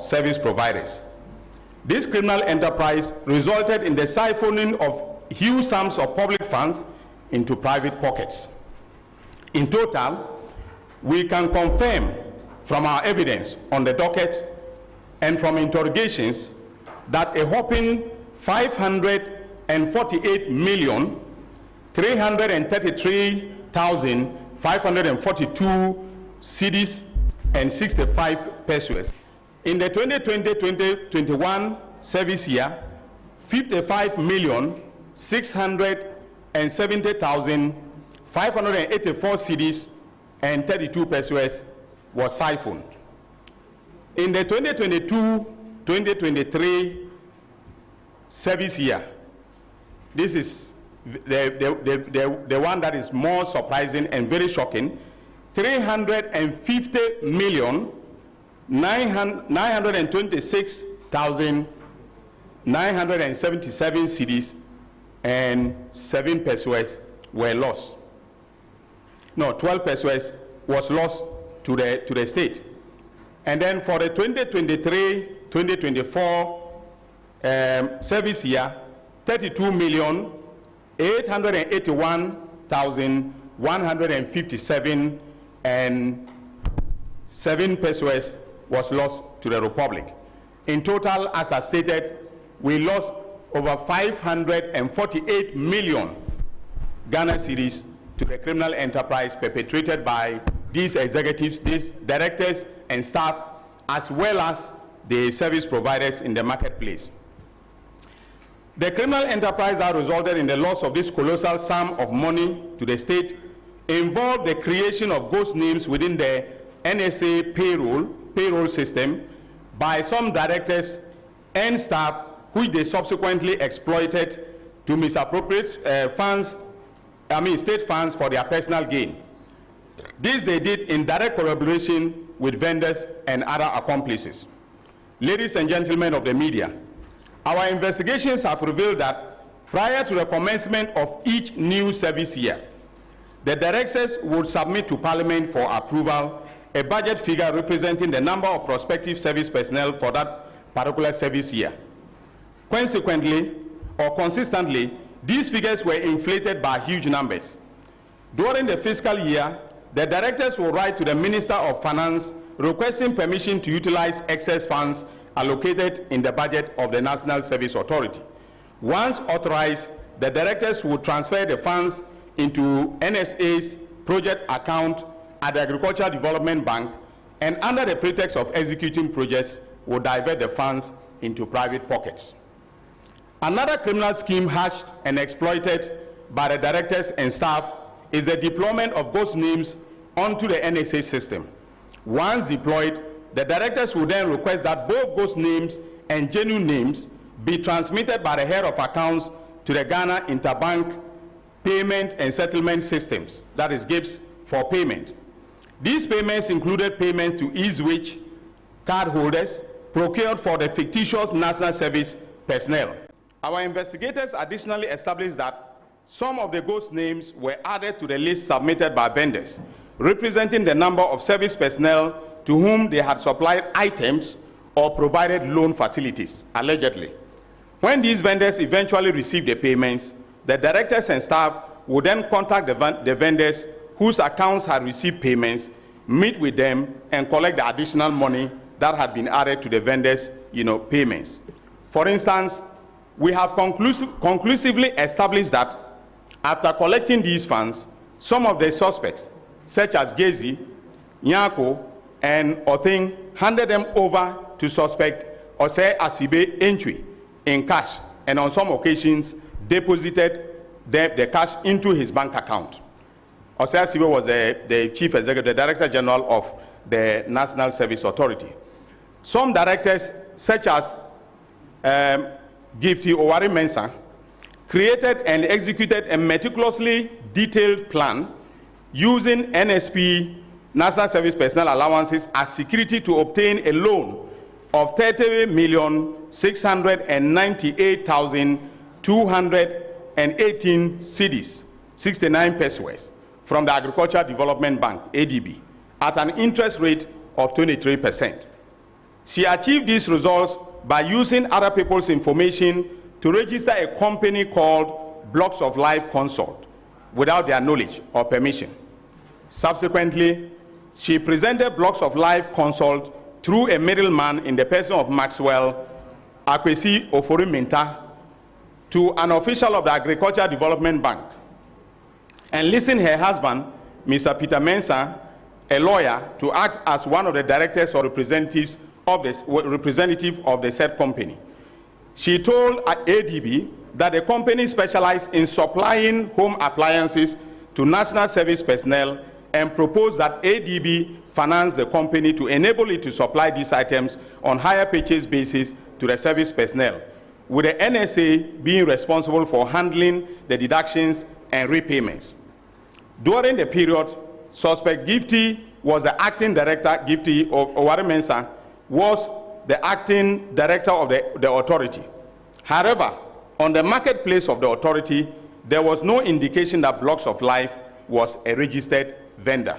service providers. This criminal enterprise resulted in the siphoning of huge sums of public funds into private pockets. In total, we can confirm from our evidence on the docket and from interrogations that a whopping 548,333,542 cedis and 65 pesos. In the 2020-2021 service year, 55,670,584 cedis and 32 pesos was siphoned. In the 2022-2023 service year, this is the one that is more surprising and very shocking, 350,926,977 cedis and 7 pesos were lost. No, 12 pesos was lost to the state. And then for the 2023-2024 service year, 32,881,157 and 7 pesos was lost to the Republic. In total, as I stated, we lost over 548 million Ghana cedis to the criminal enterprise perpetrated by these executives, these directors and staff, as well as the service providers in the marketplace. The criminal enterprise that resulted in the loss of this colossal sum of money to the state involved the creation of ghost names within the NSA payroll system by some directors and staff, which they subsequently exploited to misappropriate state funds for their personal gain. This they did in direct collaboration with vendors and other accomplices. Ladies and gentlemen of the media, our investigations have revealed that prior to the commencement of each new service year, the directors would submit to Parliament for approval a budget figure representing the number of prospective service personnel for that particular service year. Consequently, or consistently, these figures were inflated by huge numbers. During the fiscal year, the directors will write to the Minister of Finance requesting permission to utilize excess funds allocated in the budget of the National Service Authority. Once authorized, the directors will transfer the funds into NSA's project account at the Agricultural Development Bank, and under the pretext of executing projects, will divert the funds into private pockets. Another criminal scheme hatched and exploited by the directors and staff is the deployment of ghost names onto the NSA system. Once deployed, the directors will then request that both ghost names and genuine names be transmitted by the head of accounts to the Ghana Interbank Payment and Settlement Systems, that is GIPS, for payment. These payments included payments to Eastwich card holders procured for the fictitious National Service personnel. Our investigators additionally established that some of the ghost names were added to the list submitted by vendors, representing the number of service personnel to whom they had supplied items or provided loan facilities, allegedly. When these vendors eventually received the payments, the directors and staff would then contact the vendors whose accounts had received payments, meet with them, and collect the additional money that had been added to the vendors' payments. For instance, we have conclusively established that after collecting these funds, some of the suspects, such as Gezi, Nyako, and Othing, handed them over to suspect Osei Asibe Entry in cash, and on some occasions deposited the cash into his bank account. Osei Asibe was the chief executive, the director general of the National Service Authority. Some directors, such as Gifty Owari Mensah, created and executed a meticulously detailed plan using NSP, National Service Personnel Allowances, as security to obtain a loan of 30,698,218 cedis, 69 pesos, from the Agricultural Development Bank, ADB, at an interest rate of 23%. She achieved these results by using other people's information to register a company called Blocks of Life Consult without their knowledge or permission. Subsequently, she presented Blocks of Life Consult through a middleman in the person of Maxwell Akwesi Ofori-Mintah to an official of the Agricultural Development Bank, and enlisting her husband, Mr. Peter Mensah, a lawyer, to act as one of the directors or representative of the said company. She told ADB that the company specialized in supplying home appliances to national service personnel and proposed that ADB finance the company to enable it to supply these items on hire purchase basis to the service personnel, with the NSA being responsible for handling the deductions and repayments. During the period, suspect Gifty was the acting director, Gifty Owari-Mensah was the acting director of the authority. However, on the marketplace of the authority, there was no indication that Blocks of Life was a registered vendor.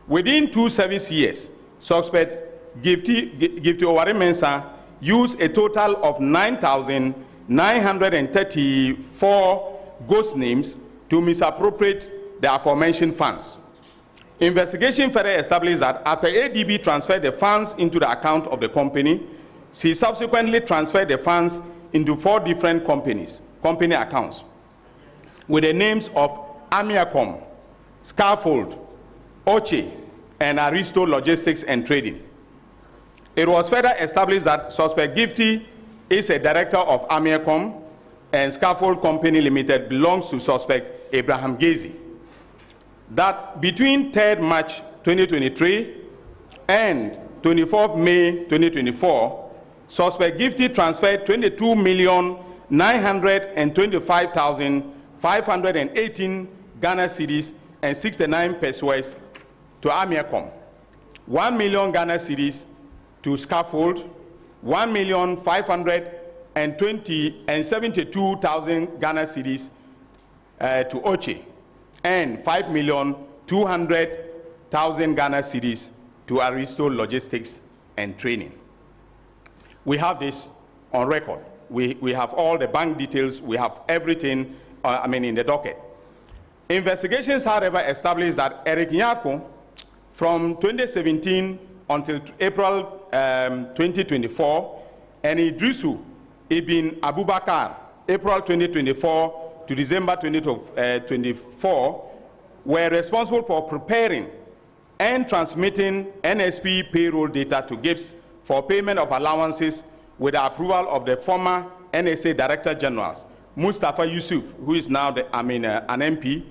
Within 2 service years, suspect Gifty Owari-Mensah used a total of 9,934 ghost names to misappropriate the aforementioned funds. Investigation further established that after ADB transferred the funds into the account of the company, she subsequently transferred the funds into 4 different company accounts with the names of Amiacom, Scaffold, Oche, and Aristo Logistics and Trading. It was further established that suspect Gifty is a director of Amiacom, and Scaffold Company Limited belongs to suspect Abraham Gezi. That between 3rd March 2023 and 24th May 2024, suspect Gifty transferred 22,925,518 Ghana cedis and 69 pesos to Amiacom, 1 million Ghana cedis to Scaffold, 1,572,000 Ghana cedis to Oche, and 5,200,000 Ghana cedis to Aristo Logistics and Training. We have this on record. We have all the bank details. We have everything, in the docket. Investigations, however, established that Eric Nyako, from 2017 until April 2024, and Idrisu Ibn Abubakar, April 2024 to December 2024, were responsible for preparing and transmitting NSP payroll data to GIBS for payment of allowances with the approval of the former NSA Director General, Mustafa Yusuf, who is now an MP,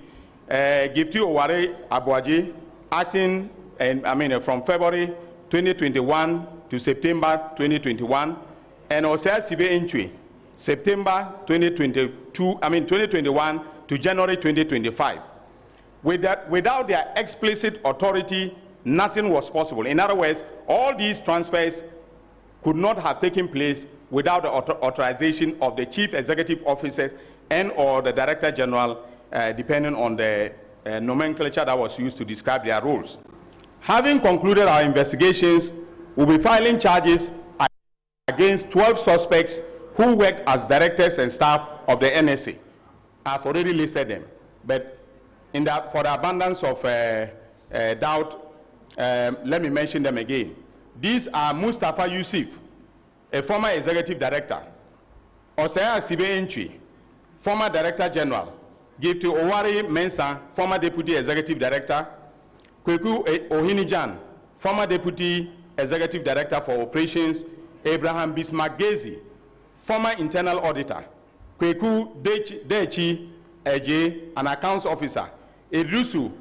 Gifty Owari Abuaji, acting from February 2021 to September 2021, and Osea Sibe Enchwe, September 2021 to January 2025. Without their explicit authority, nothing was possible. In other words, all these transfers could not have taken place without the authorization of the chief executive officers and or the director general, depending on the nomenclature that was used to describe their roles. Having concluded our investigations, we'll be filing charges against 12 suspects who worked as directors and staff of the NSA. I've already listed them, but for the abundance of doubt, let me mention them again. These are Mustafa Yusuf, a former executive director; Osea Sibe Enchwe, former director general; Gifty Owari-Mensah, former deputy executive director; Kweku Ohinijan, former deputy executive director for operations; Abraham Bismarck Gezi, former internal auditor; Kweku Dechi Eje, an accounts officer; Idrisu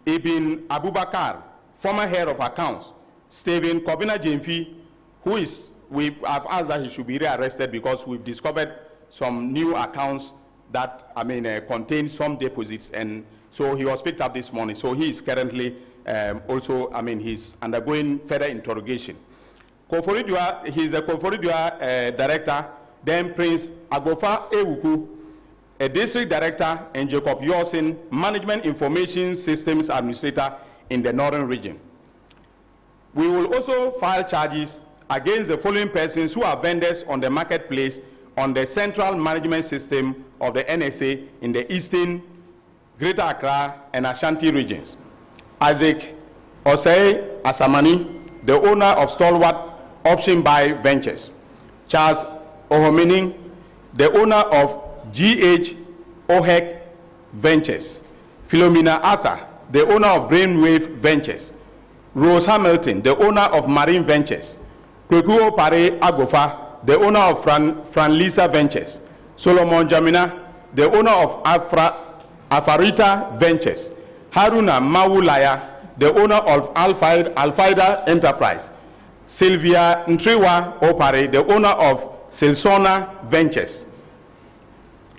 Ibn Abubakar, former head of accounts; Stephen Kobina Jemfi, we have asked that he should be rearrested because we've discovered some new accounts that contain some deposits, and so he was picked up this morning. So he is currently he's undergoing further interrogation. Koforidua, he's the Koforidua director. Then Prince Agofa Ewuku, a district director, and Jacob Yorsin, management information systems administrator in the northern region. We will also file charges against the following persons who are vendors on the marketplace on the central management system of the NSA in the Eastern, Greater Accra, and Ashanti regions. Isaac Osei Asamani, the owner of Stalwart Option Buy Ventures. Charles Ohomening, the owner of GH Ohek Ventures. Philomena Arthur, the owner of Brainwave Ventures. Rose Hamilton, the owner of Marine Ventures. Kwekuo Pare Agofa, the owner of Franlisa Ventures. Solomon Jamina, the owner of Afarita Ventures. Haruna Mawulaya, the owner of Alfaida Enterprise. Sylvia Ntrewa Opare, the owner of Silsona Ventures.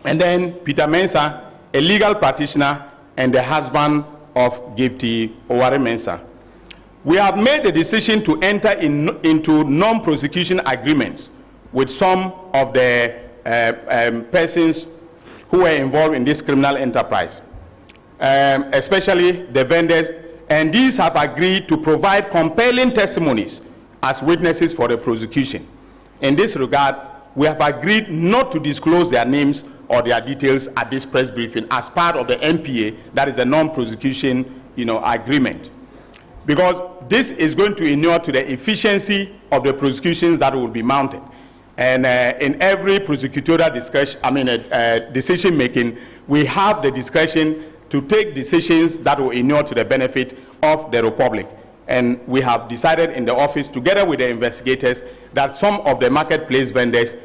And then Peter Mensah, a legal practitioner and the husband of Gifty Oware Mensah. We have made the decision to enter into non-prosecution agreements with some of the persons who were involved in this criminal enterprise, especially the vendors, and these have agreed to provide compelling testimonies as witnesses for the prosecution. In this regard, we have agreed not to disclose their names or their details at this press briefing as part of the NPA, that is a non-prosecution agreement. Because this is going to inure to the efficiency of the prosecutions that will be mounted. And in every prosecutorial decision making, we have the discretion to take decisions that will inure to the benefit of the Republic. And we have decided in the office, together with the investigators, that some of the marketplace vendors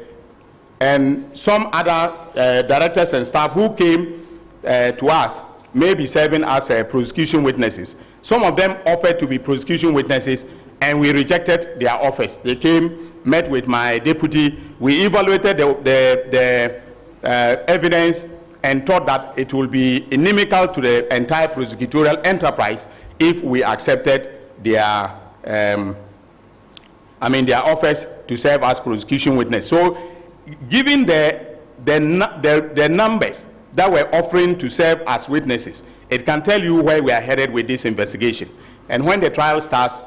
and some other directors and staff who came to us may be serving as prosecution witnesses. Some of them offered to be prosecution witnesses, and we rejected their offers. They came, met with my deputy, we evaluated the evidence and thought that it will be inimical to the entire prosecutorial enterprise if we accepted their their offers to serve as prosecution witness. So given the numbers that we're offering to serve as witnesses, it can tell you where we are headed with this investigation. And when the trial starts,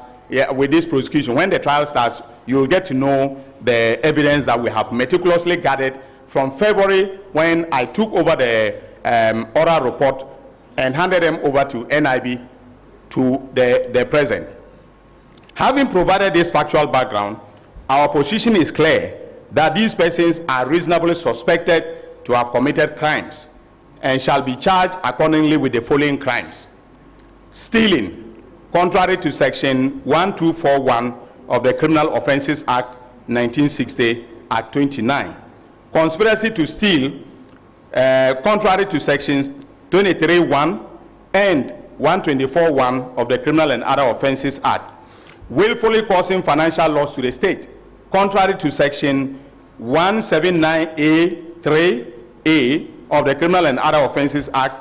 with this prosecution, when the trial starts, you'll get to know the evidence that we have meticulously gathered from February, when I took over the oral report and handed them over to NIB, to the present. Having provided this factual background, our position is clear that these persons are reasonably suspected to have committed crimes and shall be charged accordingly with the following crimes: stealing, contrary to section 1241 of the Criminal Offences Act 1960, Act 29. Conspiracy to steal, contrary to sections 23(1) and 124(1) of the Criminal and Other Offences Act. Willfully causing financial loss to the state, contrary to section 179A(3)(a) of the Criminal and Other Offences Act.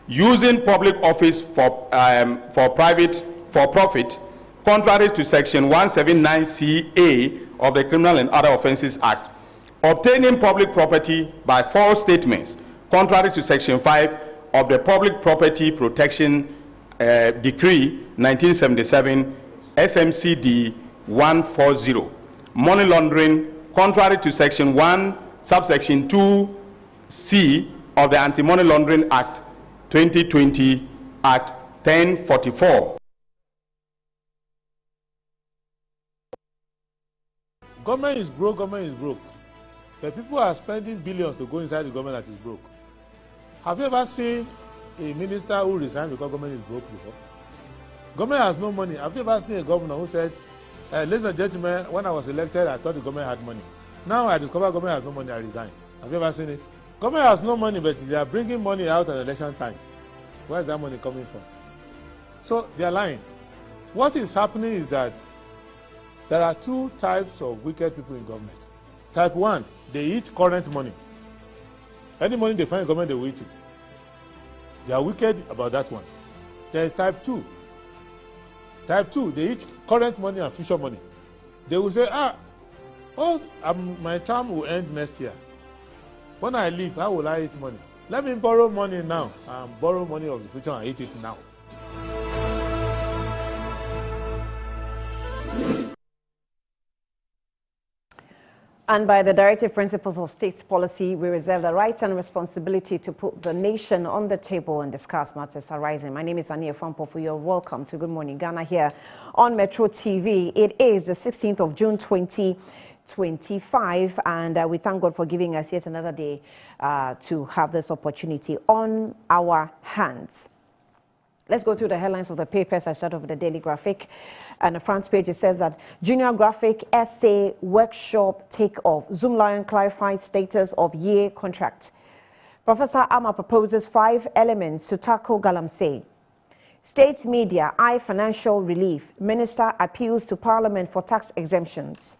Using public office for profit, contrary to section 179(c)(a) of the Criminal and Other Offences Act. Obtaining public property by false statements, contrary to section 5 of the Public Property Protection Decree 1977, SMCD 140. Money laundering, contrary to section 1, subsection 2C of the Anti-Money Laundering Act 2020, Act 1044. Government is broke, government is broke. But people are spending billions to go inside the government that is broke. Have you ever seen a minister who resigned because government is broke before? Government has no money. Have you ever seen a governor who said, ladies and gentlemen, when I was elected, I thought the government had money. Now I discover government has no money, I resign. Have you ever seen it? Government has no money, but they are bringing money out at election time. Where is that money coming from? So they are lying. What is happening is that there are two types of wicked people in government. Type 1, they eat current money. Any money they find in government, they will eat it. They are wicked about that one. There is type 2. Type 2, they eat current money and future money. They will say, my term will end next year. When I leave, how will I eat money? Let me borrow money now and borrow money of the future and eat it now. And by the directive principles of state policy, we reserve the right and responsibility to put the nation on the table and discuss matters arising. My name is Ania Fampofu. You're welcome to Good Morning Ghana here on Metro TV. It is the 16th of June 2025, and we thank God for giving us yet another day to have this opportunity on our hands. Let's go through the headlines of the papers. I start off with the Daily Graphic. And the front page, it says that Junior Graphic Essay Workshop Take-Off. Zoom Lion clarifies status of year contract. Professor Ama proposes 5 elements to tackle galamsey. State media eye financial relief. Minister appeals to Parliament for tax exemptions.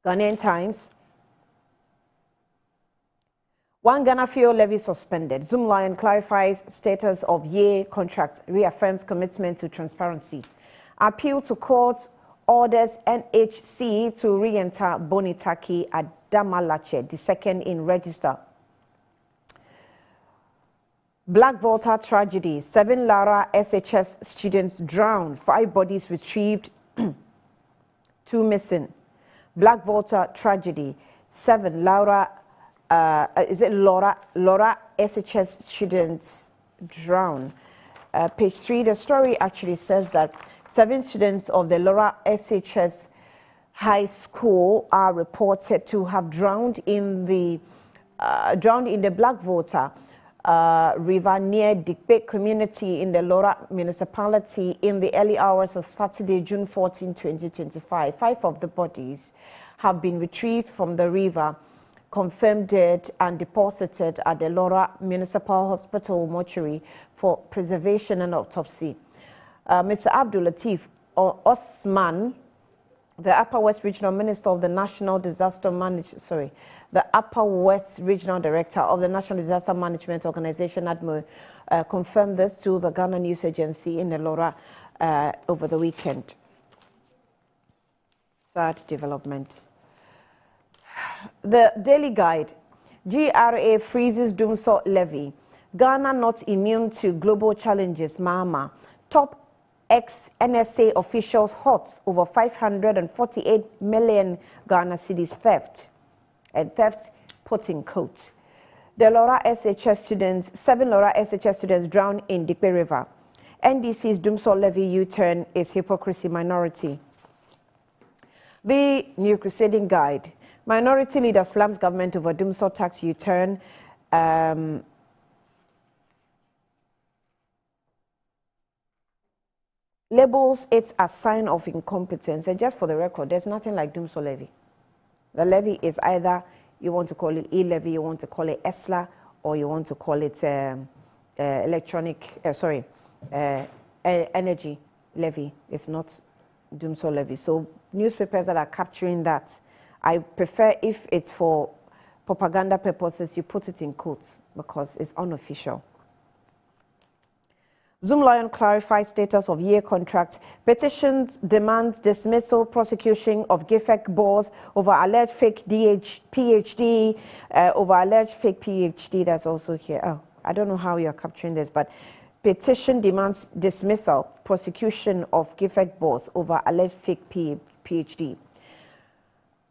Ghanaian Times. One Ghana fuel levy suspended. Zoom Lion clarifies status of year contract, reaffirms commitment to transparency. Appeal to court orders NHC to re-enter Bonitaki Adamalache, the second in register. Black Volta tragedy. 7 Lara SHS students drowned. 5 bodies retrieved. 2 missing. Black Volta tragedy. 7 Laura. Laura SHS students drown. Page 3, the story actually says that 7 students of the Laura SHS high school are reported to have drowned in the Black Volta river near Dikbe community in the Laura municipality in the early hours of Saturday, June 14, 2025. 5 of the bodies have been retrieved from the river, confirmed dead, and deposited at the Laura Municipal Hospital mortuary for preservation and autopsy. Mr. Abdul Latif Osman, the Upper West Regional Minister of the National Disaster Management, the Upper West Regional Director of the National Disaster Management Organization, ADMO, confirmed this to the Ghana News Agency in the Laura over the weekend. Sad development. The Daily Guide. GRA freezes Dumsor levy. Ghana not immune to global challenges. Mahama. Top ex-NSA officials hot over 548 million Ghana cedis theft. And theft put in quote. The Laura SHS students, 7 Laura SHS students drowned in Dikbe River. NDC's Dumsor levy U-turn is hypocrisy minority. The New Crusading Guide. Minority leader slams government over Dumsor tax U-turn. Labels it as sign of incompetence. And just for the record, there's nothing like Dumsor levy. The levy is either you want to call it e-levy, you want to call it ESLA, or you want to call it energy levy. It's not Dumsor levy. So newspapers that are capturing that, I prefer, if it's for propaganda purposes, you put it in quotes because it's unofficial. Zoom Lion clarifies status of year contract. Petitions demand dismissal, prosecution of GIFEC boards over alleged fake PhD, that's also here. Oh, I don't know how you're capturing this, but petition demands dismissal, prosecution of GIFEC boards over alleged fake PhD.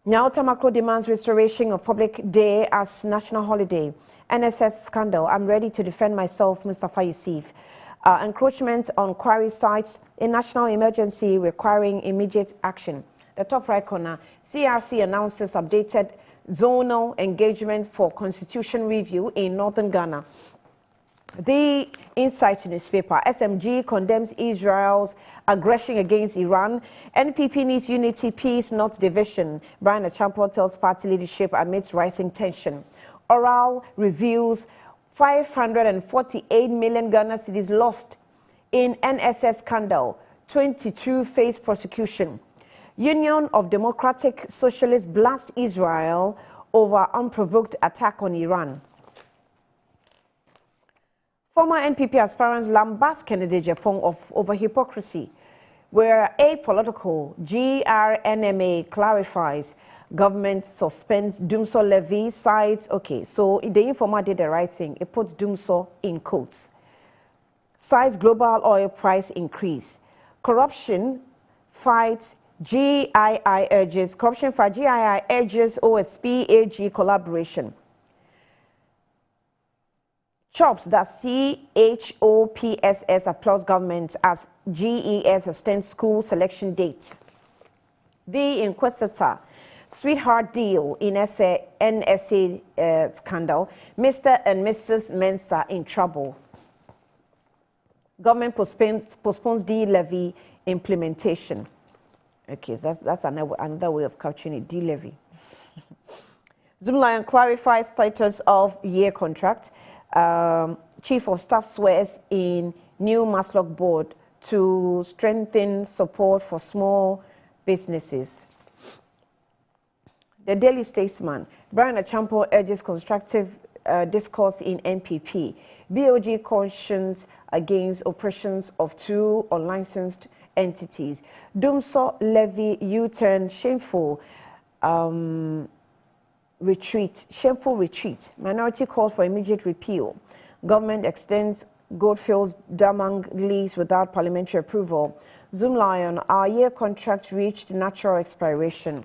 Now, Tamakro demands restoration of public day as national holiday. NSS scandal. I'm ready to defend myself, Mustafa Yusuf. Encroachment on quarry sites, a national emergency requiring immediate action. The top right corner, CRC announces updated zonal engagement for constitution review in northern Ghana. The Insight newspaper, SMG condemns Israel's aggression against Iran. NPP needs unity, peace, not division. Brian Achampon tells party leadership amidst rising tension. Oral reveals 548 million Ghana cedis lost in NSS scandal. 22 face prosecution. Union of Democratic Socialists blast Israel over unprovoked attack on Iran. Former NPP aspirants lambast candidate Japan over hypocrisy, where apolitical GRNMA clarifies government suspends Dumsor levy, cites, okay, so the informer did the right thing. It puts Dumsor in quotes. Cites global oil price increase. Corruption fights GII urges corruption for GII urges OSP AG collaboration. CHOPS, that's CHOPSS, applauds government as GES extends school selection date. The Inquisitor, sweetheart deal in NSA scandal. Mr. and Mrs. Mensah in trouble. Government postpones D-levy implementation. Okay, so that's another way of capturing it, D-levy. Zoomlion clarifies status of year contract. Chief of Staff swears in new Maslock board to strengthen support for small businesses. The Daily Statesman, Brian Achampo urges constructive discourse in NPP. BOG cautions against operations of 2 unlicensed entities. Dumso levy U-turn shameful retreat. Minority calls for immediate repeal. Government extends Goldfields Damang lease without parliamentary approval. Zoomlion, our year contract reached natural expiration.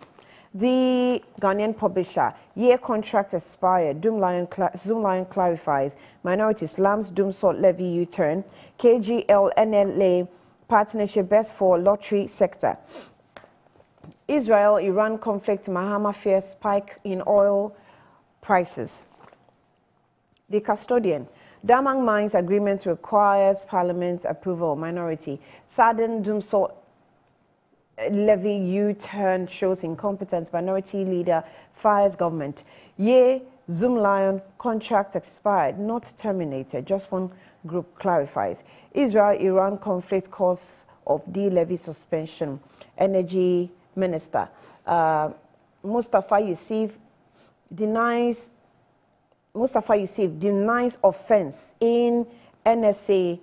The Ghanaian publisher, year contract expired. Zoomlion clarifies. Minority slums, Dumsort levy U-turn. KGL NLA partnership best for lottery sector. Israel-Iran conflict, Mahama fears spike in oil prices. The Custodian, Damang Mines agreement requires parliament approval. Minority, Sadden Dumsort levy U-turn shows incompetence. Minority leader fires government. Zoomlion contract expired, not terminated. Just one group clarifies. Israel-Iran conflict cause of D-levy suspension. Energy Minister Mustafa Yusuf denies offense in NSS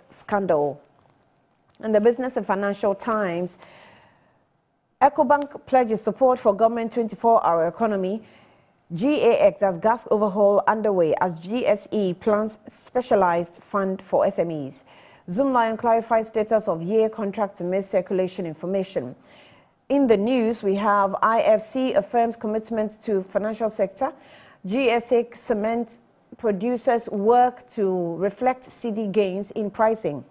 scandal. And the Business and Financial Times, EcoBank pledges support for government 24-hour economy. GAX has gas overhaul underway as GSE plans specialized fund for SMEs. Zoomlion clarifies status of year contract amidst circulation information. In the news, we have IFC affirms commitment to financial sector. GSA cement producers work to reflect CD gains in pricing.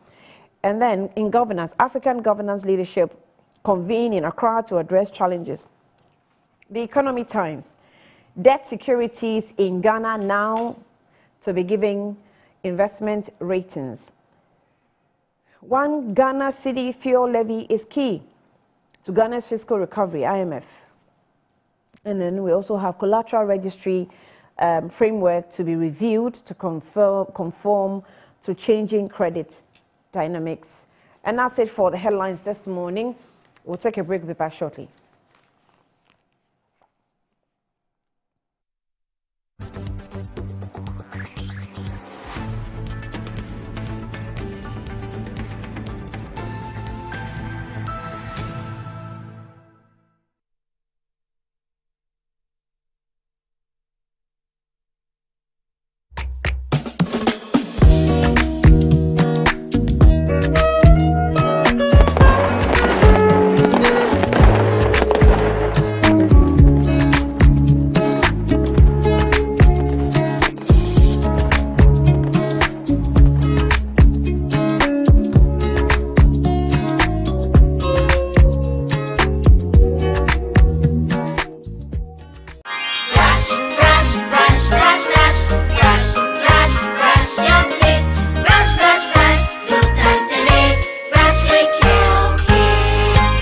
And then in governance, African governance leadership convene in Accra to address challenges. The Economy Times, debt securities in Ghana now to be giving investment ratings. One Ghana city fuel levy is key to Ghana's fiscal recovery, IMF. And then we also have collateral registry framework to be reviewed to conform to changing credit dynamics. And that's it for the headlines this morning. We'll take a break. We'll be back shortly.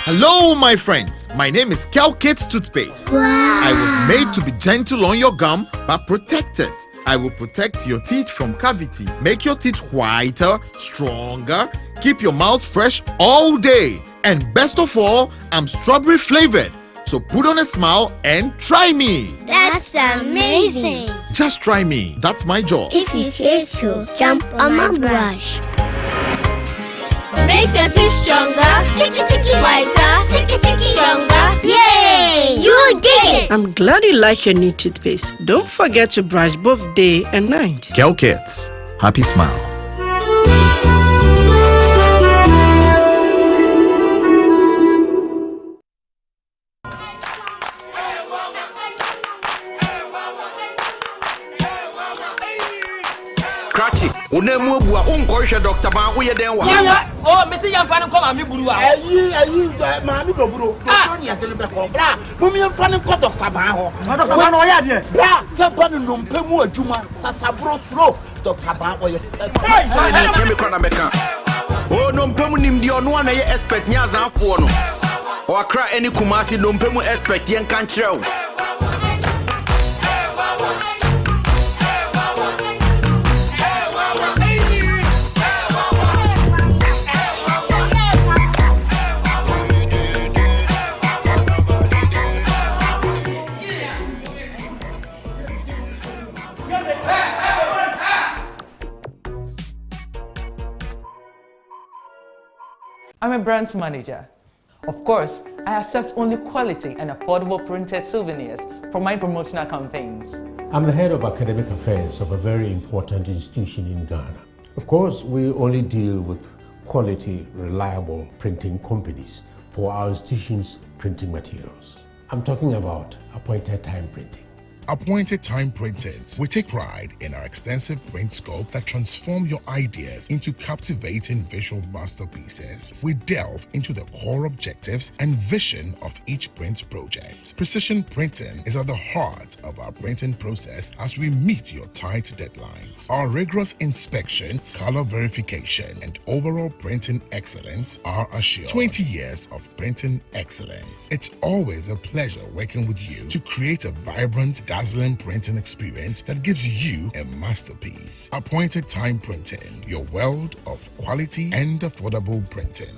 Hello, my friends. My name is Calcate Toothpaste. Wow. I was made to be gentle on your gum, but protected. I will protect your teeth from cavity, make your teeth whiter, stronger, keep your mouth fresh all day. And best of all, I'm strawberry flavored. So put on a smile and try me. That's amazing. Just try me. That's my job. If you say so, jump on my brush. Makes your teeth stronger, chicky whiter, chicky stronger. Yay! You did it! I'm glad you like your new toothpaste. Don't forget to brush both day and night. Calcate. Happy smile. Unemu bua unkohwe Dr. Ban wo ye den wa. Oh, Mr. Yamfan come and me buru wa. Mami bro. Don't ya tell me ko bra. Mumi Yamfan ko Dr. Ban ho. Dr. Ban o ya de. Bra, se ban no mpemu adwuma sasabro slow Dr. Ban o ye. Hey, me kwana meka. Oh no mpemu nimdi ono na ye expect nya zanfo no. O akra any Kumasi no mpemu expect yen kan kire wo. I'm a branch manager. Of course, I accept only quality and affordable printed souvenirs for my promotional campaigns. I'm the head of academic affairs of a very important institution in Ghana. Of course, we only deal with quality, reliable printing companies for our institution's printing materials. I'm talking about appointed time printing. Appointed Time Printings. We take pride in our extensive print scope that transform your ideas into captivating visual masterpieces. We delve into the core objectives and vision of each print project. Precision printing is at the heart of our printing process as we meet your tight deadlines. Our rigorous inspection, color verification, and overall printing excellence are assured. 20 years of printing excellence. It's always a pleasure working with you to create a vibrant, dazzling printing experience that gives you a masterpiece. Appointed Time Printing, your world of quality and affordable printing.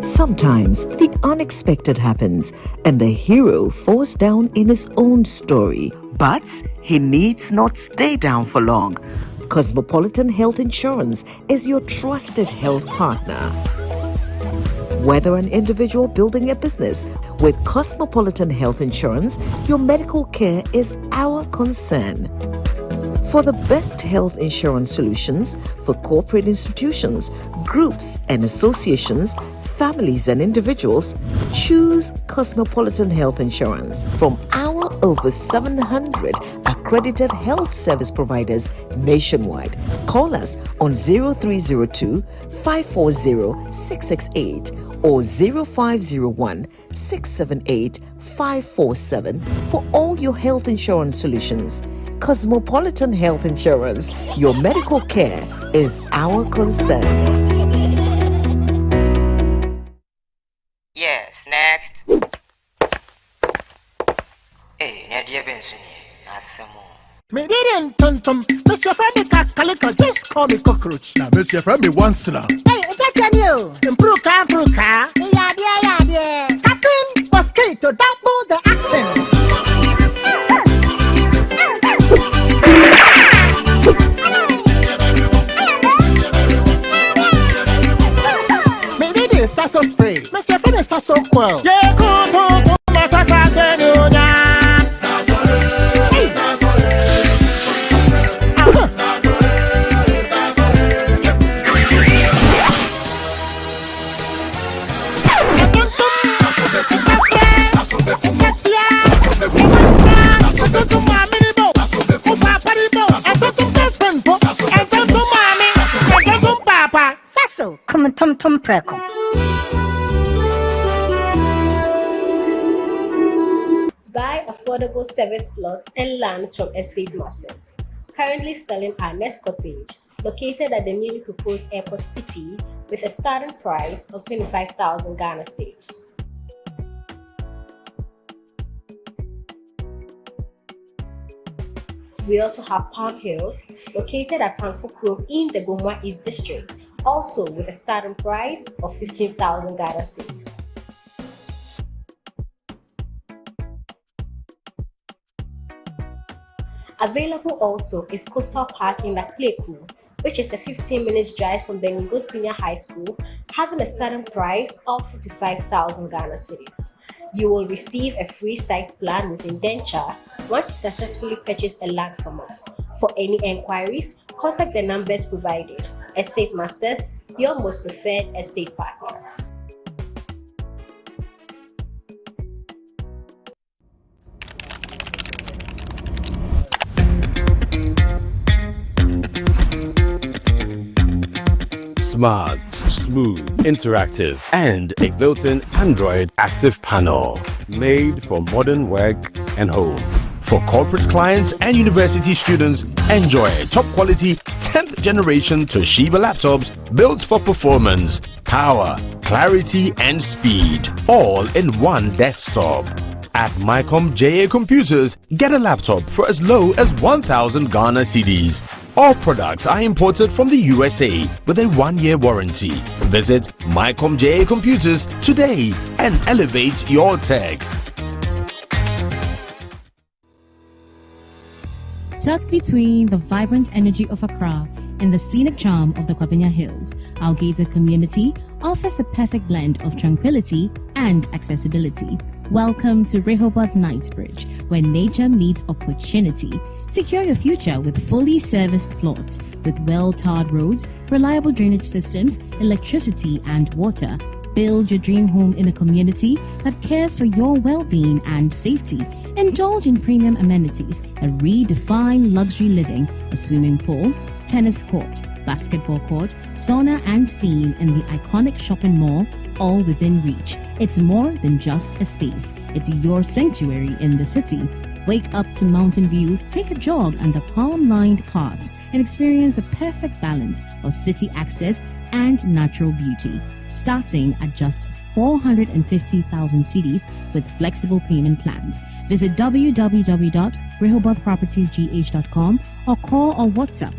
Sometimes the unexpected happens and the hero falls down in his own story. But he needs not stay down for long. Cosmopolitan Health Insurance is your trusted health partner. Whether an individual building a business, with Cosmopolitan Health Insurance, your medical care is our concern. For the best health insurance solutions for corporate institutions, groups and associations, families and individuals, choose Cosmopolitan Health Insurance from our over 700 accredited health service providers nationwide. Call us on 0302 540 668 or 0501 678 547 for all your health insurance solutions. Cosmopolitan Health Insurance, your medical care is our concern. Yes, next. Hey, Nadia Benson, Me didn't tontum. Mr. Friendly Calico, just call me cockroach. Now, Mr. Friendly once now. Hey, that's a new. Impruka. Yeah. Captain was key to double the action. Me did this sasso spray. Mr. Friendly sasso quell. Yeah, go to my sasso. Buy affordable service plots and lands from estate masters. Currently selling our next cottage, located at the newly proposed airport city, with a starting price of 25,000 Ghana cedis. We also have Palm Hills, located at Panfukro in the Gomwa East District, also with a starting price of 15,000 Ghana cedis. Available also is Coastal Park in Lakpleku, which is a 15-minute drive from the Ningo Senior High School, having a starting price of 55,000 Ghana cedis. You will receive a free site plan with indenture once you successfully purchase a land from us. For any enquiries, contact the numbers provided. Estate Masters, your most preferred estate partner. Smart, smooth, interactive, and a built-in Android active panel. Made for modern work and home. For corporate clients and university students, enjoy top quality 10th generation Toshiba laptops built for performance, power, clarity, and speed, all in one desktop. At Mycom JA Computers, get a laptop for as low as 1,000 Ghana cedis. All products are imported from the USA with a 1-year warranty. Visit Mycom JA Computers today and elevate your tech. Tucked between the vibrant energy of Accra and the scenic charm of the Kwabena Hills, our gated community offers the perfect blend of tranquility and accessibility. Welcome to Rehoboth Knightsbridge, where nature meets opportunity. Secure your future with fully serviced plots with well-tarred roads, reliable drainage systems, electricity, and water. Build your dream home in a community that cares for your well-being and safety. Indulge in premium amenities that redefine luxury living: a swimming pool, tennis court, basketball court, sauna and steam in the iconic shopping mall, all within reach. It's more than just a space. It's your sanctuary in the city. Wake up to mountain views, take a jog under palm-lined paths, and experience the perfect balance of city access and natural beauty. Starting at just 450,000 cedis with flexible payment plans. Visit www.rehobothpropertiesgh.com or call or WhatsApp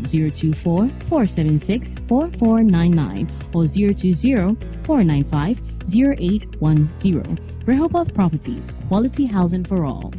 024-476-4499 or 020-495-0810. Rehoboth Properties, quality housing for all.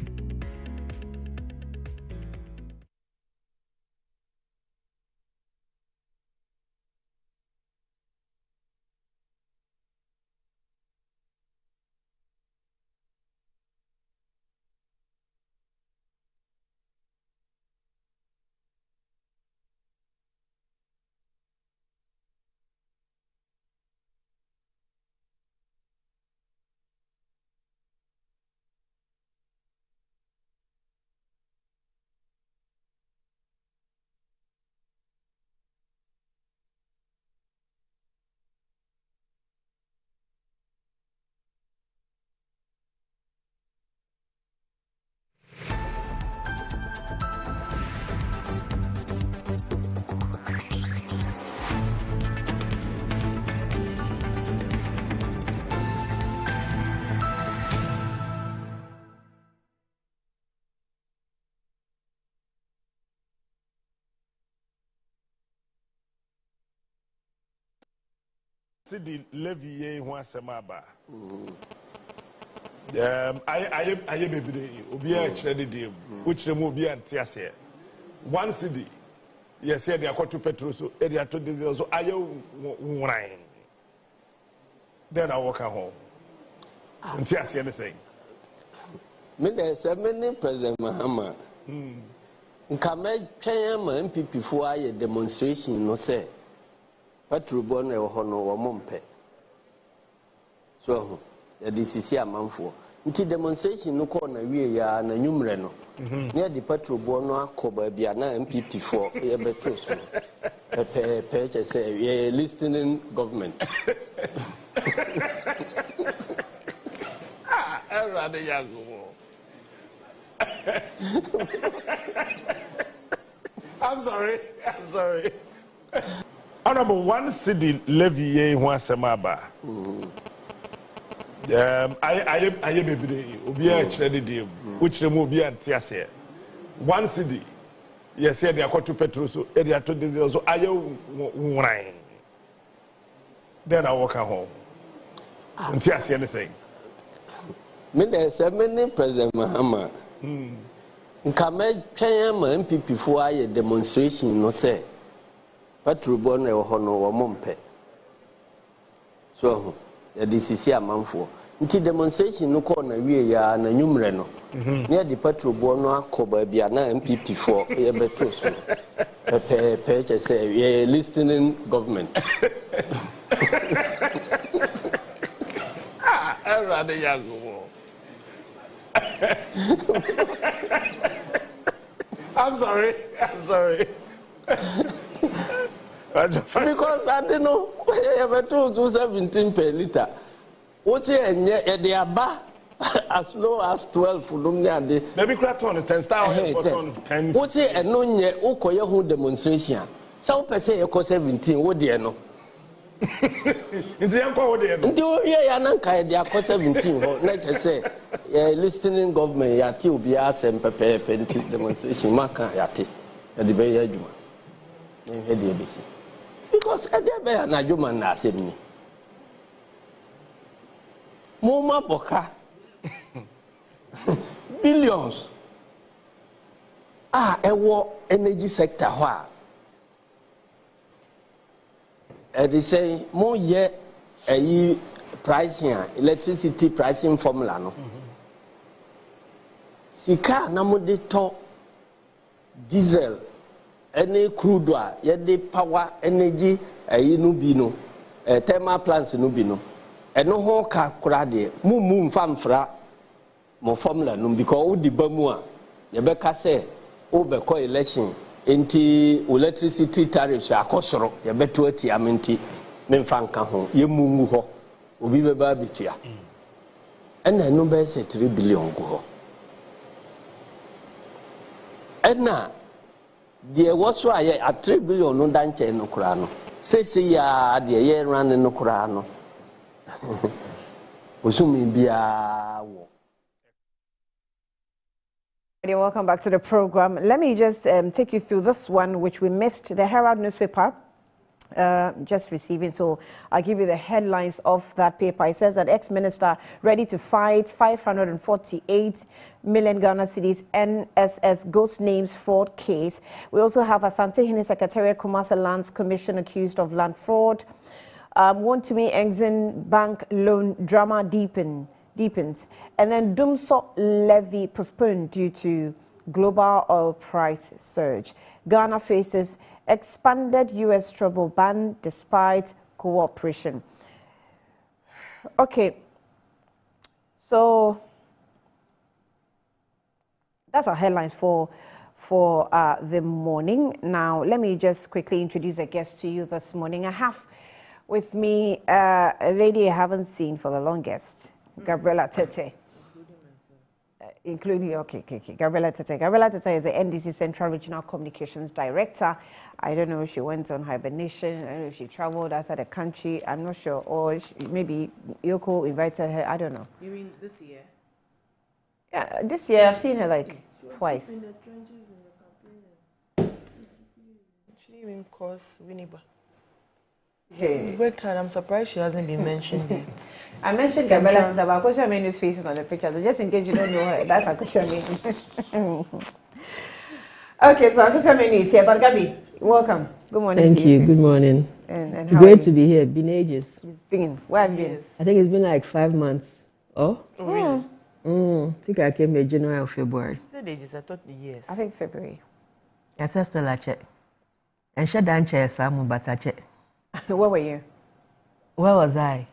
The levy aba. I baby obi a chere de which them obi antiase. One city. Yes, they are to petrol so they are to diesel so ayo wine. Then I walk home. Antiase anything. Me there say many President Mahama. Nkame twen ma MPP fo aye demonstration no say petrol bon e ho no wo mompe so the sisi amanfo nti demonstration no ko na wie ya na nwumre no ne the petrol bon no akoba bia na MPP fo e beto so pe say we listening government rather yago. I'm sorry. Honorable, one city levy aba. I baby obi a chere de which them obi antiase. One city. Yes, they are to petrol so they are to diesel so ayo wine. Then I walk home. Antiase anything. Me there say many President Mahama. Nkame twen ma MPP fo aye demonstration no say petrol bon e ho no wo mompe so the sisi amanfo nti demonstration no ko na wie ya na nwumre no ne the petrol bon no akoba bia na MPP fo e beto so pe say we listening government rather yago. I'm sorry. Because I don't know, I have told you 17 per liter. What's here? They are bad as low as 12 for them. Maybe crack on 10 star or 10. What's here? And no, yet, Okoya who demonstration. Some per se, you 17. What do you know? It's the uncle there. Do you hear? They are 17. Not just say, listening government, Yati will be asked and prepare demonstration. Maka Yati at the Bay Juma. Because at the Bay and Ajuma Nasid me. Moma Boka billions. A war energy sector. They say more yet a pricing electricity pricing formula no. Sika namode to diesel any crude oil yede power energy no bi no thermal plants no bi no eno ho ka kura de mu mfamfra mo formula no because wo di ba mu a ye be ka say wo be ko election enti electricity tariff akosoro ye beto ati amenti memfa nka ho ye mungu ho obi be ba bitua ena no be say 3 billion go ho ena de woso aye a 3 billion no danche no kura no say ya de ye ran no kura no osumi bia wo. Welcome back to the program. Let me just take you through this one, which we missed. The Herald newspaper just receiving. So I'll give you the headlines of that paper. It says that ex-minister ready to fight 548 million Ghana cedis NSS ghost names fraud case. We also have Asante Hine Secretariat Kumasi Lands Commission accused of land fraud. Wontumi Exim Bank loan drama deepens. And then Dumso levy postponed due to global oil price surge. Ghana faces expanded U.S. travel ban despite cooperation. Okay, so that's our headlines for the morning. Now, let me just quickly introduce a guest to you this morning. I have with me a lady I haven't seen for the longest. Gabriela Tete, including Gabriela Tete. Gabriela Tete is the NDC Central Regional Communications Director. I don't know if she went on hibernation. I don't know if she traveled outside the country. I'm not sure. Or maybe Yoko invited her. I don't know. You mean this year? Yeah, this year I've seen her like twice. In the trenches in the campaign. She didn't even cross Winneba. Hey. I'm surprised she hasn't been mentioned yet. I mentioned Gabriela, but Akusha Menu is facing on the picture, so just in case you don't know her, that's Akusha Menu. Okay, so Akusha Menu is here, but Gabi, welcome. Good morning. Thank you. Good morning. And how great to be here. Been ages. It's been. Where have you been? I think it's been like 5 months. Oh? Oh, really? I think I came in January or February. Said ages. I thought the years. I think February. Yes, I still a check. And she done chair some, but I check. Where were you? Where was I?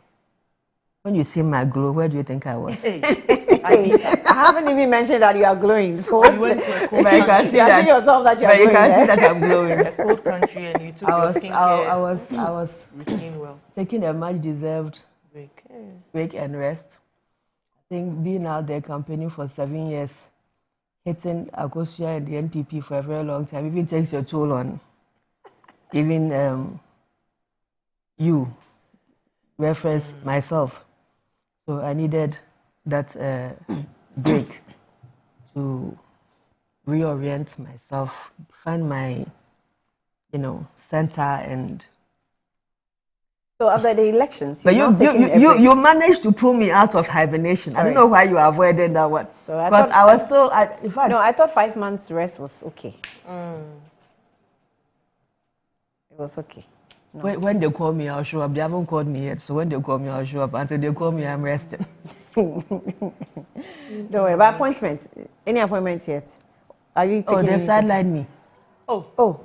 When you see my glow, where do you think I was? I haven't even mentioned that you are glowing. So you went to a cold country. You see yourself that you are glowing. You can see that I'm glowing. A cold country, and you took your skincare I was routine well. Taking a much-deserved break and rest. I think being out there campaigning for 7 years, hitting Akosia and the NPP for a very long time, even takes your toll on even you reference myself. So I needed that break to reorient myself, find my, center and. So after the elections, but you managed to pull me out of hibernation. Sorry. I don't know why you avoided that one. So because I was still, in fact. No, I thought 5 months rest was okay. It was okay. No. When they call me, I'll show up. They haven't called me yet, so when they call me, I'll show up. Until they call me, I'm resting. Don't worry about appointments. Any appointments yet? Are you? Oh, they've sidelined me. Oh,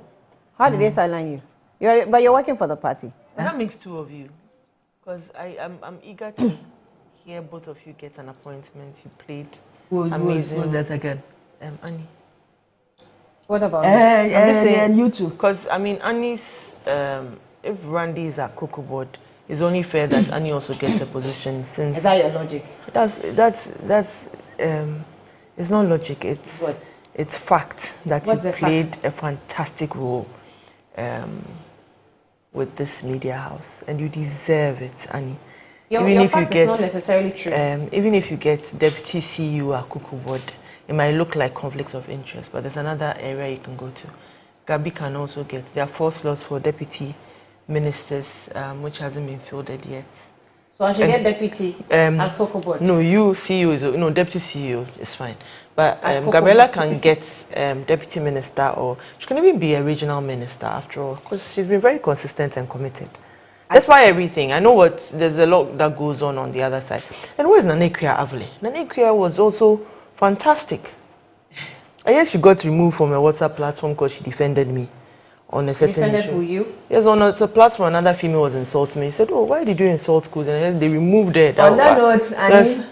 how did they sideline you? But you're working for the party. And that makes two of you, because I'm eager to hear both of you get an appointment. You played amazing. Who's the second? Annie. What about and you too? Because I mean, Annie's if Randy is at Cocoa Board, it's only fair that Annie also gets a position. Since is that your logic? That's it's not logic. It's what? It's fact that What's you the played fact? a fantastic role with this media house, and you deserve it, Annie. Your fact is not necessarily true. Even if you get deputy CEO at Cocoa Board, it might look like conflicts of interest, but there's another area you can go to. Gabi can also get. There are 4 slots for deputy ministers, which hasn't been fielded yet. So I should get deputy at Cocoa Board? No, deputy CEO is fine. But At Gabriella Cocoa can get deputy minister, or she can even be a regional minister after all, because she's been very consistent and committed. That's why everything. I know there's a lot that goes on the other side. And where's Nanekria Avile? Nanekria was also fantastic. I guess she got removed from a WhatsApp platform because she defended me on a certain issue. Defended who, you? Yes, on a platform, another female was insulting me. He said, "Oh, why did you insult schools?" And they removed it. On that note, Annie,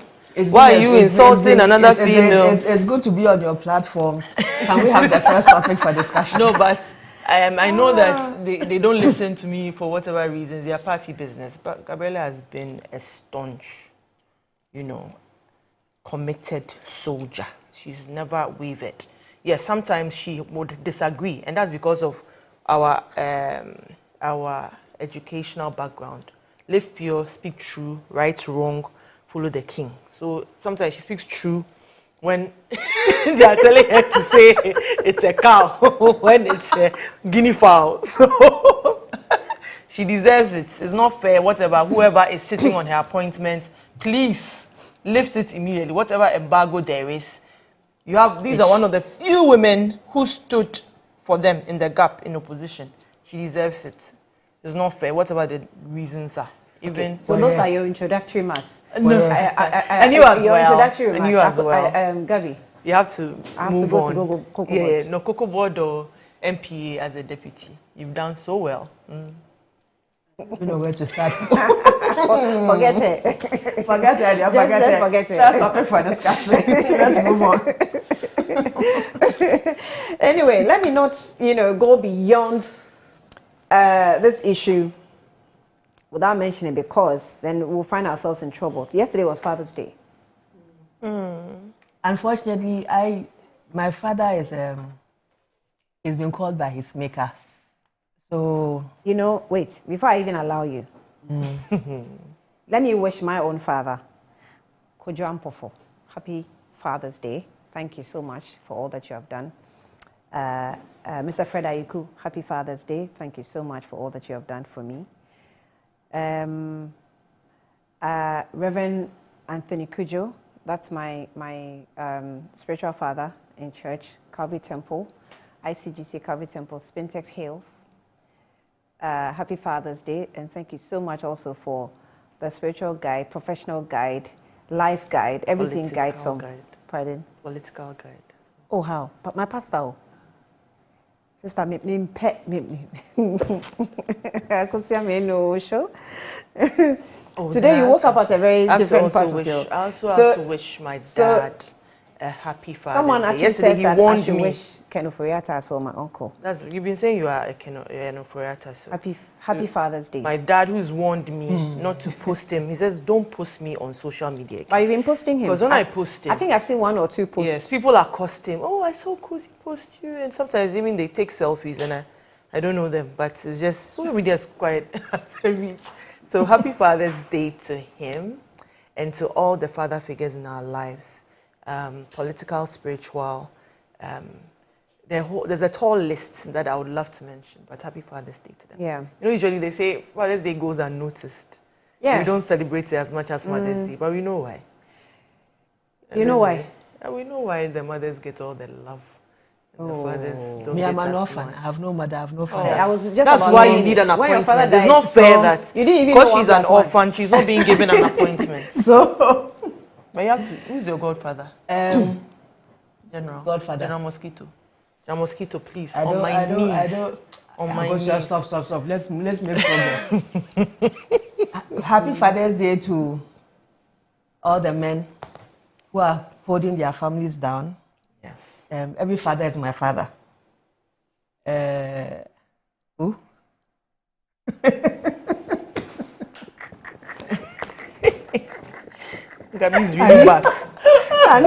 why are you insulting another female? It's good to be on your platform. Can we have the first topic for discussion? No, but I know that they don't listen to me for whatever reasons. They are party business. But Gabriella has been a staunch, committed soldier. She's never wavered. Yes, sometimes she would disagree, and that's because of our educational background. Live pure, speak true, right, wrong, follow the king. So sometimes she speaks true when they are telling her to say it's a cow, when it's a guinea fowl. So she deserves it. It's not fair, whatever. Whoever is sitting on her appointment, please lift it immediately. Whatever embargo there is, these are one of the few women who stood for them in the gap in opposition. She deserves it. It's not fair, whatever the reasons are. Even so those are your introductory maths. No, and you as well. Introductory and you as well. Gabi, you have to move on. To Cocoa Board. No, Cocoa Board or MPA as a deputy. You've done so well. You know where to start. Forget it. Forget it. Forget it. That's topic for discussion. Let's move on. Anyway, let me not, go beyond this issue without mentioning, because then we'll find ourselves in trouble. Yesterday was Father's Day. Unfortunately, my father is been called by his maker. So wait, before I even allow you, let me wish my own father, Kojo Ampofo, happy Father's Day. Thank you so much for all that you have done. Mr. Fred Ayuku, happy Father's Day. Thank you so much for all that you have done for me. Reverend Anthony Kujo, that's my spiritual father in church, Calvary Temple, ICGC Calvary Temple, Spintex Hills. Happy Father's Day, and thank you so much also for the spiritual guide, professional guide, life guide, everything guide. Pardon? Political guide. Oh, how? But my pastor. Sister, me pet me. I could see me no show. Today you woke up at a very different part of your. I also have to wish my dad a happy Father's someone Day. Actually yesterday he warned me. Wish Ken Oforiatta as well, my uncle. You've been saying you are a Ken Oforiatta. So. Happy Father's Day. My dad, who's warned me not to post him, he says don't post me on social media. But you've been posting him. Because when I post him, I think I've seen 1 or 2 posts. Yes, people accost him. Oh, I saw Kosi post you, and sometimes even they take selfies, and I don't know them, but it's just social media is quite as a reach. So happy Father's Day to him, and to all the father figures in our lives, political, spiritual. There's a tall list that I would love to mention, but happy Father's Day to them. Yeah. Usually they say Father's Day goes unnoticed. Yeah. We don't celebrate it as much as Mother's Day, but we know why. You know why? We know why the mothers get all the love. And the fathers don't Me, get I'm an as orphan. much. I have no mother, I have no father. I was just That's why you need an appointment. It's not fair that because she's an orphan, she's not being given an appointment. So, but you have to. Who's your godfather? General. Godfather. General Mosquito. General Mosquito, please. On my knees. On my knees. Stop. Let's make progress. Happy Father's Day to all the men who are holding their families down. Yes. Every father is my father. Who? Gabi's really back. Have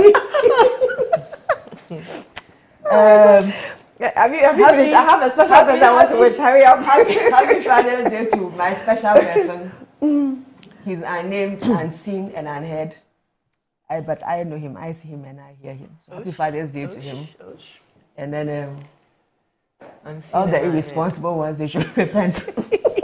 you finished? I have a special person I want to wish. Hurry up. Happy Father's Day to my special person. He's unnamed, unseen, and unheard. But I know him, I see him, and I hear him. So happy Father's Day to him. And then all the irresponsible ones, they should repent.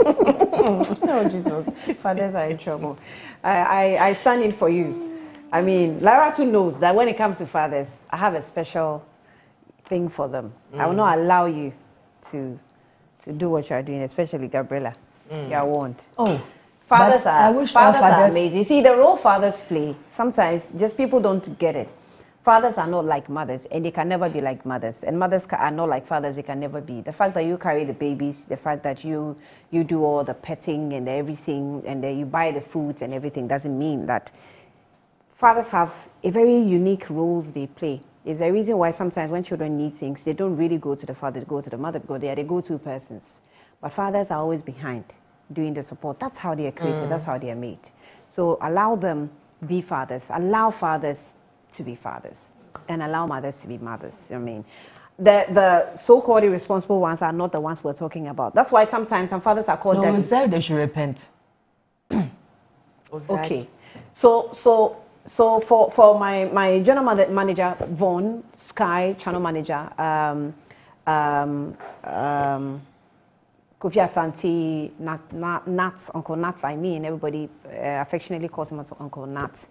Oh, Jesus. Fathers are in trouble. I stand in for you. I mean, Lara too knows that when it comes to fathers, I have a special thing for them. I will not allow you to do what you are doing, especially Gabriella. You are warned. Oh, fathers are amazing. You see, the role fathers play, sometimes just people don't get it. Fathers are not like mothers, and they can never be like mothers. And mothers are not like fathers, they can never be. The fact that you carry the babies, the fact that you do all the petting and everything, and you buy the foods and everything, doesn't mean that. Fathers have a very unique roles they play. It's the reason why sometimes when children need things, they don't really go to the father, they go to the mother, because they are the go-to persons. But fathers are always behind, doing the support. That's how they are created, that's how they are made. So allow them be fathers, allow fathers to be fathers, and allow mothers to be mothers. I mean, the so-called irresponsible ones are not the ones we're talking about. That's why sometimes some fathers are called dirty. No, they should repent. Okay, so for my general manager Vaughn, Sky channel manager, Kofi Asante, Nats, Uncle Nats, I mean, everybody affectionately calls him Uncle Nats.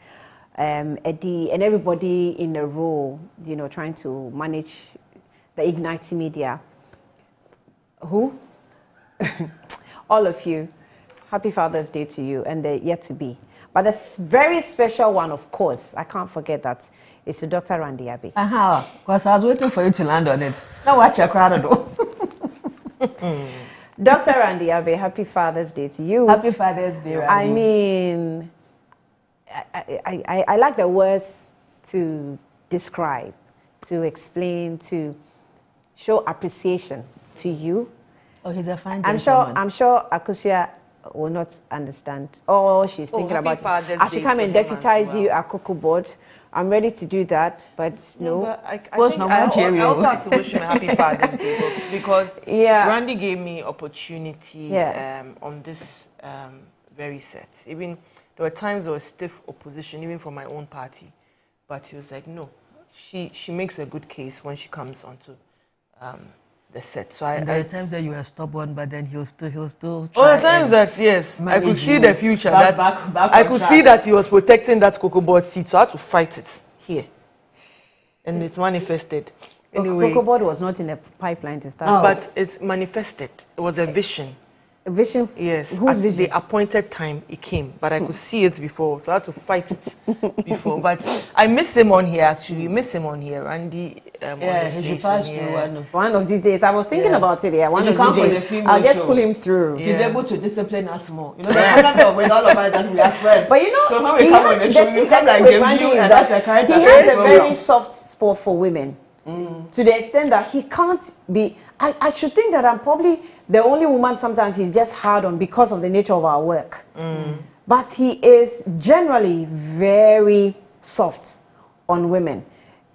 Eddie and everybody in the role, you know, trying to manage the Ignite Media. Who? All of you. Happy Father's Day to you, and they're yet to be. But the very special one, of course, I can't forget that, is to Dr. Randy Abbey. Because I was waiting for you to land on it. Now watch your crowd though. Dr. Randy Abbey, happy Father's Day to you. Happy Father's Day, Randy. I mean, I like the words to describe, to explain, to show appreciation to you. Oh, he's a fine gentleman. I'm sure Akusia will not understand. Oh, she's thinking about I should come and deputize you at Cocoa Board. I'm ready to do that, but no. But I also have to wish him a happy Father's Day because Randy gave me opportunity on this very set. Even there were times there was stiff opposition, even from my own party, but he was like, no, she makes a good case when she comes onto the set. So there are times that you were stubborn, but then he'll still try. The times that I could see the future. I could see that he was protecting that Cocoa Board seat, so I had to fight it here, and it manifested. Anyway, Cocoa Board was not in the pipeline to start, but it's manifested. It was a vision. A vision? Yes. At the appointed time, it came, but I could see it before, so I had to fight it before. But I miss him on here, actually. Miss him on here. Randy, he should pass through one of these days. I was thinking about it, one of these days. I'll just pull him through. He's able to discipline us more. You know, the problem with all of us that we are friends. But you know, so when we come on the show, you come like give you, and that's a character. He has a very soft spot for women, to the extent that he can't be... I should think that I'm probably the only woman sometimes he's just hard on because of the nature of our work. But he is generally very soft on women.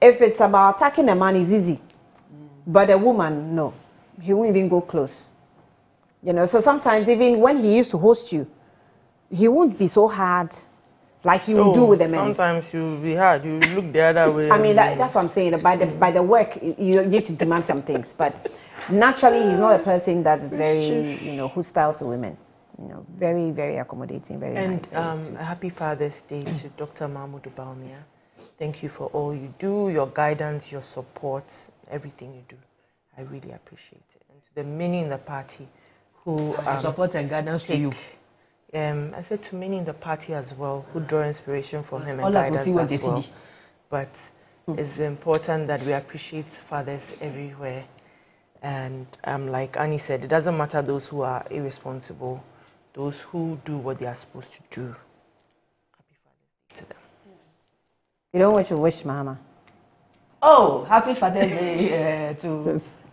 If it's about attacking a man, it's easy. But a woman, no. He won't even go close. You know, so sometimes even when he used to host you, he won't be so hard like he will do with the men. Sometimes you'll be hard. You look the other way. I mean, that's what I'm saying. By the work, you need to demand some things. But naturally, he's not a person that is very, hostile to women. You know, very, very accommodating, very nice. And a happy Father's Day to Dr. Mahmoud Baumia. Thank you for all you do, your guidance, your support, everything you do. I really appreciate it. And to the many in the party who support and guidance to you. I said to many in the party as well who draw inspiration from him and guidance as well. But it's important that we appreciate fathers everywhere. And like Annie said, it doesn't matter those who are irresponsible, those who do what they are supposed to do. Happy Father's Day to them. You know what you wish, Mama? Oh, happy Father's Day to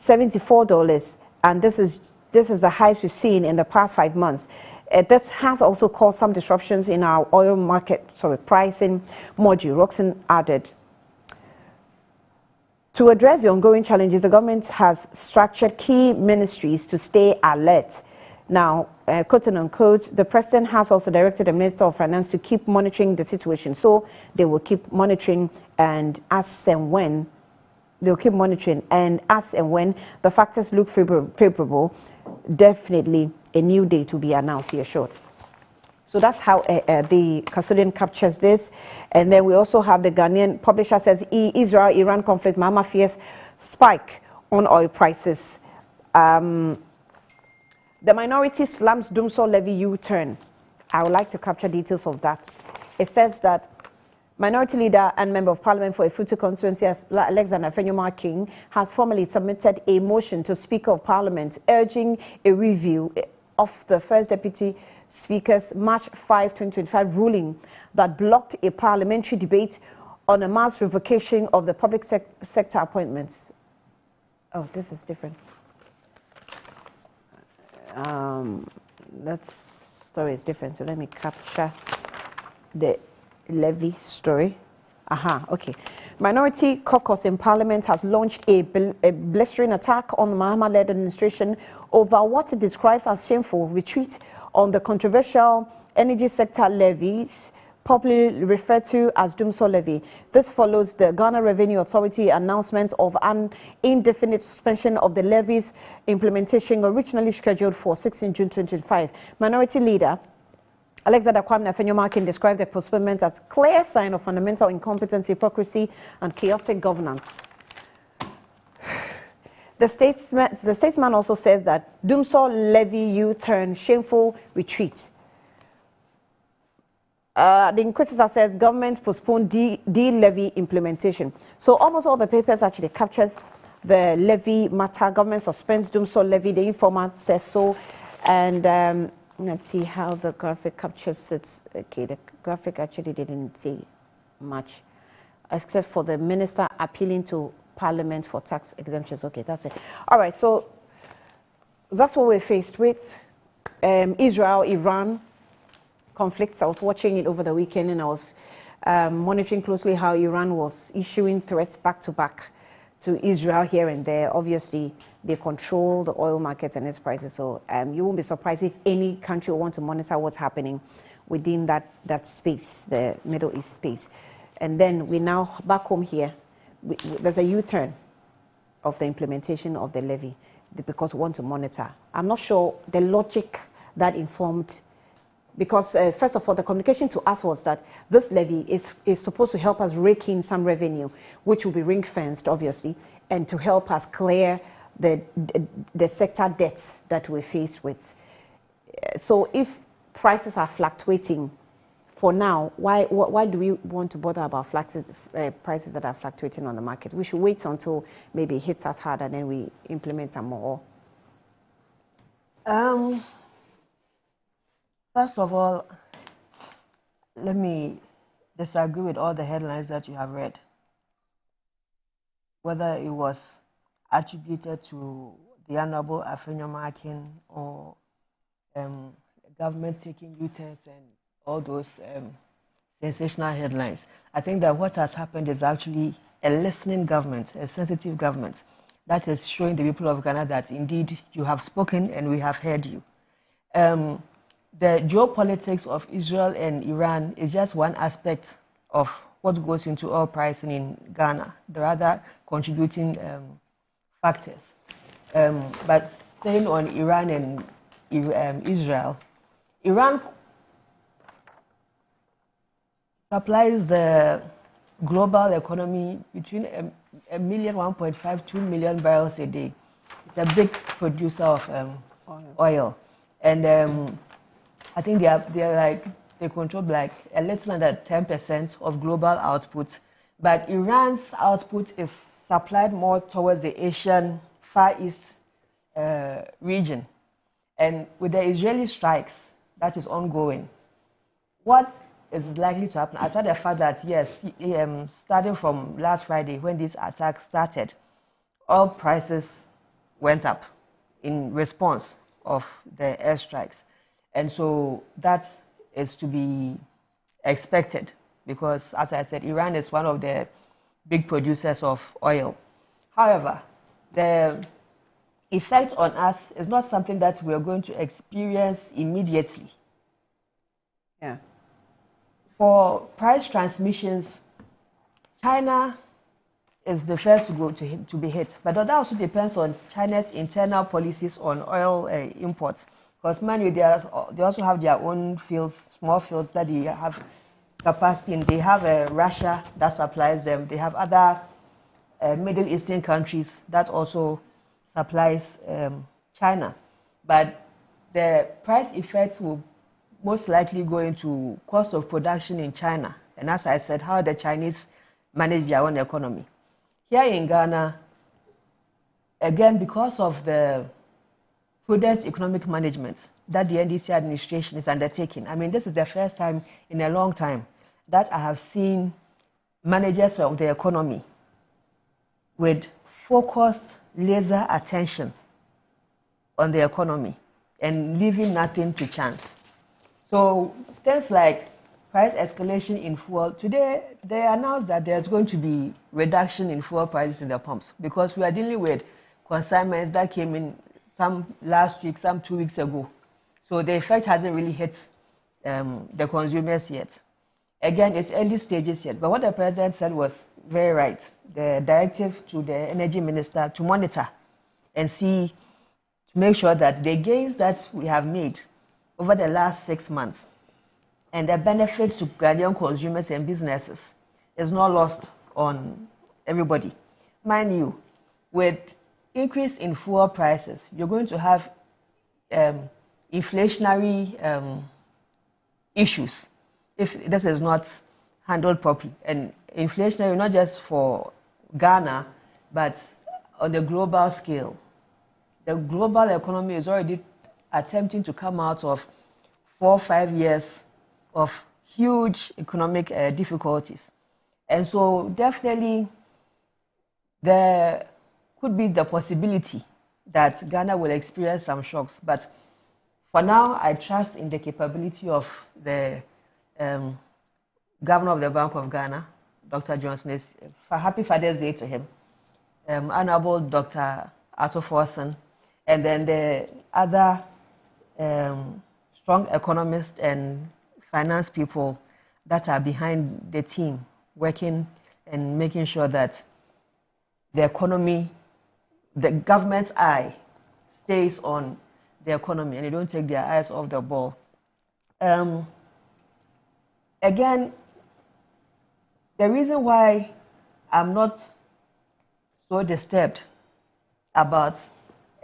$74, and this is the highest we've seen in the past 5 months. This has also caused some disruptions in our oil market, pricing module. Roxanne added, to address the ongoing challenges, the government has structured key ministries to stay alert. Now, quote and unquote, the president has also directed the Minister of Finance to keep monitoring the situation. So they will keep monitoring, and as and when the factors look favorable, definitely a new date will be announced here short. So that's how the custodian captures this. And then we also have the Ghanaian publisher says Israel-Iran conflict, Mama fears spike on oil prices. The minority slams Dumsor levy U-turn. I would like to capture details of that. It says that Minority Leader and Member of Parliament for Efutu constituency, Alexander Fenyoma King, has formally submitted a motion to Speaker of Parliament urging a review of the First Deputy Speaker's March 5, 2025 ruling that blocked a parliamentary debate on a mass revocation of the public sector appointments. Oh, this is different. That story is different, so let me capture the levy story. Okay. Minority caucus in Parliament has launched a blistering attack on the Mahama-led administration over what it describes as shameful retreat on the controversial energy sector levies, popularly referred to as Dumsor levy. This follows the Ghana Revenue Authority announcement of an indefinite suspension of the levy's implementation, originally scheduled for 16 June 2025. Minority Leader Alexander Kwame Fenyoma King described the postponement as clear sign of fundamental incompetence, hypocrisy, and chaotic governance. The statesman also says that Dumsor levy U-turn, shameful retreat. The Inquisitor says government postponed D-levy implementation. So almost all the papers actually captures the levy matter. Government suspends Dumsor levy. The Informer says so. And let's see how the graphic captures it. Okay, the graphic actually didn't say much, except for the minister appealing to Parliament for tax exemptions. Okay, that's it. All right, so that's what we're faced with. Israel-Iran conflicts. I was watching it over the weekend, and I was monitoring closely how Iran was issuing threats back to back to Israel here and there. Obviously, they control the oil markets and its prices, so you won't be surprised if any country will want to monitor what's happening within that space, the Middle East space. And then we now, back home here, there's a U-turn of the implementation of the levy because we want to monitor. I'm not sure the logic that informed, because first of all, the communication to us was that this levy is supposed to help us rake in some revenue, which will be ring-fenced, obviously, and to help us clear the sector debts that we're faced with. So if prices are fluctuating for now, why do we want to bother about prices that are fluctuating on the market? We should wait until maybe it hits us hard and then we implement some more. First of all, let me disagree with all the headlines that you have read. Whether it was attributed to the Honorable Fenyoma King or government taking U-turns and all those sensational headlines. I think that what has happened is actually a listening government, a sensitive government, that is showing the people of Ghana that indeed you have spoken and we have heard you. The geopolitics of Israel and Iran is just one aspect of what goes into oil pricing in Ghana. There are other contributing factors. But staying on Iran and Israel, Iran supplies the global economy between 1.5–2 million barrels a day. It's a big producer of oil. And I think they control like a little under 10% of global output. But Iran's output is supplied more towards the Asian Far East region. And with the Israeli strikes that is ongoing, what is likely to happen, aside the fact that, yes, starting from last Friday when this attack started, oil prices went up in response of the airstrikes. And so that is to be expected because, as I said, Iran is one of the big producers of oil. However, the effect on us is not something that we are going to experience immediately. Yeah. For price transmissions, China is the first to be hit. But that also depends on China's internal policies on oil imports. Because many, they also have their own fields, small fields that they have capacity in. They have Russia that supplies them. They have other Middle Eastern countries that also supplies China. But the price effects will most likely go into cost of production in China. And as I said, how the Chinese manage their own economy. Here in Ghana, again, because of the prudent economic management that the NDC administration is undertaking, I mean, this is the first time in a long time that I have seen managers of the economy with focused laser attention on the economy and leaving nothing to chance. So things like price escalation in fuel. Today, they announced that there's going to be reduction in fuel prices in the pumps because we are dealing with consignments that came in some last week, some 2 weeks ago. So the effect hasn't really hit the consumers yet. Again, it's early stages yet. But what the president said was very right. The directive to the energy minister to monitor and see, to make sure that the gains that we have made over the last 6 months and the benefits to Ghanaian consumers and businesses is not lost on everybody. Mind you, with increase in fuel prices, you're going to have inflationary issues if this is not handled properly. And inflationary not just for Ghana, but on the global scale. The global economy is already attempting to come out of 4 or 5 years of huge economic difficulties. And so definitely there could be the possibility that Ghana will experience some shocks. But for now, I trust in the capability of the Governor of the Bank of Ghana, Dr. Johnson. Happy Father's Day to him. Honorable Dr. Arthur Forson, and then the other strong economists and finance people that are behind the team, working and making sure that the economy, the government's eye stays on the economy and they don't take their eyes off the ball. Again, the reason why I'm not so disturbed about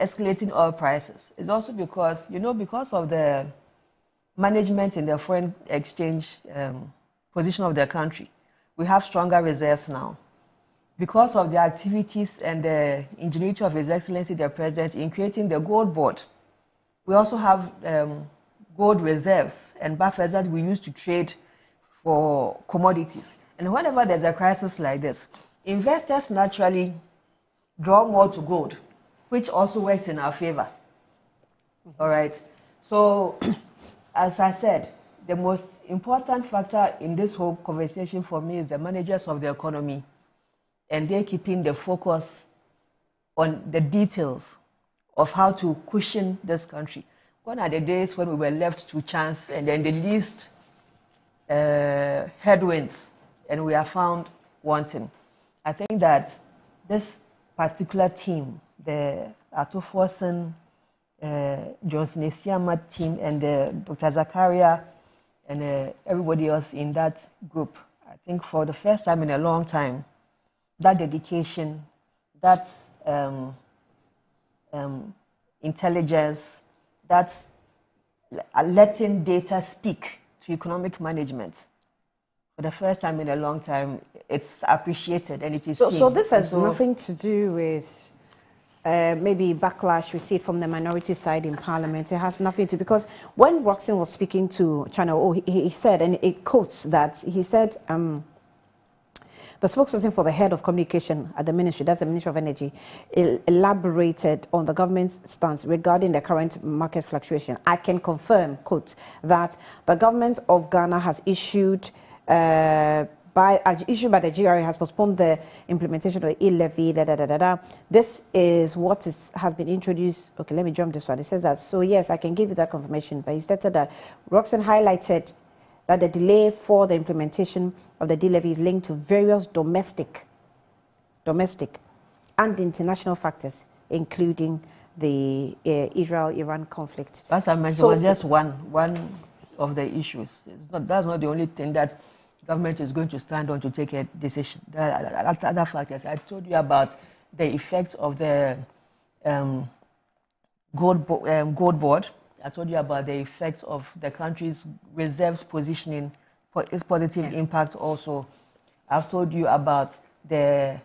escalating oil prices is also because, because of the management in the foreign exchange position of the country, we have stronger reserves now. Because of the activities and the ingenuity of His Excellency the President in creating the gold board, we also have gold reserves and buffers that we use to trade for commodities. And whenever there's a crisis like this, investors naturally draw more to gold, which also works in our favor. All right. So, as I said, the most important factor in this whole conversation for me is the managers of the economy, and they're keeping the focus on the details of how to cushion this country. Gone are the days when we were left to chance and then the least headwinds, and we are found wanting. I think that this particular team, the Arthur Forson, Johnson Esiama team, and Dr. Zakaria, and everybody else in that group, I think for the first time in a long time, that dedication, that intelligence, that letting data speak to economic management, for the first time in a long time, it's appreciated and it is seen. So this has nothing to do with maybe backlash we see from the minority side in Parliament. It has nothing to, because when Roxanne was speaking to Channel O, he said, and it quotes that, he said, The spokesperson for the head of communication at the ministry, that's the Ministry of Energy, elaborated on the government's stance regarding the current market fluctuation. I can confirm, quote, that the government of Ghana has issued by the GRA has postponed the implementation of the e-levy, This is what has been introduced. Okay, let me jump this one. It says that, so yes, I can give you that confirmation, but he stated that Roxanne highlighted that the delay for the implementation of the D-levy is linked to various domestic and international factors, including the Israel-Iran conflict. As I mentioned, it was just one of the issues. That's not the only thing that government is going to stand on to take a decision. There are other factors. I told you about the effects of the gold board. I told you about the effects of the country's reserves positioning, its positive impact also. I've told you about the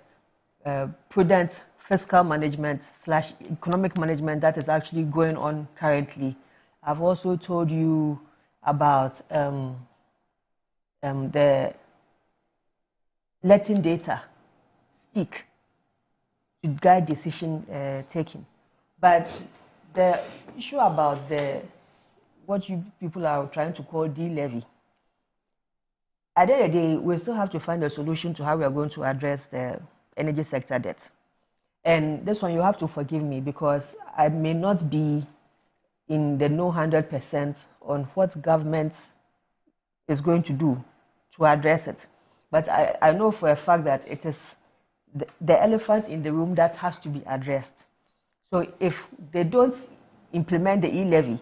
prudent fiscal management / economic management that is actually going on currently. I've also told you about the letting data speak to guide decision taking. But the issue about what you people are trying to call D-levy, at the end of the day, we still have to find a solution to how we are going to address the energy sector debt. And this one, you have to forgive me because I may not be in the no 100% on what government is going to do to address it. But I know for a fact that it is the elephant in the room that has to be addressed. So if they don't implement the e-levy,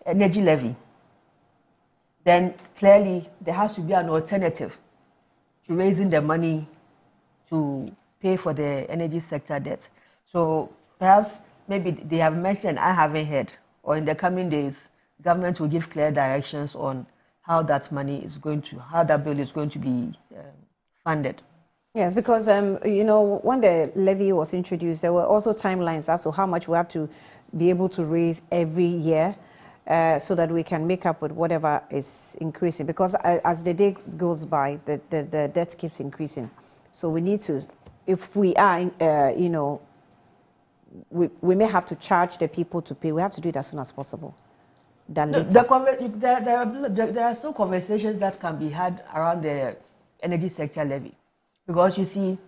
energy levy, then clearly there has to be an alternative to raising the money to pay for the energy sector debt. So perhaps maybe they have mentioned, I haven't heard, or in the coming days, government will give clear directions on how that money is going to, how that bill is going to be funded. Yes, because, you know, when the levy was introduced, there were also timelines as to how much we have to be able to raise every year so that we can make up with whatever is increasing. Because as the day goes by, the debt keeps increasing. So we need to, if we are, you know, we may have to charge the people to pay. We have to do it as soon as possible. Than later. There are still conversations that can be had around the energy sector levy. Because you see,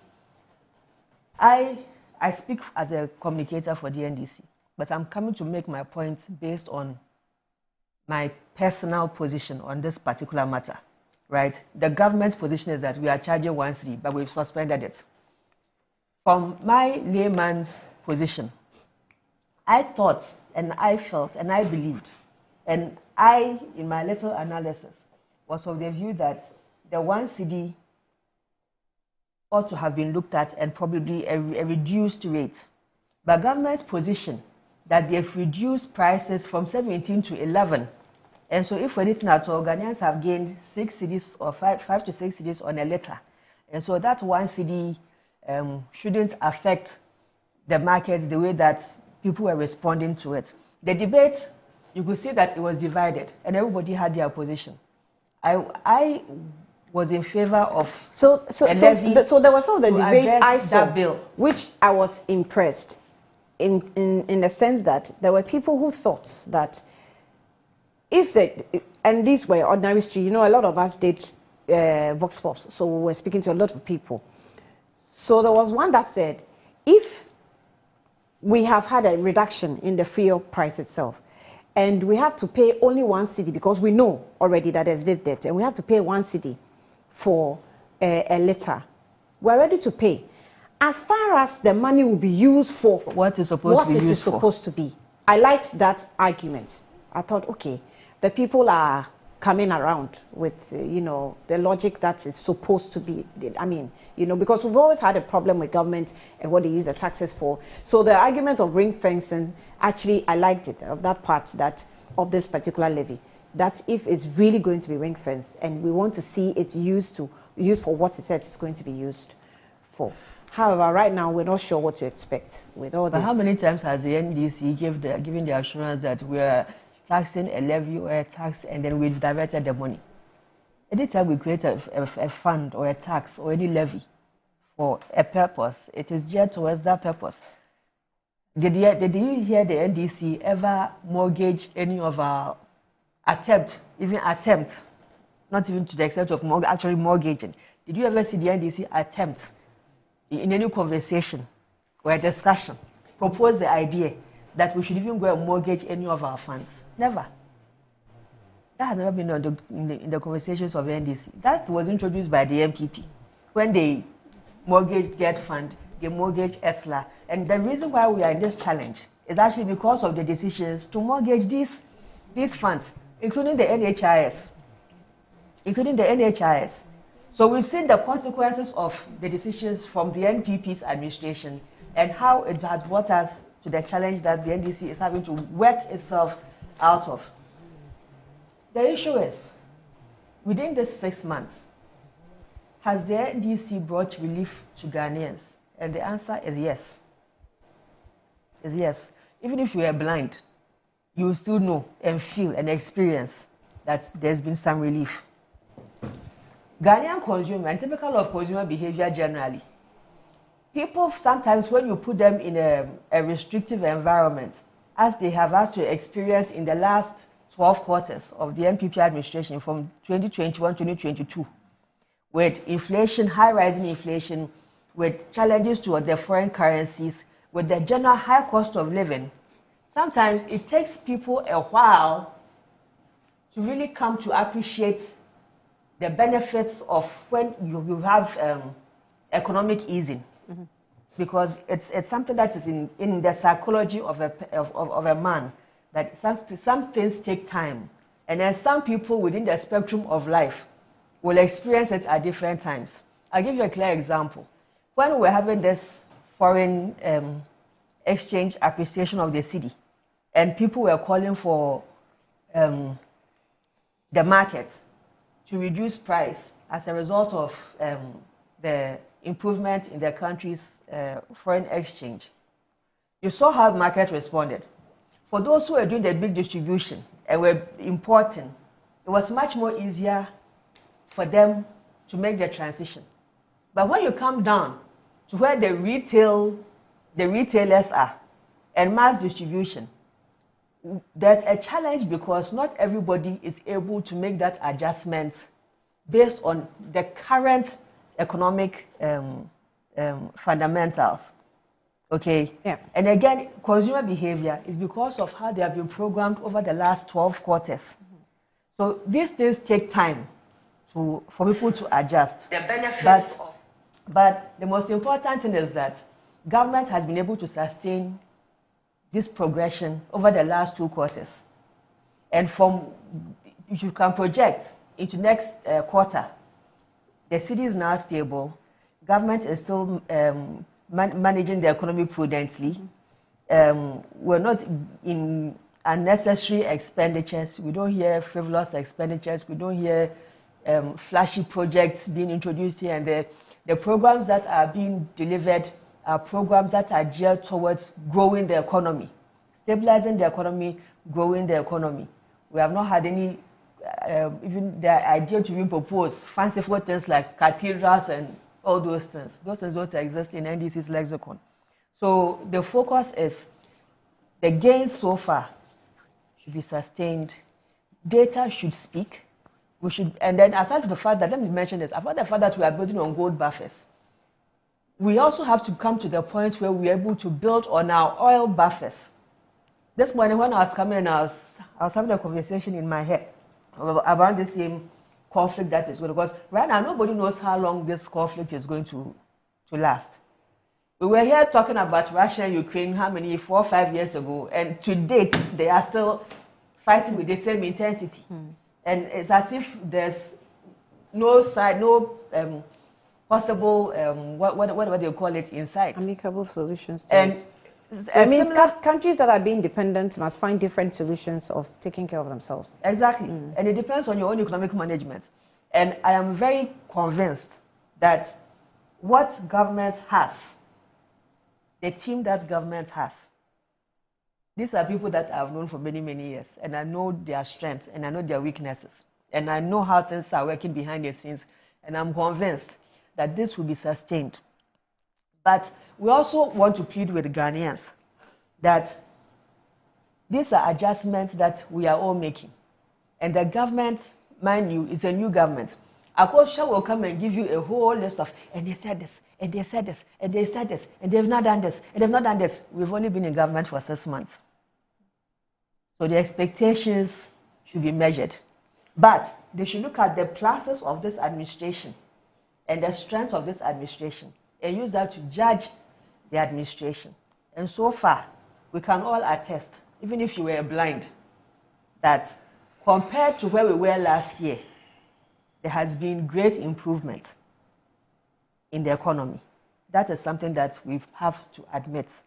I speak as a communicator for the NDC, but I'm coming to make my point based on my personal position on this particular matter, right? The government's position is that we are charging 1 cedi, but we've suspended it. From my layman's position, I thought and I felt and I believed, and I, in my little analysis, was of the view that the 1 cedi ought to have been looked at and probably a reduced rate. But government's position that they've reduced prices from 17 to 11. And so if anything at all, Ghanaians have gained 6 cedis or 5 to 6 cedis on a litre. And so that 1 cedi shouldn't affect the market the way that people were responding to it. The debate, you could see that it was divided and everybody had their position. I was in favor of so there was some of the debate I saw, which I was impressed in the sense that there were people who thought that if they, and these were ordinary street, you know, a lot of us did Vox Pops, so we were speaking to a lot of people. So there was one that said, if we have had a reduction in the fuel price itself, and we have to pay only 1 cedi because we know already that there's this debt, and we have to pay 1 cedi for a litre, we're ready to pay. As far as the money will be used for what it is supposed to be. I liked that argument. I thought, okay, the people are coming around with, you know, the logic that is supposed to be. I mean, you know, because we've always had a problem with government and what they use the taxes for. So the argument of ring fencing, actually, I liked it, of that part, that of this particular levy. That if it's really going to be ring fenced and we want to see it used for what it says it's going to be used for. However, right now, we're not sure what to expect with all this. But how many times has the NDC given the assurance that we're taxing a levy or a tax and then we've diverted the money? anytime we create a fund or a tax or any levy for a purpose, it is geared towards that purpose. Did you hear the NDC ever mortgage any of our attempt, not even to the extent of actually mortgaging? Did you ever see the NDC attempt in any conversation or a discussion propose the idea that we should even go and mortgage any of our funds? Never. That has never been in the conversations of NDC. That was introduced by the MPP when they mortgaged Get Fund, they mortgaged ESLA. And the reason why we are in this challenge is actually because of the decisions to mortgage these funds, including the NHIS. So we've seen the consequences of the decisions from the NPP's administration and how it has brought us to the challenge that the NDC is having to work itself out of. The issue is, within this 6 months, has the NDC brought relief to Ghanaians? And the answer is yes. Is yes. Even if you are blind, you will still know and feel and experience that there's been some relief. Ghanaian consumer, and typical of consumer behavior generally, people sometimes when you put them in a restrictive environment, as they have had to experience in the last 12 quarters of the NPP administration from 2021-2022, with inflation, high rising inflation, with challenges to the foreign currencies, with the general high cost of living, sometimes it takes people a while to really come to appreciate the benefits of when you have economic easing. Mm-hmm. Because it's something that is in the psychology of a man, that some things take time. And then some people within the spectrum of life will experience it at different times. I'll give you a clear example. When we were having this foreign exchange appreciation of the cedi, and people were calling for the market to reduce price as a result of the improvement in the country's foreign exchange, you saw how the market responded. For those who were doing the big distribution and were importing, it was much more easier for them to make the transition. But when you come down to where the retailers are and mass distribution, there's a challenge because not everybody is able to make that adjustment based on the current economic fundamentals. Okay? Yeah. And again, consumer behavior is because of how they have been programmed over the last 12 quarters. Mm-hmm. So these things take time for people to adjust. The benefits but the most important thing is that government has been able to sustain this progression over the last 2 quarters. And if you can project into next quarter, the cedi is now stable. Government is still managing the economy prudently. We're not in unnecessary expenditures. We don't hear frivolous expenditures. We don't hear flashy projects being introduced here and there. The programs that are being delivered are programs that are geared towards growing the economy, stabilizing the economy, growing the economy. We have not had any, even the idea to even propose fanciful things like cathedrals and all those things. Those things don't exist in NDC's lexicon. So the focus is the gains so far should be sustained. Data should speak. We should, and then aside from the fact that, let me mention this, apart from the fact that we are building on gold buffers, we also have to come to the point where we are able to build on our oil buffers. This morning when I was coming, I was having a conversation in my head about the same conflict that is going, because right now nobody knows how long this conflict is going to last. We were here talking about Russia and Ukraine, how many, 4 or 5 years ago, and to date they are still fighting with the same intensity. And it's as if there's no side, no possible, what do you call it, insight? Amicable solutions. And it means countries that are being dependent must find different solutions of taking care of themselves. Exactly. And it depends on your own economic management. And I am very convinced that what government has, the team that government has, these are people that I've known for many, many years, and I know their strengths and I know their weaknesses. And I know how things are working behind the scenes, and I'm convinced that this will be sustained. But we also want to plead with Ghanaians that these are adjustments that we are all making. And the government, mind you, is a new government. Akosha will come and give you a whole list of, and they said this, and they said this, and they said this, and they've not done this, and they've not done this. We've only been in government for 6 months. So the expectations should be measured. But they should look at the pluses of this administration and the strengths of this administration and use that to judge the administration. And so far, we can all attest, even if you were blind, that compared to where we were last year, there has been great improvement in the economy. That is something that we have to admit.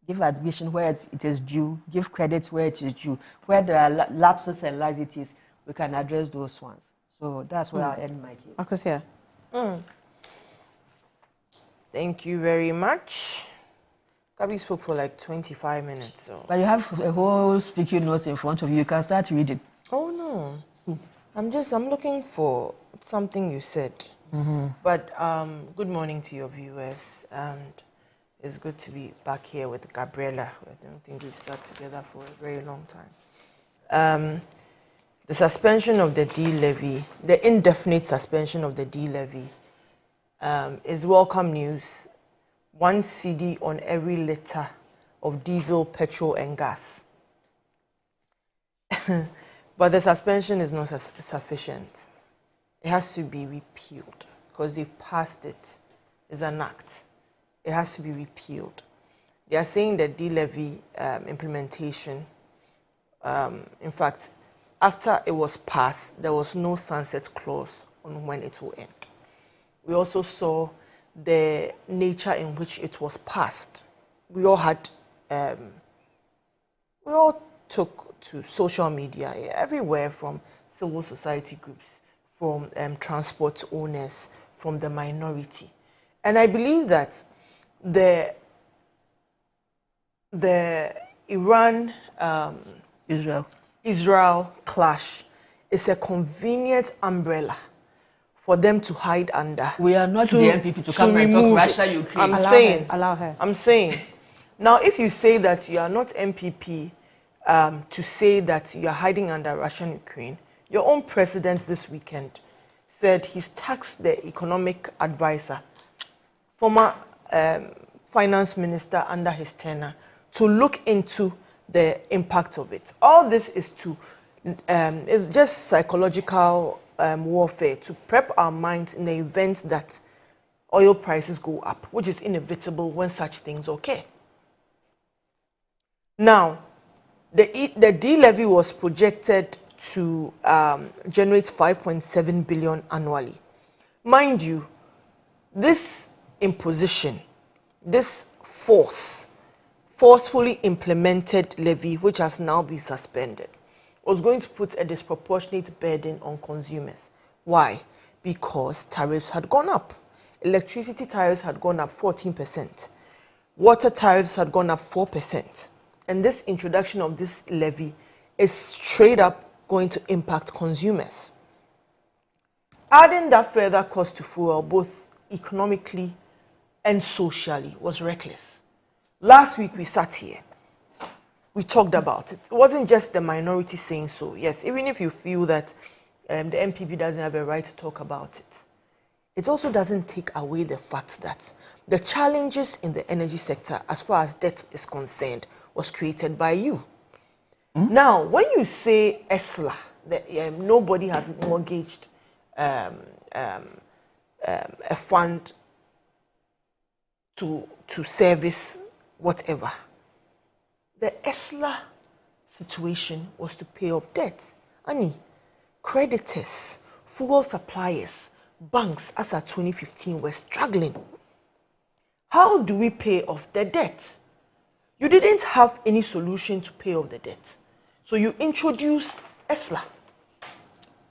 Give admission where it is due, give credit where it is due. Where there are lapses and laxities, we can address those ones. So that's where I'll end my case. Of course, yeah. Thank you very much. Gabi spoke for like 25 minutes. So. But you have a whole speaking notes in front of you. You can start reading. Oh, no. I'm looking for something you said. But good morning to your viewers, and it's good to be back here with Gabriella. I don't think we've sat together for a very long time. The suspension of the D-levy, the indefinite suspension of the D-levy, is welcome news. 1 cedi on every litre of diesel, petrol, and gas. But the suspension is not sufficient. It has to be repealed because they've passed it. It's an act. It has to be repealed. They are saying that D-levy implementation, in fact, after it was passed, there was no sunset clause on when it will end. We also saw the nature in which it was passed. We all had, we all took to social media, everywhere from civil society groups, from transport owners, from the minority. And I believe that the Iran Israel clash is a convenient umbrella for them to hide under. We are not the MPP to come and talk Russia, Ukraine. Allow her. I'm saying. Now, if you say that you are not MPP to say that you are hiding under Russia and Ukraine, your own president this weekend said he's taxed the economic advisor, former finance minister under his tenure, to look into the impact of it. All this is is just psychological warfare to prep our minds in the event that oil prices go up, which is inevitable when such things occur. Now, the D-levy was projected to generate 5.7 billion annually. Mind you, this imposition, this forcefully implemented levy, which has now been suspended, was going to put a disproportionate burden on consumers. Why? Because tariffs had gone up. Electricity tariffs had gone up 14%. Water tariffs had gone up 4%. And this introduction of this levy is straight up going to impact consumers. Adding that further cost to fuel, both economically and socially, was reckless. Last week we sat here. We talked about it. It wasn't just the minority saying so. Yes, even if you feel that the MPP doesn't have a right to talk about it, it also doesn't take away the fact that the challenges in the energy sector, as far as debt is concerned, was created by you. Now, when you say ESLA, that nobody has mortgaged a fund to service whatever, the ESLA situation was to pay off debt. Ani, creditors, fuel suppliers, banks, as at 2015, were struggling. How do we pay off the debt? You didn't have any solution to pay off the debt. So you introduced ESLA.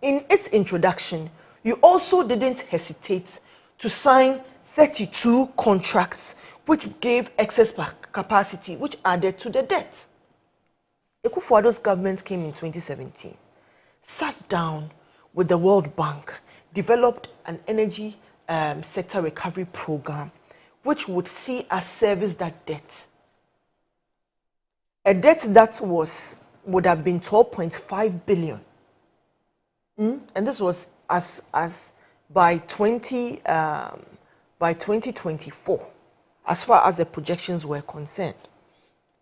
In its introduction, you also didn't hesitate to sign 32 contracts which gave excess capacity, which added to the debt. Akufo-Addo's government came in 2017, sat down with the World Bank, developed an energy sector recovery program, which would see us service that debt. A debt that would have been 12.5 billion. And this was as by 2024, as far as the projections were concerned.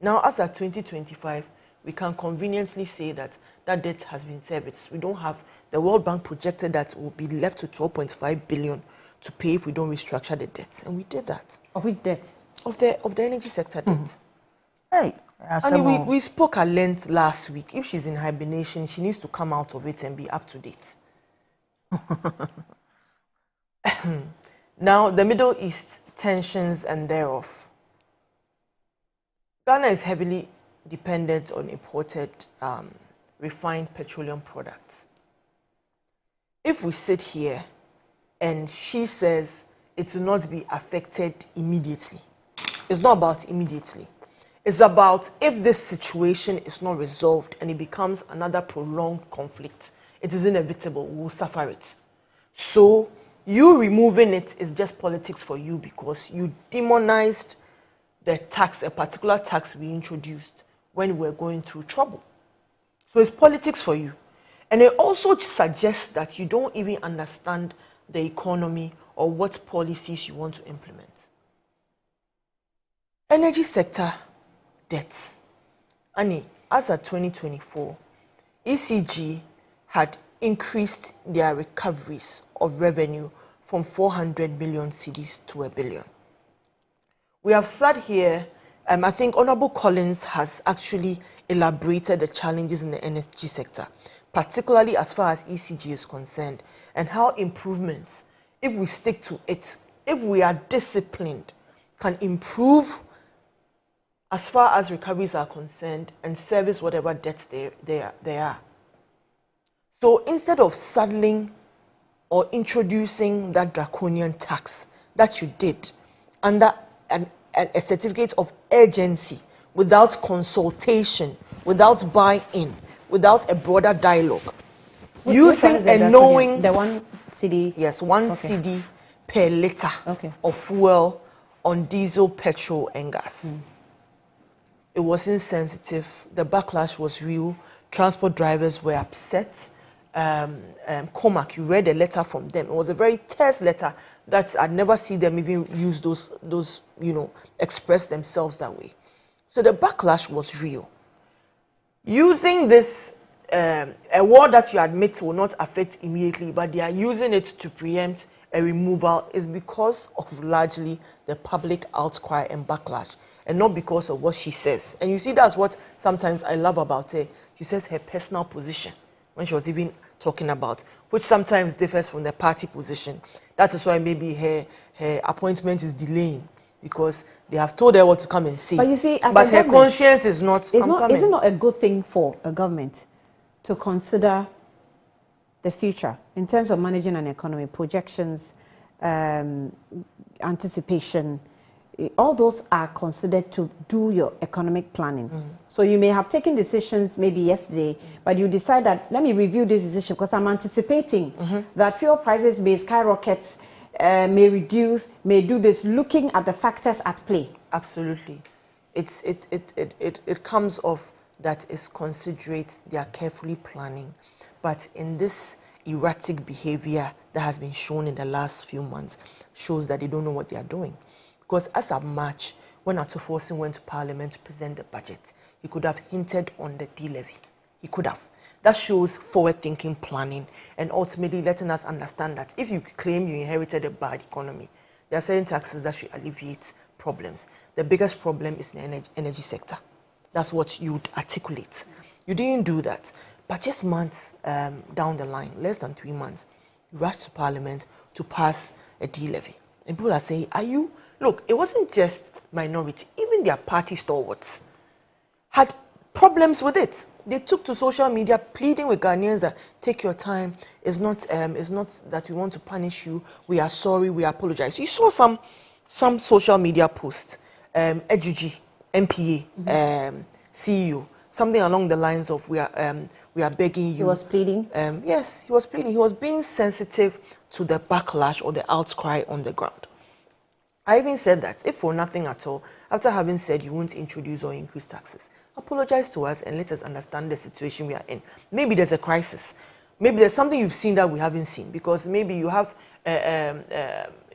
Now, as at 2025, we can conveniently say that that debt has been serviced. We don't have, the World Bank projected that we'll be left with 12.5 billion to pay if we don't restructure the debts. And we did that. Of which debt? Of the energy sector debt. Hey. And we spoke at length last week. If she's in hibernation, she needs to come out of it and be up to date. Now, the Middle East tensions and thereof. Ghana is heavily dependent on imported refined petroleum products. If we sit here and she says it will not be affected immediately, it's not about immediately. It's about if this situation is not resolved and it becomes another prolonged conflict, it is inevitable, we'll suffer it. So you removing it is just politics for you because you demonized the tax, a particular tax we introduced when we were going through trouble. So it's politics for you. And it also suggests that you don't even understand the economy or what policies you want to implement. Energy sector debts. Annie, as of 2024, ECG had increased their recoveries of revenue from 400 million cedis to 1 billion. We have sat here, I think Honorable Collins has actually elaborated the challenges in the energy sector, particularly as far as ECG is concerned, and how improvements, if we stick to it, if we are disciplined, can improve as far as recoveries are concerned and service whatever debts they are. So instead of saddling or introducing that draconian tax that you did under a certificate of urgency, without consultation, without buy-in, without a broader dialogue, using and knowing the 1 cedi. Yes, 1 cedi per liter of fuel on diesel, petrol, and gas. It was insensitive. The backlash was real. Transport drivers were upset. Comac, you read a letter from them. It was a very terse letter that I'd never seen them even use those express themselves that way. So the backlash was real. Using this, a war that you admit will not affect immediately, but they are using it to preempt a removal, is because of largely the public outcry and backlash, and not because of what she says. And you see, that's what sometimes I love about her. She says her personal position when she was even talking about, which sometimes differs from the party position. That is why maybe her appointment is delaying, because they have told her what to come and say. But you see, as but her conscience is not. Is it not a good thing for a government to consider the future in terms of managing an economy, projections, anticipation? All those are considered to do your economic planning. So you may have taken decisions maybe yesterday, but you decide that, let me review this decision because I'm anticipating that fuel prices may skyrocket, may reduce, may do this, looking at the factors at play. Absolutely. It comes off that is considerate, they are carefully planning. But in this erratic behavior that has been shown in the last few months, shows that they don't know what they are doing. Because as of March, when Atufosin went to Parliament to present the budget, he could have hinted on the levy. He could have. That shows forward-thinking planning and ultimately letting us understand that if you claim you inherited a bad economy, there are certain taxes that should alleviate problems. The biggest problem is in the energy sector. That's what you would articulate. You didn't do that. But just months down the line, less than 3 months, you rushed to Parliament to pass a levy. And people are saying, are you... Look, it wasn't just minority. Even their party stalwarts had problems with it. They took to social media pleading with Ghanaians that take your time. It's not that we want to punish you. We are sorry. We apologize. You saw some social media posts. Ejuji, MPA, CEO, something along the lines of we are begging you. He was pleading? Yes, he was pleading. He was being sensitive to the backlash or the outcry on the ground. I even said that, if for nothing at all, after having said you won't introduce or increase taxes, apologize to us and let us understand the situation we are in. Maybe there's a crisis. Maybe there's something you've seen that we haven't seen, because maybe you have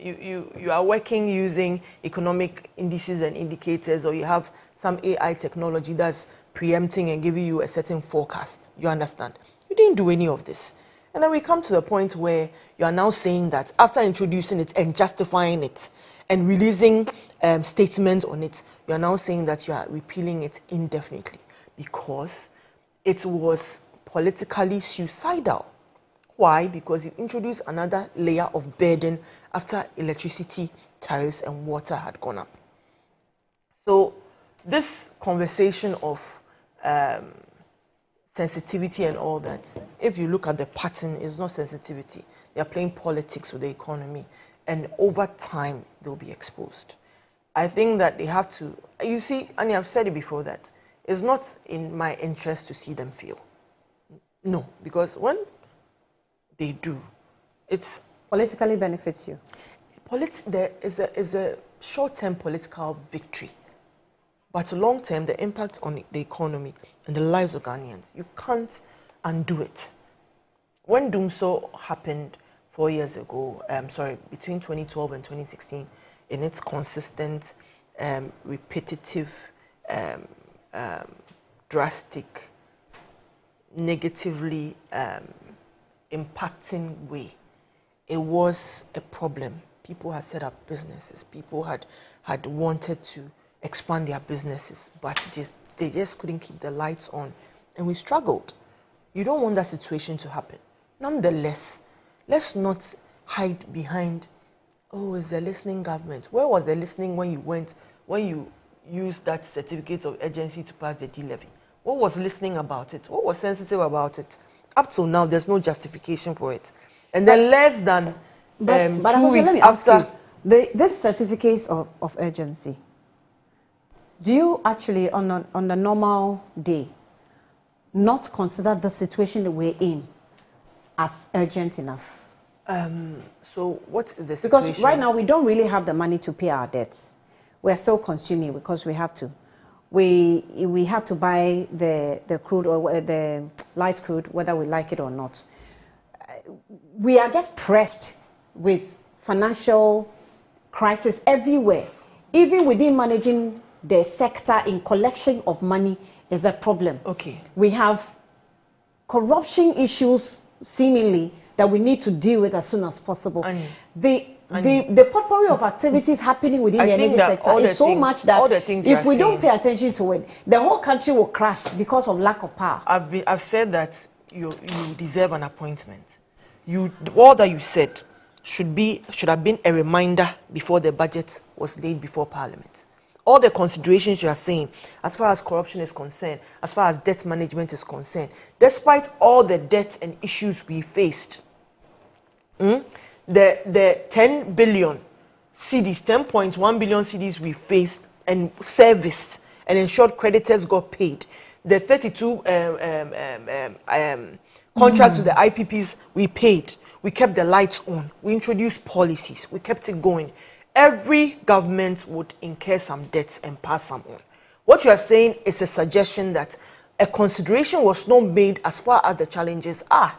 you are working using economic indices and indicators, or you have some AI technology that's preempting and giving you a certain forecast. You understand? You didn't do any of this. And then we come to the point where you are now saying that after introducing it and justifying it and releasing statements on it, you are now saying that you are repealing it indefinitely because it was politically suicidal. Why? Because you introduced another layer of burden after electricity tariffs and water had gone up. So this conversation of sensitivity and all that, if you look at the pattern, it's not sensitivity. They are playing politics with the economy, and over time, they'll be exposed. I think that they have to, you see, and I've said it before, that it's not in my interest to see them fail. No, because when they do, it's politically benefits you. There is a short-term political victory, but long-term, the impact on the economy and the lives of Ghanaians, you can't undo it. When Doomso happened 4 years ago, between 2012 and 2016, in its consistent, repetitive, drastic, negatively impacting way, it was a problem. People had set up businesses. People had wanted to expand their businesses, but they just couldn't keep the lights on, and we struggled. You don't want that situation to happen. Nonetheless, let's not hide behind, oh, is the listening government? Where was the listening when you used that certificate of urgency to pass the levy? What was listening about it? What was sensitive about it? Up till now, there's no justification for it. And then less than 2 weeks after... This certificate of urgency, do you actually, on the normal day, not consider the situation that we're in as urgent enough? So what is the situation? Because right now, we don't really have the money to pay our debts. We're still consuming because we have to. We have to buy the crude or the light crude, whether we like it or not. We are just pressed with financial crisis everywhere. Even within managing the sector in collection of money is a problem. Okay. We have corruption issues, seemingly, that we need to deal with as soon as possible. The potpourri of activities happening within the energy sector is so much that if we don't pay attention to it, the whole country will crash because of lack of power. I've said that you deserve an appointment. All that you said should have been a reminder before the budget was laid before Parliament. All the considerations you are saying, as far as corruption is concerned, as far as debt management is concerned, despite all the debt and issues we faced, the 10 billion cedis, 10.1 billion cedis we faced and serviced and ensured creditors got paid, the 32 contracts to the IPPs we paid, we kept the lights on, we introduced policies, we kept it going. Every government would incur some debts and pass some on. What you are saying is a suggestion that a consideration was not made as far as the challenges are.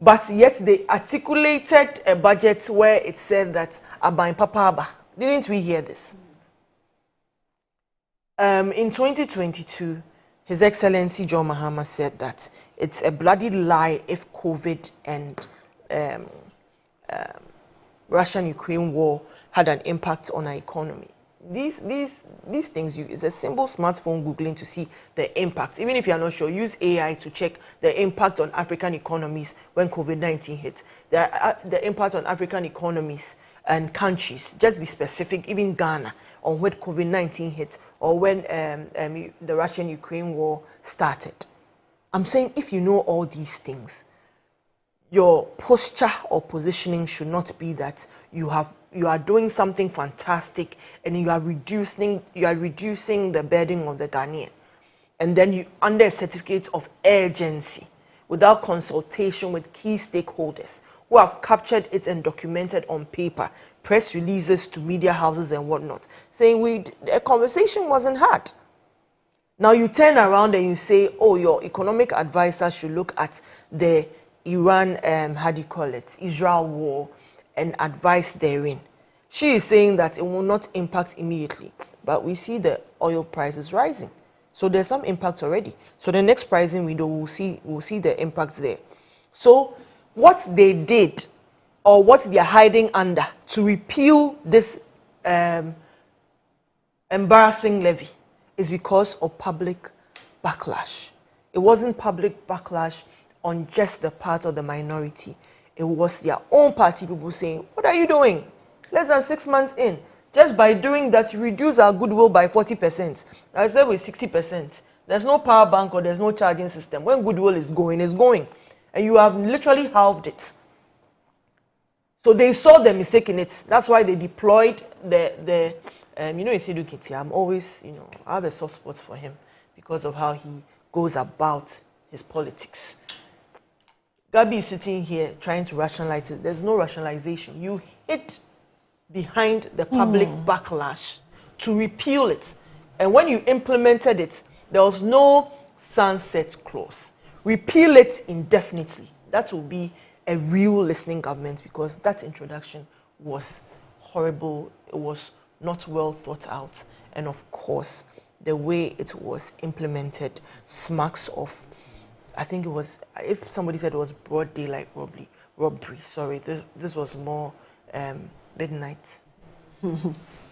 But yet they articulated a budget where it said that Aban Papa Aba. Didn't we hear this? In 2022, His Excellency John Mahama said that it's a bloody lie if COVID and Russian-Ukraine war had an impact on our economy. These things, it's a simple smartphone Googling to see the impact. Even if you are not sure, use AI to check the impact on African economies when COVID-19 hit. The impact on African economies and countries, just be specific, even Ghana, on when COVID-19 hit or when the Russian-Ukraine war started. I'm saying if you know all these things, your posture or positioning should not be that you are doing something fantastic and you are reducing the burden of the Ghanaian. and then you under a certificate of urgency without consultation with key stakeholders who have captured it and documented on paper, press releases to media houses and whatnot, saying a conversation wasn't had. Now you turn around and you say, oh, your economic advisor should look at the Iran, Israel war and advise therein. She is saying that it will not impact immediately, but we see the oil prices rising. So there's some impact already. So the next pricing window, we'll see the impacts there. So what they did, or what they're hiding under to repeal this embarrassing levy, is because of public backlash. It wasn't public backlash on just the part of the minority. It was their own party people saying, what are you doing? Less than 6 months in. Just by doing that, you reduce our goodwill by 40%. I said with 60%. There's no power bank or there's no charging system. When goodwill is going, it's going. And you have literally halved it. So they saw the mistake in it. That's why they deployed the Isidu Kiti. I'm always, I have a soft spot for him because of how he goes about his politics. Gabi is sitting here trying to rationalize it. There's no rationalization. You hid behind the public backlash to repeal it. And when you implemented it, there was no sunset clause. Repeal it indefinitely. That will be a real listening government, because that introduction was horrible. It was not well thought out. And of course, the way it was implemented smacks of, I think it was, if somebody said it was broad daylight robbery, sorry, this was more midnight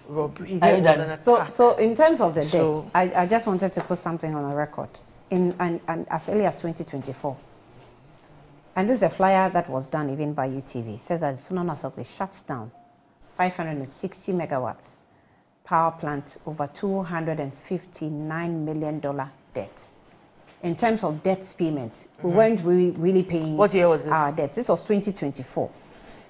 robbery. So in terms of the debts, I just wanted to put something on the record. And as early as 2024, and this is a flyer that was done even by UTV, it says that Sunana Sokwe shuts down 560 megawatts power plant over $259 million debt. In terms of debt payments, we weren't really paying what year was this? Our debts. This was 2024.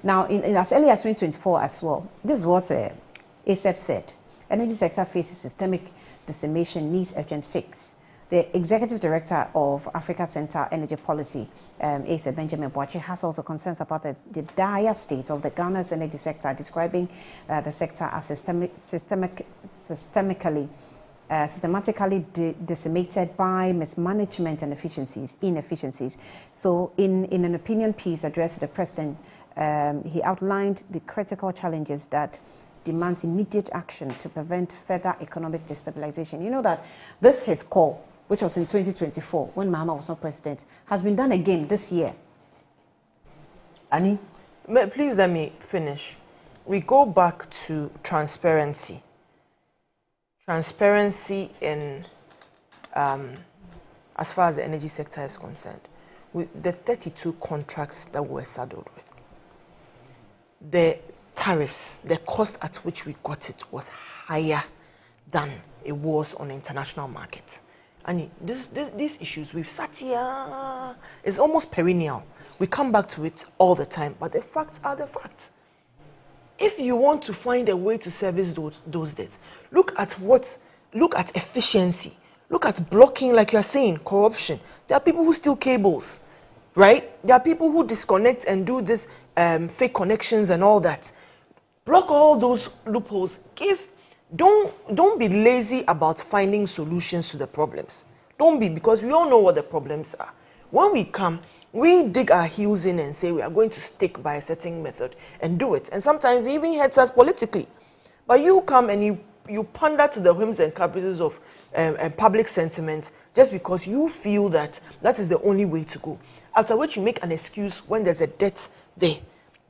Now, in as early as 2024 as well, this is what ASEP said. Energy sector faces systemic decimation, needs urgent fix. The Executive Director of Africa Center Energy Policy, ASEP, Benjamin Boache, has also concerns about the dire state of the Ghana's energy sector, describing the sector as systematically decimated by mismanagement and inefficiencies. So in an opinion piece addressed to the President, he outlined the critical challenges that demands immediate action to prevent further economic destabilization. You know that this his call, which was in 2024 when Mahama was not president, has been done again this year. Annie, please let me finish. We go back to transparency. Transparency in, as far as the energy sector is concerned, with the 32 contracts that were saddled with, the tariffs, the cost at which we got it was higher than it was on the international market. And these issues, we've sat here, it's almost perennial. We come back to it all the time, but the facts are the facts. If you want to find a way to service those debts, look at efficiency, look at blocking, like you're saying, corruption. There are people who steal cables, right? There are people who disconnect and do this fake connections and all that. Block all those loopholes. Don't be lazy about finding solutions to the problems. Don't be, because we all know what the problems are. When we come, we dig our heels in and say we are going to stick by a certain method and do it. And sometimes it even hurts us politically. But you come and you pander to the whims and caprices of public sentiment just because you feel that that is the only way to go. After which you make an excuse when there's a debt there.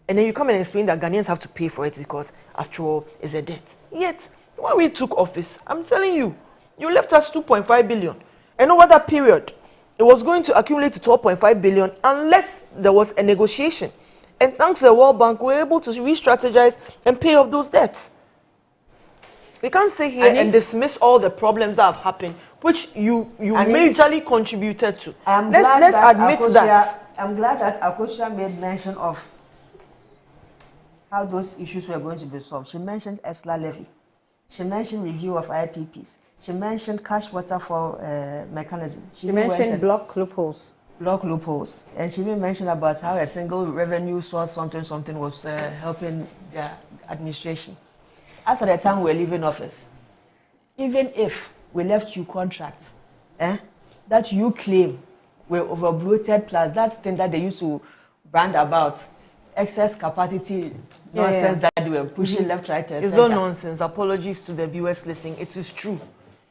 And then you come and explain that Ghanaians have to pay for it because, after all, it's a debt. Yet, when we took office, I'm telling you, you left us 2.5 billion. And over that period, it was going to accumulate to 12.5 billion unless there was a negotiation. And thanks to the World Bank, we were able to re-strategize and pay off those debts. We can't sit here and dismiss all the problems that have happened, which you majorly contributed to. Let's admit that. I'm glad that Akosha made mention of how those issues were going to be solved. She mentioned ESLA levy. She mentioned review of IPPs. She mentioned cash waterfall mechanism. She mentioned block loopholes. Block loopholes. And she even mentioned about how a single revenue source something was helping their administration. As at the time we were leaving office, even if we left you contracts that you claim were overbloated, plus that thing that they used to brand about, excess capacity nonsense that they were pushing left, right, and it's center. not nonsense. Apologies to the viewers listening. It is true.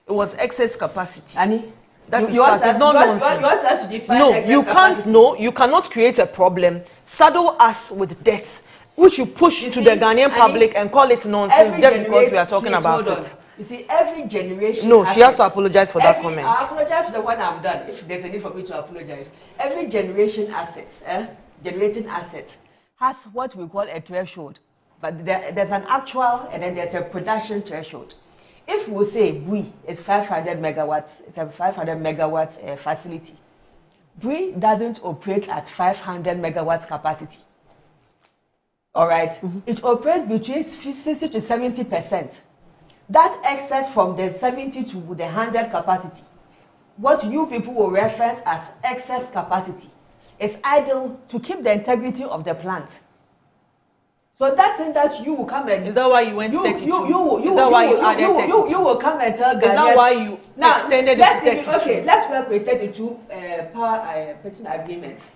It was excess capacity. Annie, that is you want fact. It's not nonsense. You want us to define no, excess you capacity? can't. No, you cannot create a problem, saddle us with debts, which you push to the Ghanaian public and call it nonsense just because we are talking about it. You see, every generation. No, she has to apologize for that comment. I apologize to the one I'm done. If there's a need for me to apologize, every generation assets, generating assets, has what we call a threshold, but there's an actual and then there's a production threshold. If we say BUI is 500 megawatts, it's a 500 megawatts facility. BUI doesn't operate at 500 megawatts capacity. All right, it operates between 60 to 70%. That excess from the 70 to the 100 capacity, what you people will reference as excess capacity, is idle to keep the integrity of the plant. So that thing that you will come and... Is that why you went 32? Is that why you added 32? You will come and tell Ghanaians... Is that why you extended it to 32? Okay, let's work with 32 power purchasing agreements.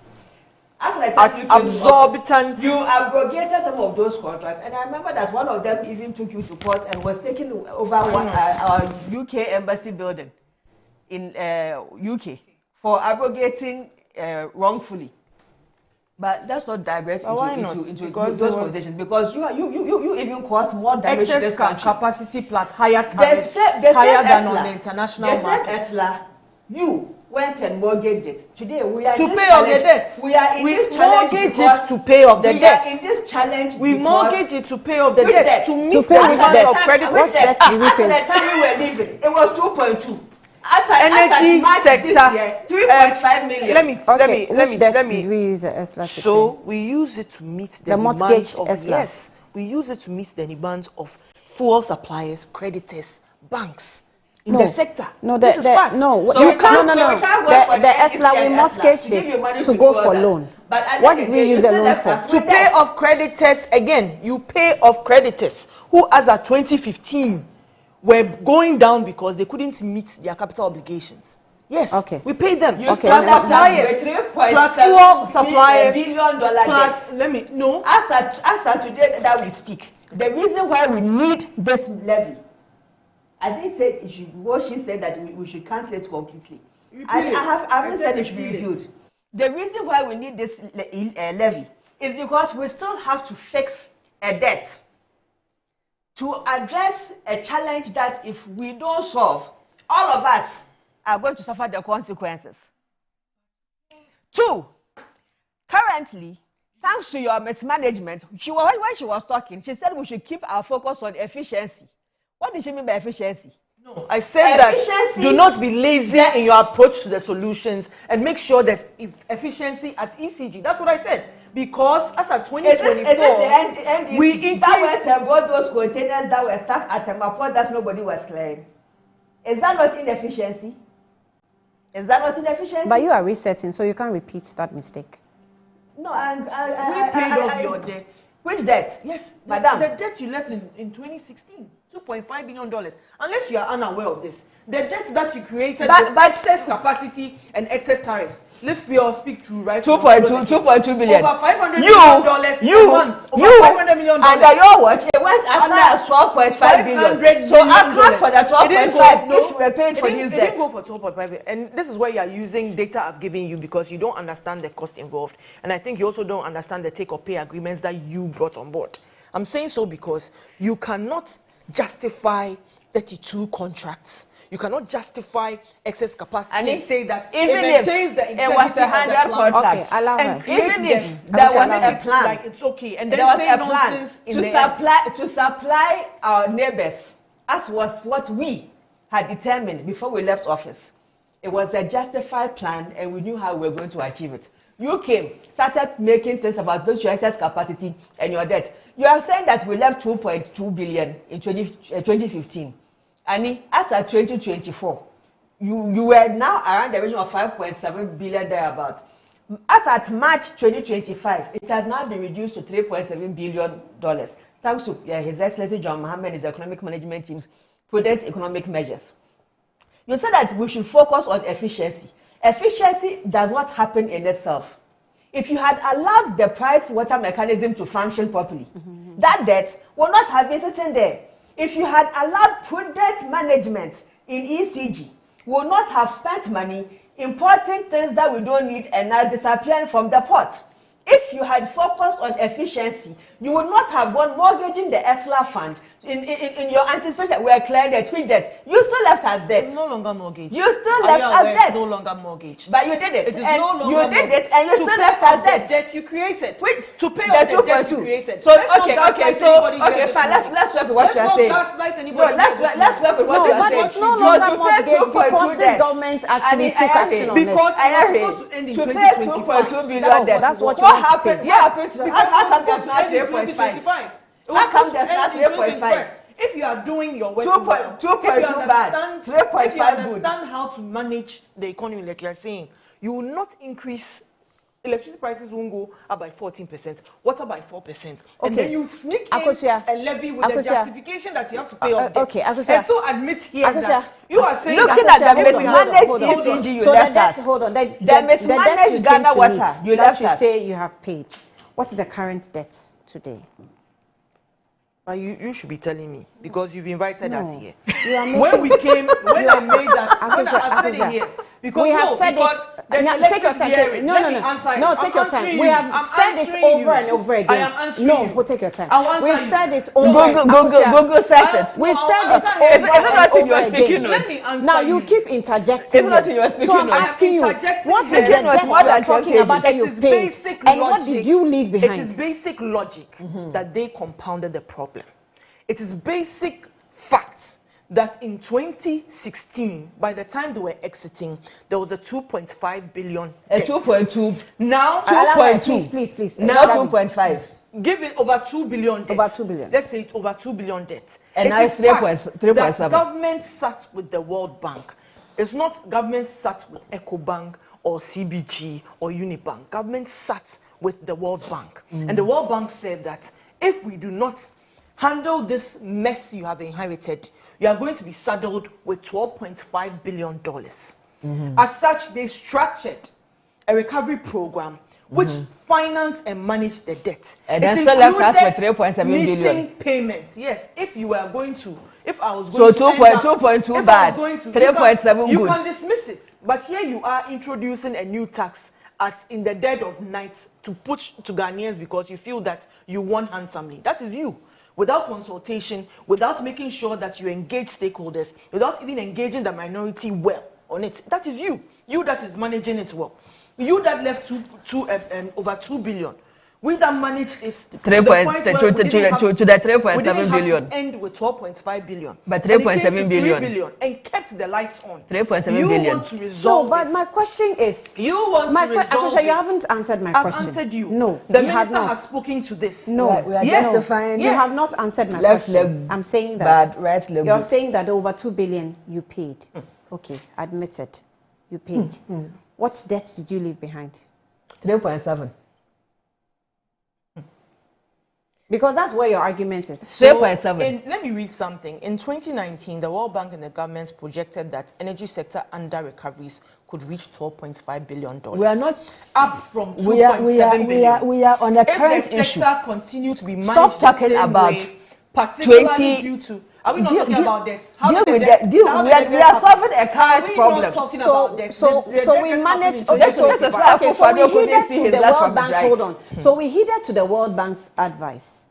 As I absorbent. You abrogated some of those contracts, and I remember that one of them even took you to court and was taking over our UK embassy building in UK for abrogating wrongfully. But let's not digress into those conversations, because you even caused more damage to this country. Capacity plus higher tariffs, higher than on the international market. Tesla, you went and mortgaged it. Today we are to pay off the debt. We are in this challenge it to pay off the debt. We are in this challenge. We mortgage it to pay off the debt. To meet the amount of credit. What debt at the time we were living, it was 2.2. Energy sector, 3.5 million. Let me. We use the ESLA so we use it to meet the demands of ESLA. Yes, we use it to meet the demands of fuel suppliers, creditors, banks in the sector. No, this is fact. No, so you can't. No. The ESLA we mortgaged it to go for loan. What did we use the loan for? To pay off creditors again. You pay off creditors who, as at 2015. Were going down because they couldn't meet their capital obligations. Yes, we paid them. Plus suppliers, plus fuel suppliers, $1 billion plus. As at today that we speak, the reason why we need this levy, I didn't say it should. What she said that we should cancel it completely. I haven't said it should be repealed. The reason why we need this levy is because we still have to fix a debt, to address a challenge that if we don't solve, all of us are going to suffer the consequences. 2, currently, thanks to your mismanagement, when she was talking, she said we should keep our focus on efficiency. What did she mean by efficiency? No, I said that do not be lazy in your approach to the solutions and make sure there's efficiency at ECG. That's what I said. Because as of 2024, we increased... That was about those containers that were stuck at a point that nobody was clearing. Is that not inefficiency? Is that not inefficiency? But you are resetting, so you can't repeat that mistake. No, we paid off your debts. Which debt? Yes, madam. The debt you left in 2016, $2.5 billion. Unless you are unaware of this. The debt that you created, but excess capacity and excess tariffs. Let's speak true, right? 2.2 billion. Over $500 million a month. Over $500 million. Under your watch, it went as high as 12.5 billion. So account for the 12.5 if you were paid for these debts. It didn't go for 12.5. And this is where you are using data I've given you because you don't understand the cost involved. And I think you also don't understand the take-or-pay agreements that you brought on board. I'm saying so because you cannot justify 32 contracts. You cannot justify excess capacity and say that even if it was 100 contracts, and even if there was a plan, like it's okay, and then there was say a plan to supply our neighbors, as was what we had determined before we left office. It was a justified plan, and we knew how we were going to achieve it. You came, started making things about those your excess capacity and your debt. You are saying that we left 2.2 billion in 2015. And as at 2024, you were now around the region of 5.7 billion thereabouts. As at March 2025, it has now been reduced to $3.7 billion. Thanks to His Excellency John Mohammed and his economic management team's prudent economic measures. You said that we should focus on efficiency. Efficiency does not happen in itself. If you had allowed the price water mechanism to function properly, that debt will not have been sitting there. If you had allowed prudent management in ECG, we will not have spent money importing things that we don't need and now disappearing from the pot. If you had focused on efficiency, you would not have gone mortgaging the ESLA fund in your anticipation. We are clearing debt. Which debt? You still left as debt. It's no longer mortgage. You still left as debt. It's no longer mortgage. But you did it. It is no longer you did it, and you still left as debt. The debt you created. Wait, to pay off the debt you created. So okay, fine. Let's work with what you are saying. Let's work with what you are saying. It's no longer mortgage because the government actually took action on it. Because it was supposed to end in 2025. 2.2 billion debt. That's what you want to say. How come there's not 3.5? How come there's not 3.5? If you are doing your work, 2.2 bad, 3.5 good. If you understand how to manage the economy, like you are saying, you will not increase. Electricity prices won't go up by 14%, water by 4%. And then you sneak in a levy with the justification that you have to pay off debt. And so admit here that you are saying looking at the mismanaged ECG you left us. Hold on. The mismanaged Ghana water you left us. You say you have paid. What's the current debt today? You should be telling me because you've invited us here. When we came, when I made that, when I said it here, because we have said it. Take your time. No, take your time. We have said it over and over again. No, take your time. We've said it over. Google search it. We've said it over. Is it not in your speaking notes? Now you keep interjecting. It's not in your speaking notes. So I'm asking you, what is the debt you're talking about that you paid, and what did you leave behind? It is basic logic that they compounded the problem. It is basic facts that in 2016, by the time they were exiting, there was a 2.5 billion debt. 2.2. Now, 2.2. Please. Now 2.5. Give it over 2 billion debt. Over 2 billion. Let's say it's over 2 billion debt. And now it's 3.7. The government sat with the World Bank. It's not government sat with EcoBank or CBG or Unibank. Government sat with the World Bank. And the World Bank said that if we do not handle this mess you have inherited, you are going to be saddled with $12.5 billion. As such, they structured a recovery program which financed and managed the debt. And then still left us with 3.7 billion. Payments, yes. If you were going to, if I was going to, so 2.2 bad, 3.7 good. You can dismiss it, but here you are introducing a new tax in the dead of night to push to Ghanaians because you feel that you won handsomely. That is you. Without consultation, without making sure that you engage stakeholders, without even engaging the minority well on it. That is you. You that is managing it well. You that left over 2 billion. We that managed it to the 3.7 billion. To end with 12.5 billion. But 3.7 billion and kept the lights on. 3.7 billion. You want to resolve but my question is, you want to resolve it. You haven't answered my question. I've answered you. No, the minister has spoken to this. No, we are justifying. You have not answered my question. I'm saying that you're saying that over 2 billion you paid. Okay, admitted, you paid. What debts did you leave behind? 3.7. Because that's where your argument is. 3.7. Let me read something. In 2019, the World Bank and the government projected that energy sector under recoveries could reach $12.5 billion. We are not up from 2.7 billion. We are on the current issue. If the sector continue to be managed stop talking about way, particularly due to. Are we not talking about debt? We are solving a current problem. So we managed. So we heeded to the World Bank's advice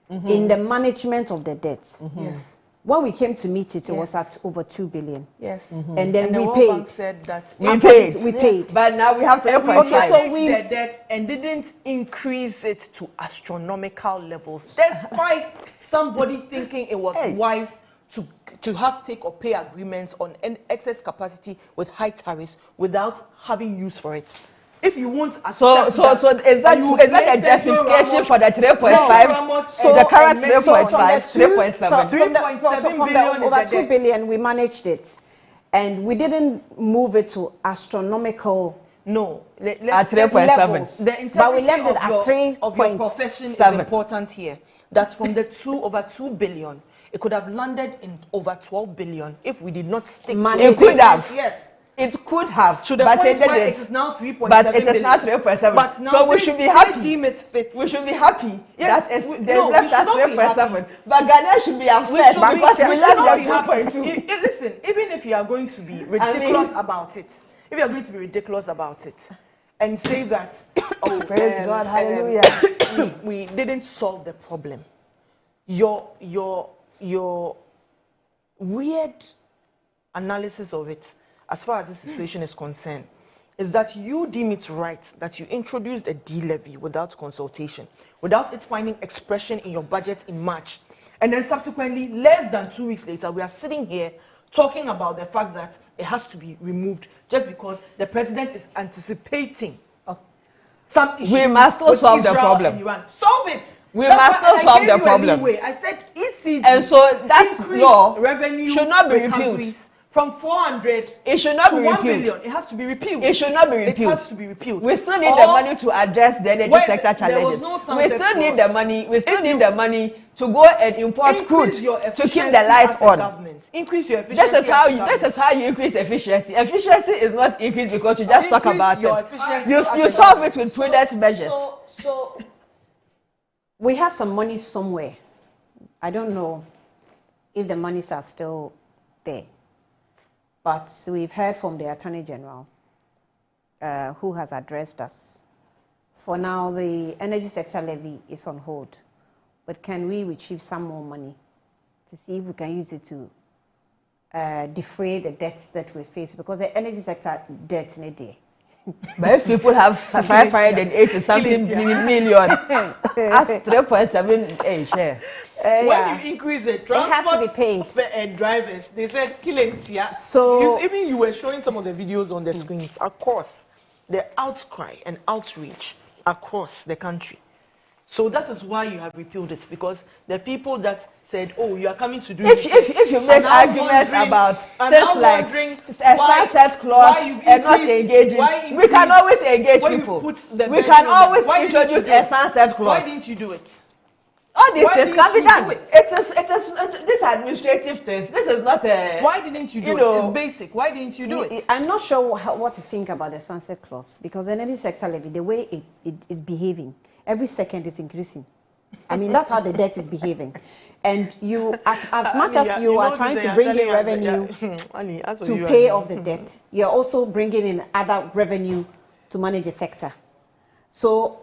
in the management of the debts. Yes. When we came to meet it, it was at over 2 billion. Yes. And then the we World paid. Bank said that we paid. We paid. But now we have to so we the debt and didn't increase it to astronomical levels, despite somebody thinking it was wise to have take or pay agreements on an excess capacity with high tariffs without having use for it. if you won't accept so is that a justification for the 3.5? So the current 3.5, 3.7. From the over 2 billion, we managed it, and we didn't move it to astronomical. No, at 3.7. The integrity but we left it at 3. of your profession is important here. That from the over 2 billion, it could have landed in over 12 billion if we did not stick to it. It could have. Yes. It could have. To the point where it is now 3.7 But it is now 3.7. But now so we should be happy. Deem it fit. We should be happy. Yes. They left us 3.7. But Ghana should be upset because we left them 2.2. Listen, even if you are going to be ridiculous about it, if you are going to be ridiculous about it, and say that, oh, praise God, hallelujah, we didn't solve the problem. Your weird analysis of it, as far as this situation is concerned, is that you deem it right that you introduced a D-levy without consultation, without it finding expression in your budget in March, and then subsequently, less than 2 weeks later, we are sitting here talking about the fact that it has to be removed just because the president is anticipating some issue. We must still solve the problem. Solve it. We must still solve the problem. Anyway, I said ECG. And so that law revenue should not be repealed. From 400 it should not to be 1 repealed. billion. It has to be repealed. It should not be repealed. It has to be repealed. We still need the money to address the energy sector challenges. We still need the money. We still need the money to go and import crude to keep the lights on. Increase your efficiency. This is how you increase efficiency. Efficiency is not increased because you just talk about it. You solve it with prudent measures. So we have some money somewhere. I don't know if the monies are still there. But we've heard from the Attorney General, who has addressed us. For now, the energy sector levy is on hold. But can we retrieve some more money to see if we can use it to defray the debts that we face? Because the energy sector debt in a day. But if people have 580 something million, that's 3.7 share. When you increase the transport and drivers, they said killing. So even you were showing some of the videos on the screens. Of course, the outcry and outreach across the country. So that is why you have repealed it, because the people that said, "Oh, you are coming to do if you make arguments about things like a sunset clause and not engaging, we can always engage people. We can always introduce a sunset clause. Why didn't you do it? All these things can be done. It is these administrative things. This is not a. Why didn't you do it? It's basic. Why didn't you do it? I'm not sure what to think about the sunset clause, because the energy sector levy, the way it is behaving, every second is increasing. I mean, that's how the debt is behaving. And you, as much as you are trying to bring in revenue to pay off the debt, you're also bringing in other revenue to manage the sector. So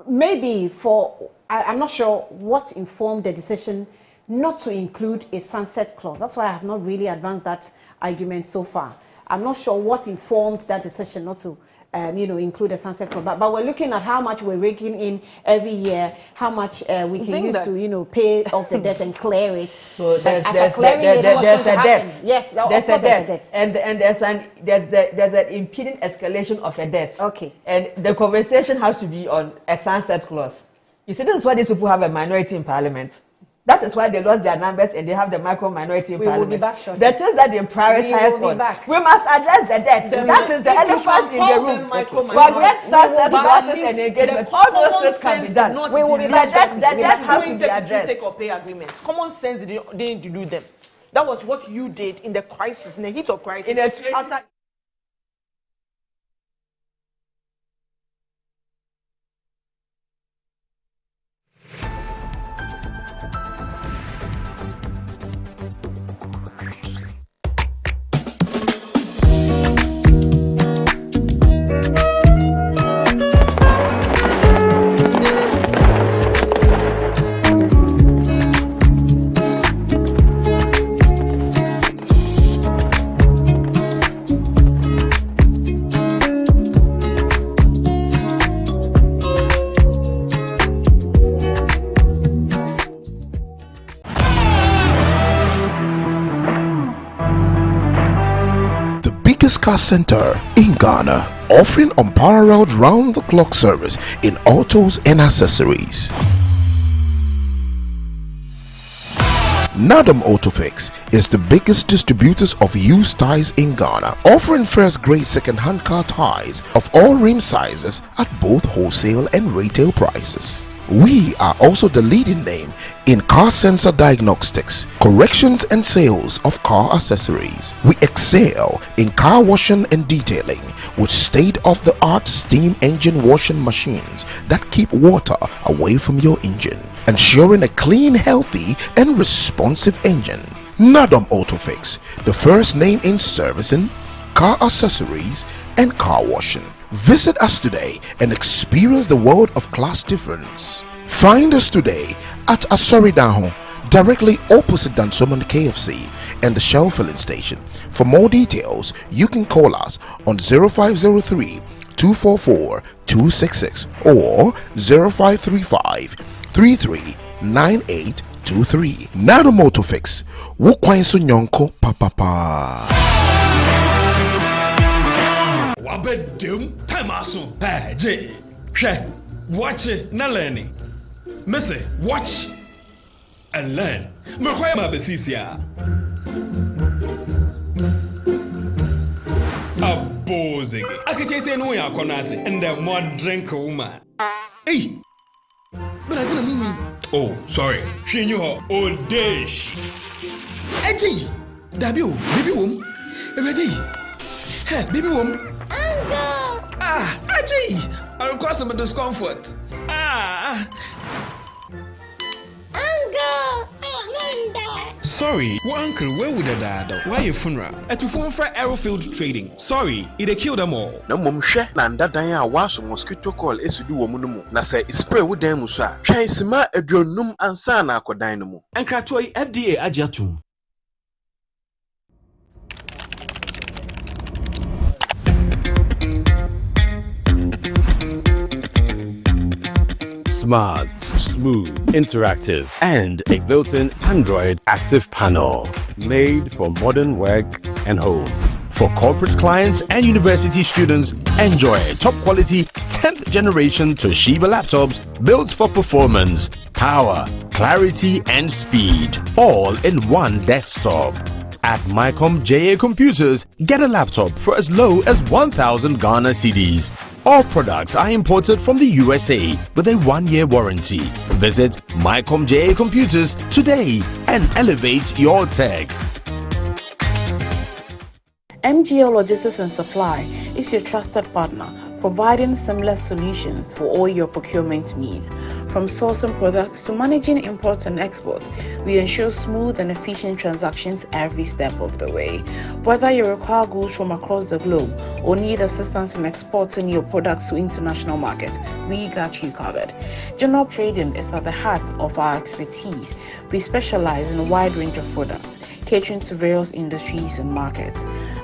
maybe I'm not sure what informed the decision not to include a sunset clause. That's why I have not really advanced that argument so far. I'm not sure what informed that decision not to include a sunset clause. But we're looking at how much we're raking in every year, how much we can use to, pay off the debt and clear it. So there's a debt. Yes, there's a debt. And there's an impeding escalation of a debt. Okay. And the conversation has to be on a sunset clause. You see, this is why these people have a minority in parliament. That is why they lost their numbers and they have the micro-minority in parliament. Will be back shortly. The things that they prioritize we must address the debt. That is the elephant in the room. Forget sunset clauses and engagement. All those things can be done. We will be back shortly. The debt has to be addressed. Take or pay agreements. Common sense didn't do them. That was what you did in the crisis, in the heat of crisis. Car center in Ghana. offering unparalleled round-the-clock service in autos and accessories. Nadam Autofix is the biggest distributors of used tires in Ghana, offering first-grade second-hand car tires of all rim sizes at both wholesale and retail prices. We are also the leading name in car sensor diagnostics, corrections and sales of car accessories. We excel in car washing and detailing with state-of-the-art steam engine washing machines that keep water away from your engine, ensuring a clean, healthy and responsive engine. Nadam Autofix, the first name in servicing, car accessories and car washing. Visit us today and experience the world of class difference. Find us today at Asoridaho, directly opposite Dansoman KFC and the Shell filling station. For more details, you can call us on 0503 244 266 or 0535 339823. Nado Motofix, Wukwansu Nyonko Papa. Wabedum time aso. Hey, J. Watch it, na learning. Missy, watch and learn. Mekwaya ma besisia. Abozege. Akache say no ya konate and the more drink woman. Hey. But I didn't mean. Oh, sorry. She knew her old days. Hey, J. Dabio, baby wom. Ready? Hey, baby wom. Ah, Ajay, I'll cause some discomfort. Uncle, sorry, well, uncle, where would the dad? Why your funeral? At to phone for Aerofield Trading. Sorry, it killed them all. No mum share nanda danya was mosquito call is to do woman. Na say spray with them musa. Try sima a dronum and sana ko dynamo. And Kratoi FDA Ajatum. Smart, smooth, interactive, and a built-in Android active panel. Made for modern work and home. For corporate clients and university students, enjoy top quality 10th generation Toshiba laptops built for performance, power, clarity, and speed. All in one desktop. At Mycom JA Computers, get a laptop for as low as 1,000 Ghana cedis. All products are imported from the USA with a 1-year warranty. Visit Mycom JA Computers today and elevate your tech. MGL Logistics and Supply is your trusted partner, providing seamless solutions for all your procurement needs. From sourcing products to managing imports and exports, we ensure smooth and efficient transactions every step of the way. Whether you require goods from across the globe or need assistance in exporting your products to international markets, we got you covered. General trading is at the heart of our expertise. We specialize in a wide range of products, catering to various industries and markets.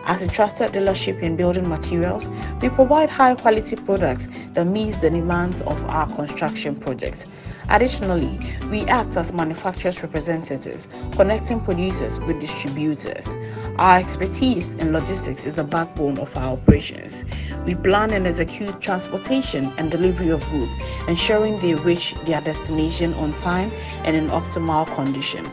As a trusted dealership in building materials, we provide high-quality products that meet the demands of our construction projects. Additionally, we act as manufacturers' representatives, connecting producers with distributors. Our expertise in logistics is the backbone of our operations. We plan and execute transportation and delivery of goods, ensuring they reach their destination on time and in optimal condition.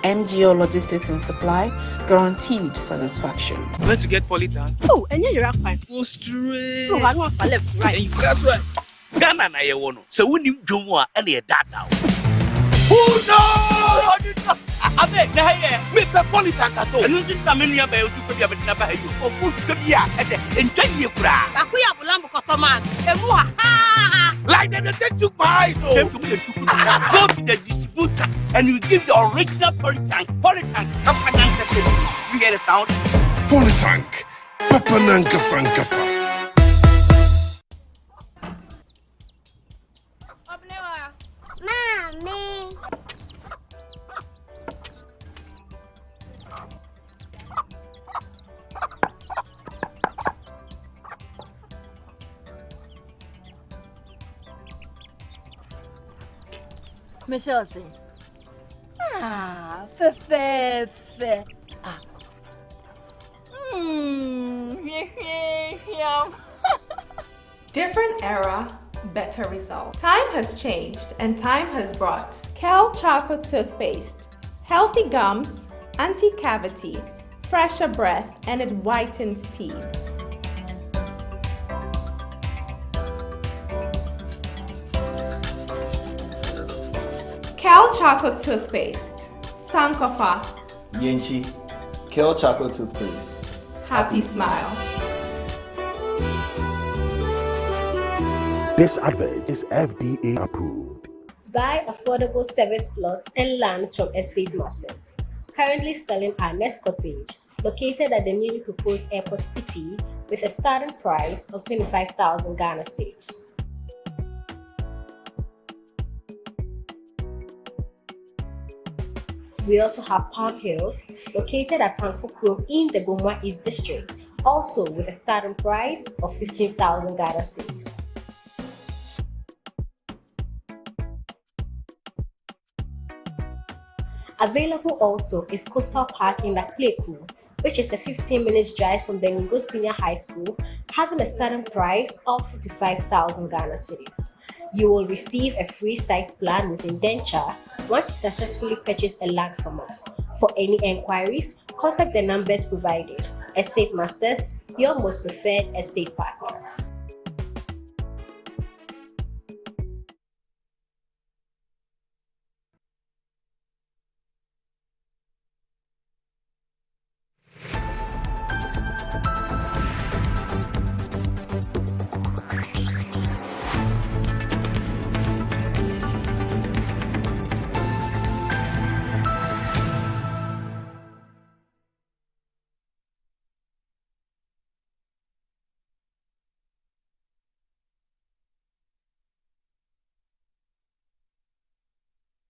MGO Logistics and Supply, guaranteed satisfaction. Where to get polytank? Oh, and you're fine. Go straight. No, I want for left, right. And you that's right. Ghana na ye wono. So when you do more, and ye data. Oh no! I beg, na here. Me pe polytank ato. And you think many of you to be able to buy you. Oh, food to be and enjoy you kura. Akuya bulambo kotoman. Emuha. Like they take you by so. Came to me and go to the distributor and you give the original polytank. Polytank. You hear the sound? Polytank. Papa Nankasa Nkasa. Mommy. Michelle say, fe. Different era, better result. Time has changed and time has brought Kel Charcoal Toothpaste, healthy gums, anti-cavity, fresher breath, and it whitens teeth. Kel Charcoal Toothpaste, Sankofa. Yenchi, Kel Chocolate Toothpaste. Happy smile. This advert is FDA approved. Buy affordable service plots and lands from estate masters. Currently selling our next cottage, located at the newly proposed airport city, with a starting price of 25,000 Ghana cedis. We also have Palm Hills, located at Panfukuro in the Gomwa East District, also with a starting price of 15,000 Ghana cedis. Available also is Coastal Park in Lakpleku, which is a 15-minute drive from the Ningo Senior High School, having a starting price of 55,000 Ghana cedis. You will receive a free site plan with indenture once you successfully purchase a land from us. For any enquiries, contact the numbers provided. Estate Masters, your most preferred estate partner.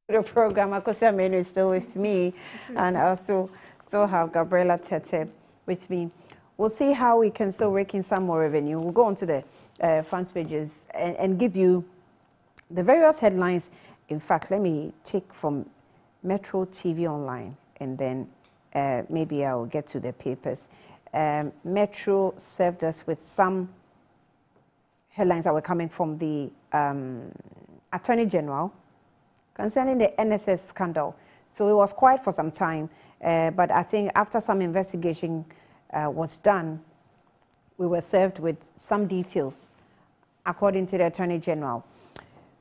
The program, Akosia Menu is still with me, and I also still have Gabriela Tete with me. We'll see how we can still rake in some more revenue. We'll go on to the front pages and give you the various headlines. In fact, let me take from Metro TV Online, and then maybe I'll get to the papers. Metro served us with some headlines that were coming from the Attorney General concerning the NSS scandal. So it was quiet for some time, but I think after some investigation was done, we were served with some details according to the Attorney General.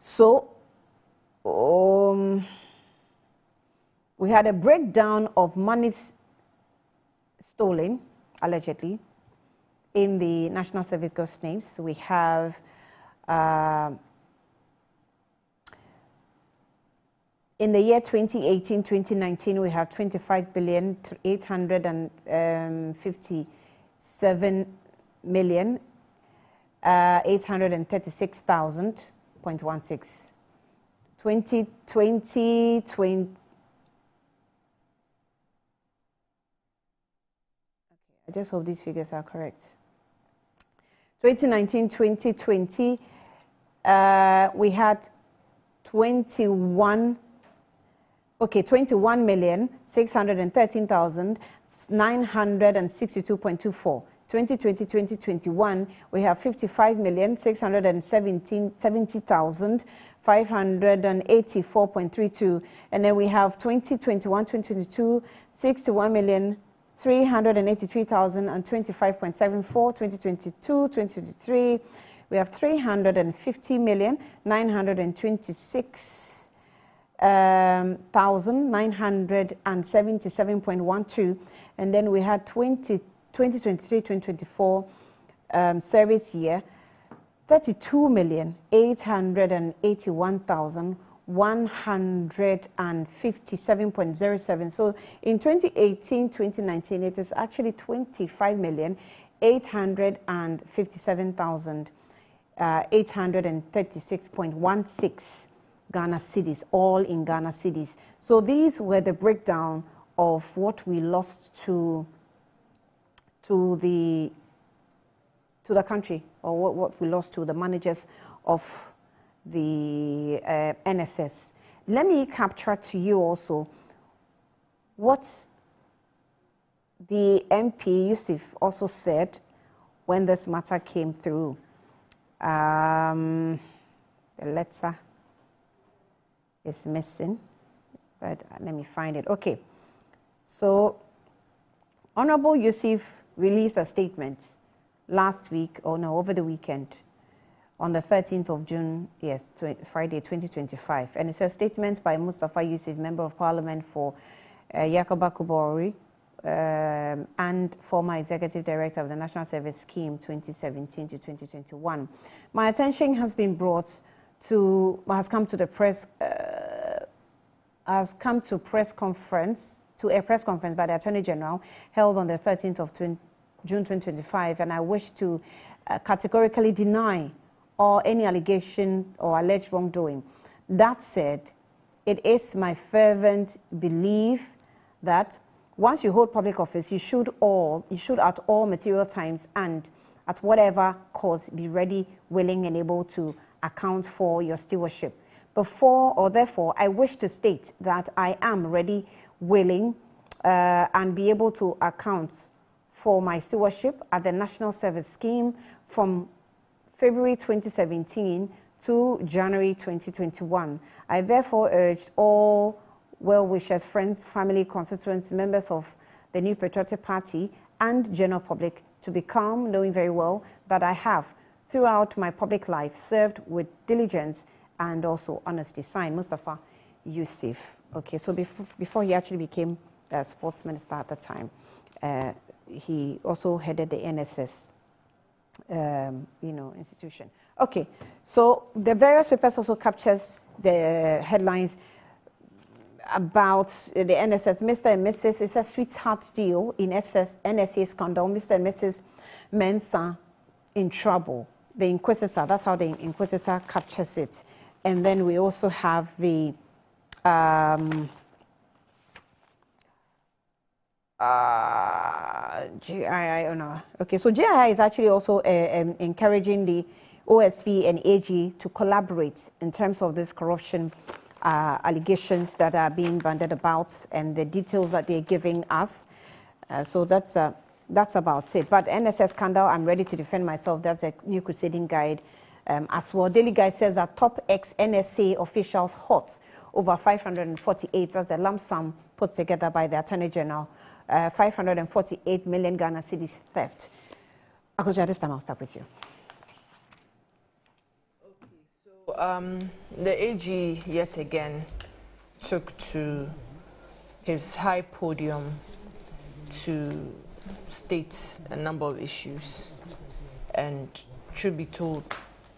So we had a breakdown of monies stolen, allegedly, in the National Service Ghost names. We have in the year 2018-2019, we have 25,857,836,000.16. 2020, I just hope these figures are correct. 2019-2020, we had 21,613,962.24. 2020-2021, we have 55,670,584.32, and then we have 2021-2022, 61,383,025.74. 2022-2023, we have 350,926,977.12, and then we had 2023-2024 service year, 32,881,157.07. So in 2018-2019, it is actually 25,857,836.16 Ghana cedis, all in Ghana cedis. So these were the breakdown of what we lost to the country, or what we lost to the managers of the NSS. Let me capture to you also what the MP Yusuf also said when this matter came through. The letter is missing, but let me find it. Okay. So, Honorable Yusuf released a statement last week, or no, over the weekend, on the 13th of June, yes, Friday, 2025. And it's a statement by Mustafa Yusuf, Member of Parliament for Yakoba Kubori, and former Executive Director of the National Service Scheme 2017 to 2021. My attention has been brought to, has come to a press conference by the Attorney General held on the 13th of June 2025, and I wish to categorically deny any allegation or alleged wrongdoing. That said, it is my fervent belief that once you hold public office, you should at all material times and at whatever cost be ready, willing, and able to account for your stewardship. Therefore, I wish to state that I am ready, willing, and be able to account for my stewardship at the National Service Scheme from February 2017 to January 2021. I therefore urge all well-wishers, friends, family, constituents, members of the New Patriotic Party and general public to be calm, knowing very well that I have, throughout my public life, served with diligence and also honesty. Signed, Mustafa Yusuf. Okay, so before he actually became sports minister at the time, he also headed the NSS, institution. Okay, so the various papers also captures the headlines about the NSS. Mr. and Mrs. It's a sweetheart deal in NSA scandal. Mr. and Mrs. Mensah in trouble. The Inquisitor, that's how the Inquisitor captures it. And then we also have the GII. Oh no. Okay, so GII is actually also encouraging the OSV and AG to collaborate in terms of this corruption allegations that are being bandied about and the details that they're giving us. So that's about it. But NSS scandal, I'm ready to defend myself. That's a new crusading guide as well. Daily Guide says that top ex-NSA officials hot over 548. That's the lump sum put together by the Attorney General. 548 million Ghana cedis theft. Akoja, this time I'll start with you. The AG yet again took to his high podium to state a number of issues, and should be told,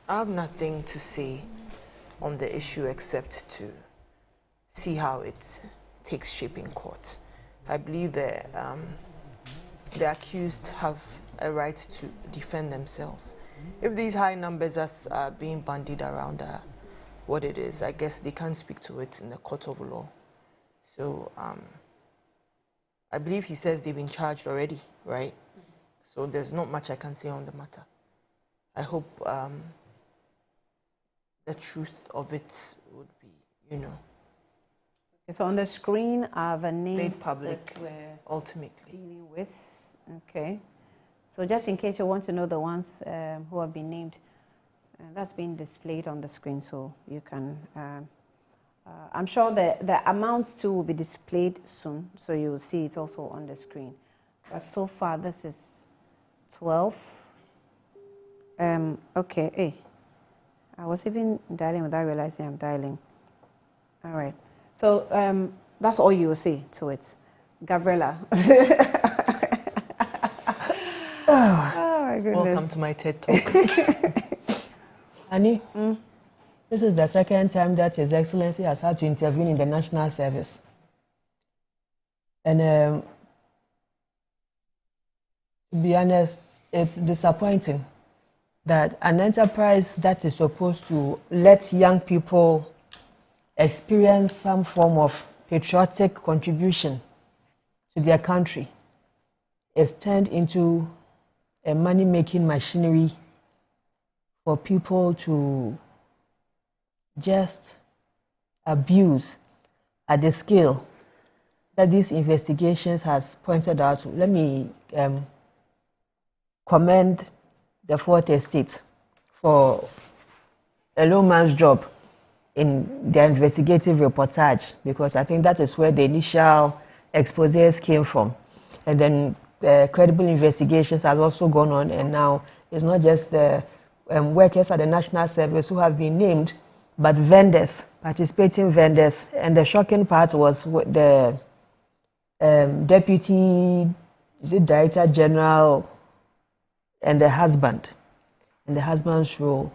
I have nothing to say on the issue except to see how it takes shape in court. I believe that the accused have a right to defend themselves. If these high numbers are being bandied around what it is, I guess they can't speak to it in the court of law. So I believe he says they've been charged already, right? So there's not much I can say on the matter. I hope the truth of it would be, Okay, so on the screen are the names made public that we're ultimately dealing with. Okay. So just in case you want to know the ones who have been named, that's being displayed on the screen, so you can, I'm sure the amounts too will be displayed soon, so you'll see it also on the screen. But so far, this is 12. Okay, hey, I was even dialing without realizing I'm dialing. All right, so that's all you will see to it. Gabriela. Oh my goodness. Welcome to my TED Talk. Annie, this is the second time that His Excellency has had to intervene in the national service. And to be honest, it's disappointing that an enterprise that is supposed to let young people experience some form of patriotic contribution to their country is turned into a money-making machinery for people to just abuse at the scale that these investigations has pointed out. Let me commend the Fourth Estate for a low man's job in their investigative reportage, because I think that is where the initial exposés came from. And then credible investigations has also gone on, and now it's not just the workers at the National Service who have been named, but vendors, participating vendors. And the shocking part was the Deputy Director General and the husband, in the husband's role.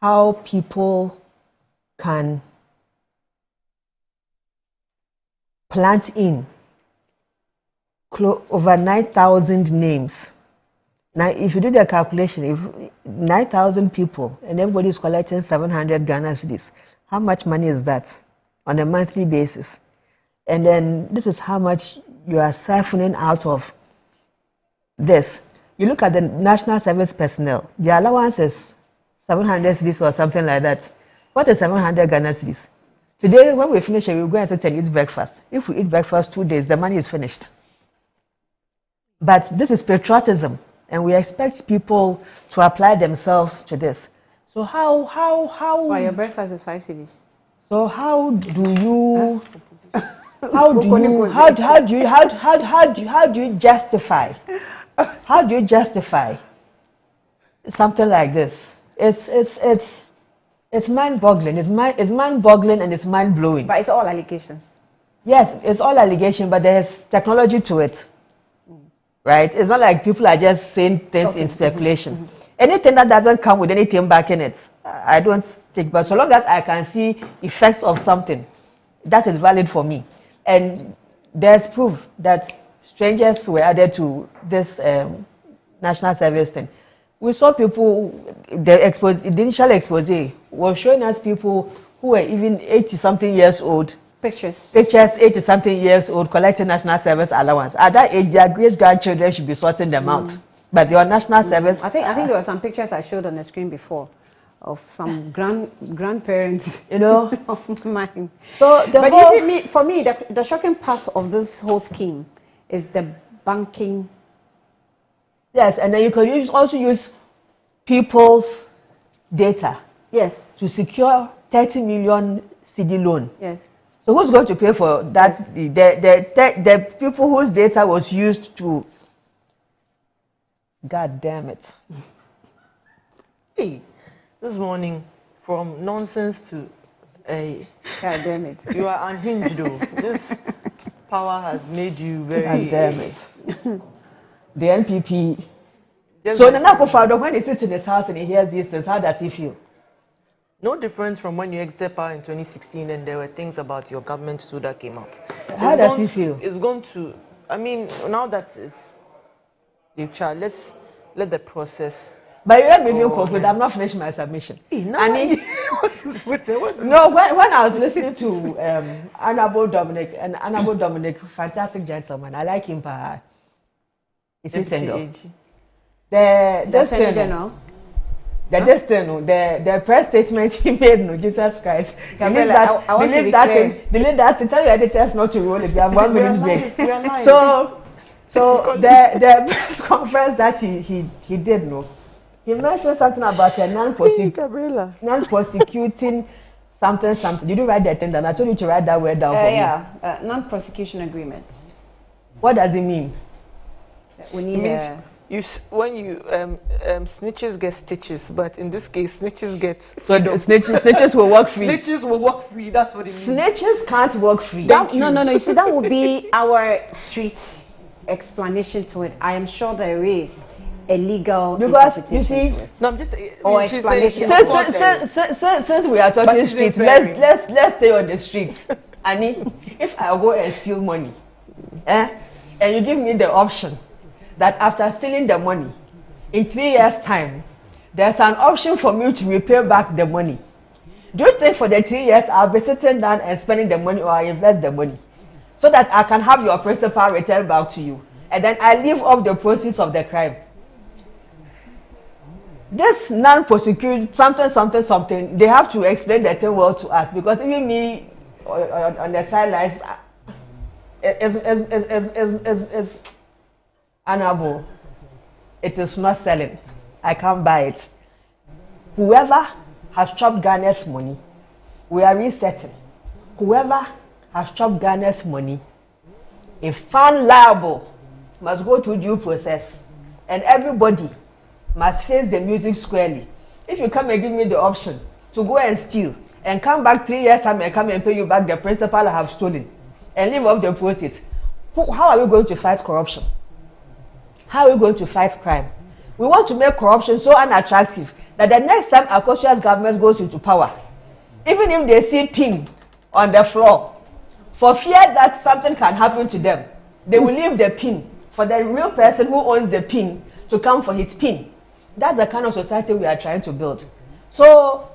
How people can plant in over 9,000 names. Now, if you do the calculation, if 9,000 people and everybody is collecting 700 Ghana cedis, how much money is that on a monthly basis? And then this is how much you are siphoning out of this. You look at the National Service personnel, the allowance is 700 cedis or something like that. What is 700 Ghana cedis? Today, when we finish, we go and sit and eat breakfast. If we eat breakfast 2 days, the money is finished. But this is patriotism, and we expect people to apply themselves to this. So how? Well, your breakfast is 5 cedis. So how do you justify? How do you justify something like this? It's mind-boggling. It's mind-boggling and it's mind-blowing. But it's all allegations. Yes, it's all allegation, but there's technology to it. Right? It's not like people are just saying things in speculation. Anything that doesn't come with anything back in it, I don't take. But so long as I can see effects of something, that is valid for me. And there's proof that strangers were added to this National Service thing. We saw people, the initial expose was showing us people who were even 80-something years old. Pictures, 80-something years old, collecting National Service allowance. At that age, their great-grandchildren should be sorting them out. But your National Service... I think there were some pictures I showed on the screen before of some grandparents, of mine. So for me, the shocking part of this whole scheme is the banking. Yes, and then you can also use people's data. Yes. To secure 30 million CD loan. Yes. So who's going to pay for that? Yes. The people whose data was used to... God damn it. Hey, this morning, from nonsense to a... God damn it. You are unhinged though. This power has made you very... God damn it. The NPP... So Nana Akufo-Addo, when he sits in his house and he hears these things, how does he feel? No difference from when you exited power in 2016 and there were things about your government too that came out. How does he feel? It's going to, I mean, now that is, let's let the process. But you let me even conclude. I'm not finished my submission. What is with the what? No, when I was listening to Honorable Dominic, fantastic gentleman. I like him. Is he sender? The press statement he made, no, Jesus Christ. Delete that to tell your editors not to roll if you have 1 minute break. So the press conference that he did, no, he mentioned something about a non-prosecuting something. Did you write that thing down? I told you to write that word down for me. Yeah, non-prosecution agreement. What does it mean? We need when you snitches get stitches, but in this case, snitches get freedom. So snitches will work free. Snitches will work free. That's what it means. Snitches can't work free. No. You see, that would be our street explanation to it. I am sure there is a legal interpretation you see, to it. No, I'm just or explanation. Since we are talking streets, let's stay on the streets. Annie, if I go and steal money, and you give me the option that after stealing the money, in 3 years' time, there's an option for me to repay back the money. Do you think for the 3 years I'll be sitting down and spending the money, or I invest the money so that I can have your principal returned back to you, and then I live off the proceeds of the crime? This non-prosecute something, they have to explain the thing well to us, because even me on the sidelines is honorable. It is not selling. I can't buy it. Whoever has chopped Ghana's money, we are resetting. Whoever has chopped Ghana's money, if found liable, must go through due process, and everybody must face the music squarely. If you come and give me the option to go and steal and come back 3 years time and come and pay you back the principal I have stolen and live off the proceeds, how are we going to fight corruption? How are we going to fight crime? We want to make corruption so unattractive that the next time Akoshia's government goes into power, even if they see pin on the floor, for fear that something can happen to them, they will leave the pin for the real person who owns the pin to come for his pin. That's the kind of society we are trying to build. So,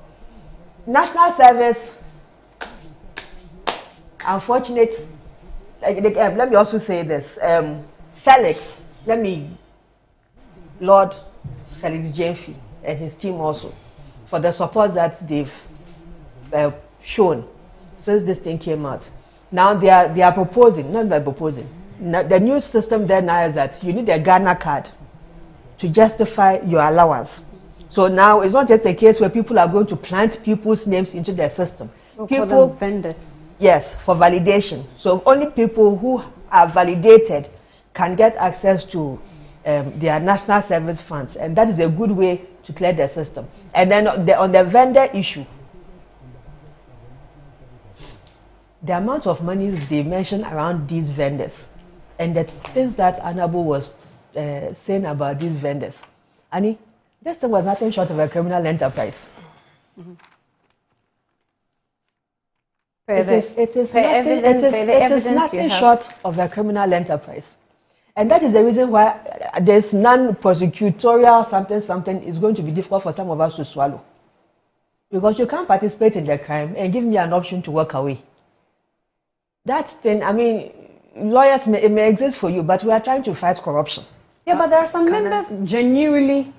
national service, unfortunate. Let me also say this. Felix, Lord Felix Jemfi and his team also, for the support that they've shown since this thing came out. Now they are proposing, not by proposing. Now, the new system there now is that you need a Ghana card to justify your allowance. So now it's not just a case where people are going to plant people's names into their system. For the vendors. Yes, for validation. So only people who are validated can get access to their national service funds, and that is a good way to clear the system. And then on the vendor issue, the amount of money they mentioned around these vendors and the things that Honorable was saying about these vendors, Annie, this thing was nothing short of a criminal enterprise. Mm-hmm. It is nothing short of a criminal enterprise. And that is the reason why there's non-prosecutorial something is going to be difficult for some of us to swallow. Because you can't participate in the crime and give me an option to walk away. That thing, I mean, lawyers it may exist for you, but we are trying to fight corruption. Yeah, but there are some members genuinely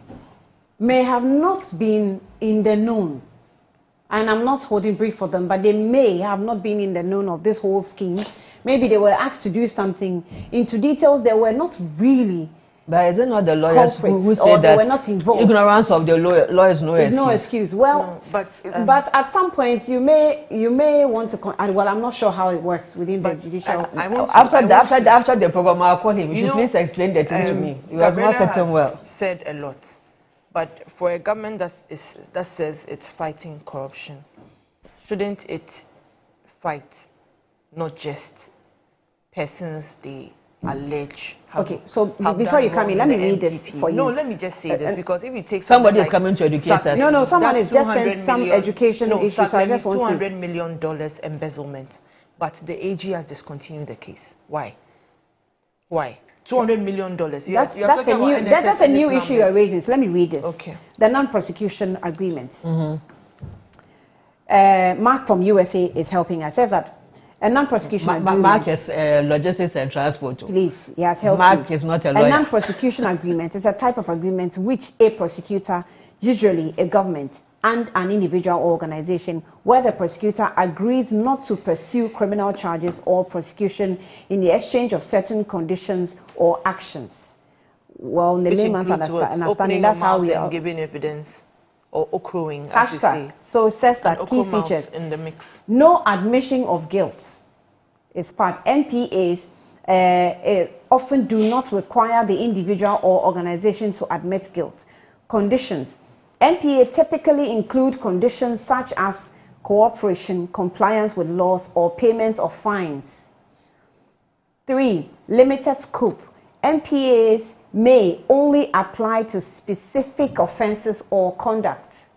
may have not been in the known. And I'm not holding brief for them, but they may have not been in the known of this whole scheme. Maybe they were asked to do something into details they were not really. But is it not the lawyers who say that were not involved? Ignorance of the lawyers no excuse? No excuse. Well, no, but at some point you may want to. Well, I'm not sure how it works within the judicial. After the program, I'll call him. You should please explain the thing to me. He was not sitting well. Said a lot. But for a government that says it's fighting corruption, shouldn't it fight not just persons they allege have, okay, so before you come in, let me read this for you. No, let me just say this, because if you take somebody is coming to educate us. No, someone is just sent some education issues. So I just want $200 million embezzlement, but the AG has discontinued the case. Why? $200 million. That's a new issue you're raising. So let me read this. Okay. The non-prosecution agreements. Mm-hmm. Mark from USA is helping us. Says that a non-prosecution agreement. Mark is logistics and transport. Please, he has helped Mark is not a lawyer. A non-prosecution agreement is a type of agreement which a prosecutor, usually a government, and an individual or organization where the prosecutor agrees not to pursue criminal charges or prosecution in the exchange of certain conditions or actions. Well, in the layman's understanding, that's how we are giving evidence or accruing, as you say. So it says that key features in the mix. No admission of guilt is part. NPAs often do not require the individual or organization to admit guilt. Conditions. NPA typically include conditions such as cooperation, compliance with laws, or payment of fines. 3. Limited scope. NPAs may only apply to specific offenses or conduct.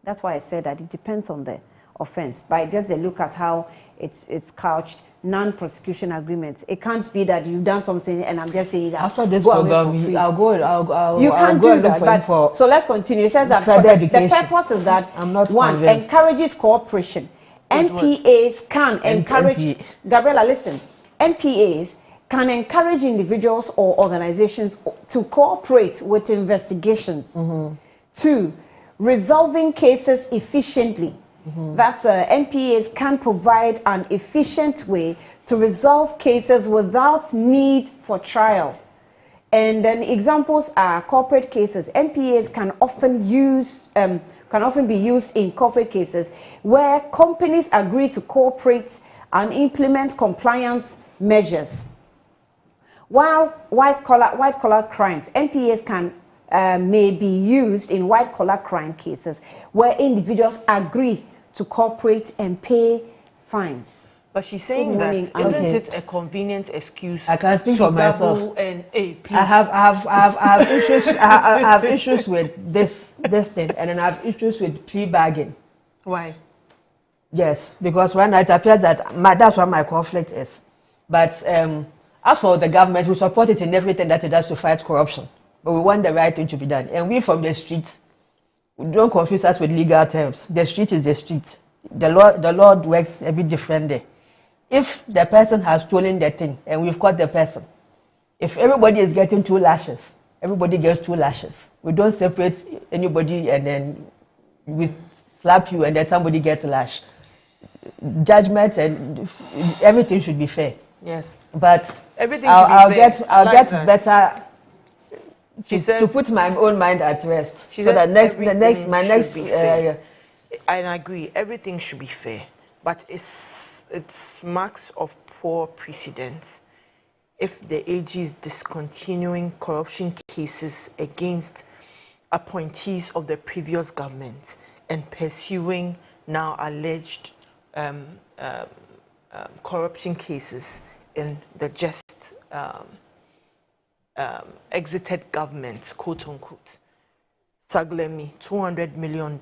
That's why I said that it depends on the offense. But just they look at how it's couched. Non-prosecution agreements. It can't be that you've done something and I'm just saying that after this program I'll go. You can't do that. But so let's continue. It says that the purpose is that one encourages cooperation. NPAs can encourage. Gabriela, listen. NPAs can encourage individuals or organizations to cooperate with investigations. Mm-hmm. 2. Resolving cases efficiently. Mm-hmm. That NPAs can provide an efficient way to resolve cases without need for trial. And then examples are corporate cases. NPAs can often be used in corporate cases where companies agree to cooperate and implement compliance measures. While white collar crimes, NPAs may be used in white collar crime cases where individuals agree to cooperate and pay fines. But she's saying that isn't it a convenient excuse? I can speak for myself. And please. I have issues. I have issues with this thing, and then I have issues with plea bargain. Why? Yes, because when it appears that that's what my conflict is. But as for the government, we support it in everything that it does to fight corruption. But we want the right thing to be done, and we from the street, don't confuse us with legal terms. The street is the street. The Lord works a bit different there. If the person has stolen the thing and we've caught the person, if everybody is getting 2 lashes, everybody gets 2 lashes. We don't separate anybody and then we slap you and then somebody gets a lash. Judgment and everything should be fair. Yes. But everything I'll should be fair. I'll get better to put my own mind at rest. So that my next I agree, everything should be fair, but it's marks of poor precedence if the AG is discontinuing corruption cases against appointees of the previous government and pursuing now alleged corruption cases in the just exited government, quote unquote. Saglemi, $200 million.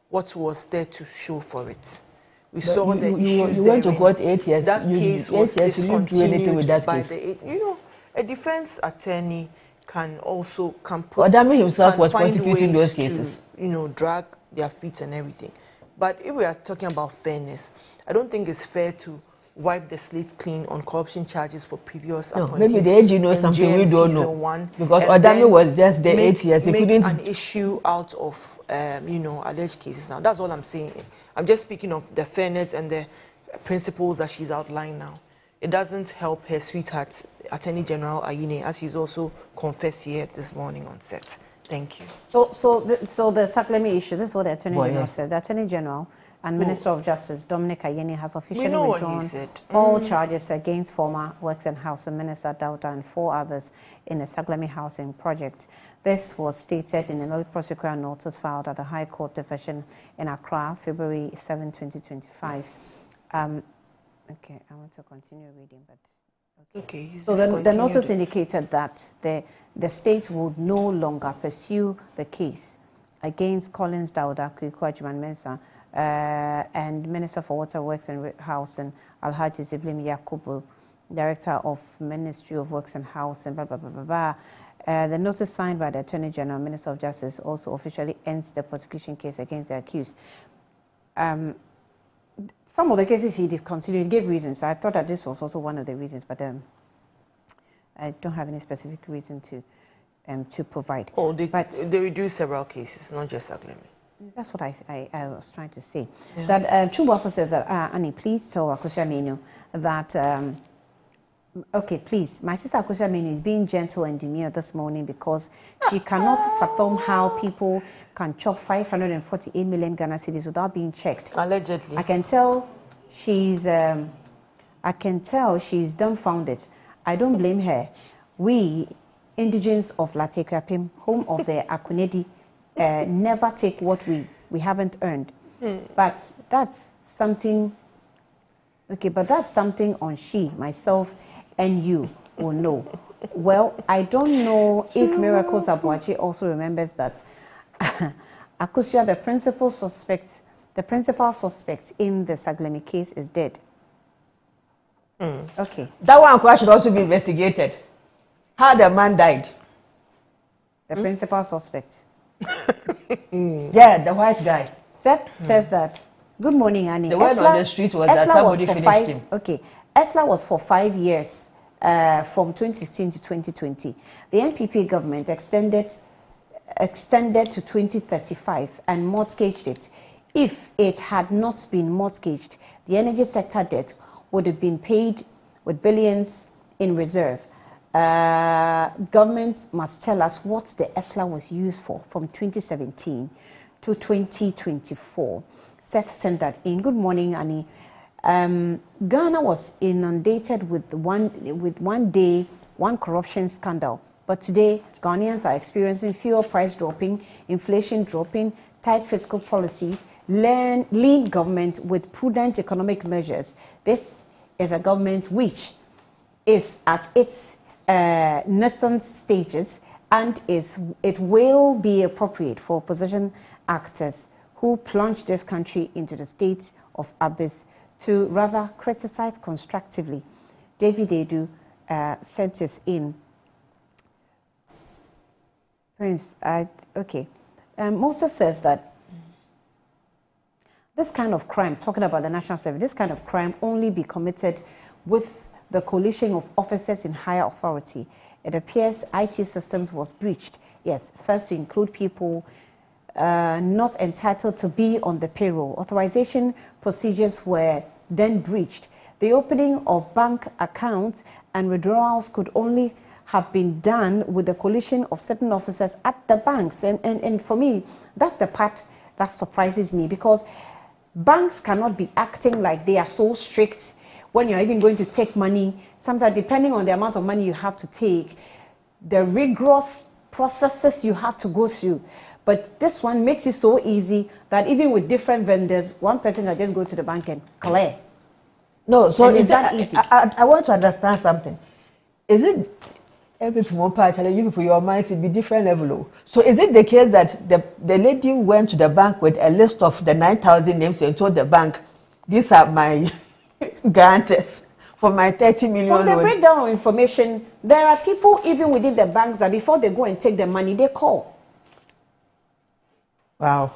What was there to show for it? We saw the issues. You went to court 8 years. That case was discontinued with that by case. A defense attorney can put. Odami himself was prosecuting those cases. Drag their feet and everything. But if we are talking about fairness, I don't think it's fair to wipe the slate clean on corruption charges for previous appointees. Maybe the AG knows something we don't know. Because Odami was just there 8 years. He couldn't an issue out of alleged cases now. That's all I'm saying. I'm just speaking of the fairness and the principles that she's outlined now. It doesn't help her sweetheart, Attorney General Ayine, as she's also confessed here this morning on set. Thank you. So the Saklemi issue, this is what the Attorney General says. The Attorney General and Minister of Justice Dominic Ayine has officially withdrawn all charges against former Works and Housing Minister Dauda and 4 others in the Saglemi housing project. This was stated in a notice prosecutor notice filed at the High Court Division in Accra, February 7, 2025. Okay, I want to continue reading, but okay. So the notice indicated that the state would no longer pursue the case against Collins Dauda, Kweku Agyemang-Mensah, and Minister for Water Works and Housing, Alhaji Ziblim Yakubu, Director of Ministry of Works and Housing, blah, blah, blah, blah, blah. The notice signed by the Attorney General, Minister of Justice, also officially ends the prosecution case against the accused. Some of the cases he did continue, he gave reasons. I thought that this was also one of the reasons, but I don't have any specific reason to provide. Oh, they reduced several cases, not just Saglemi. That's what I was trying to say. Yeah. That Chumwafo says that, Annie, please tell Akosia Menu that, okay, please, my sister Akosia Menu is being gentle and demure this morning because she cannot fathom how people can chop 548 million Ghana cedis without being checked. Allegedly. I can tell she's dumbfounded. I don't blame her. We, indigenes of Latekrapim, home of the Akunedi, never take what we haven't earned. But that's something, okay, but that's something on she, myself, and you will know. Well, I don't know if Miracles Abuachi also remembers that Akosia, the principal suspect in the Saglemi case is dead. Okay. That one should also be investigated. How the man died. The principal suspect. Yeah, the white guy. Seth says that, good morning, Annie. The word on the street was that somebody finished him. Okay. ESLA was for 5 years, from 2016 to 2020. The NPP government extended to 2035 and mortgaged it. If it had not been mortgaged, the energy sector debt would have been paid with billions in reserve. Government must tell us what the ESLA was used for from 2017 to 2024. Seth sent that in. Good morning, Annie. Ghana was inundated with one corruption scandal. But today, Ghanaians are experiencing fuel price dropping, inflation dropping, tight fiscal policies, lean government with prudent economic measures. This is a government which is at its nascent stages, and it will be appropriate for opposition actors who plunged this country into the state of abyss to rather criticize constructively. David Edu sent this in. Prince, okay. Moses says that this kind of crime, talking about the National Service, this kind of crime only be committed with the coalition of officers in higher authority. It appears IT systems was breached. Yes, first to include people not entitled to be on the payroll. Authorization procedures were then breached. The opening of bank accounts and withdrawals could only have been done with the coalition of certain officers at the banks. And for me, that's the part that surprises me, because banks cannot be acting like they are so strict when you're even going to take money. Sometimes, depending on the amount of money you have to take, the rigorous processes you have to go through. But this one makes it so easy that even with different vendors, one person can just go to the bank and clear. No, so is that easy? I want to understand something. Is it every people part, you people, your minds will be different level? So is it the case that the lady went to the bank with a list of the 9,000 names and told the bank, these are my guarantors for my 30 million From the breakdown of information, there are people even within the banks that before they go and take the money, they call. Wow.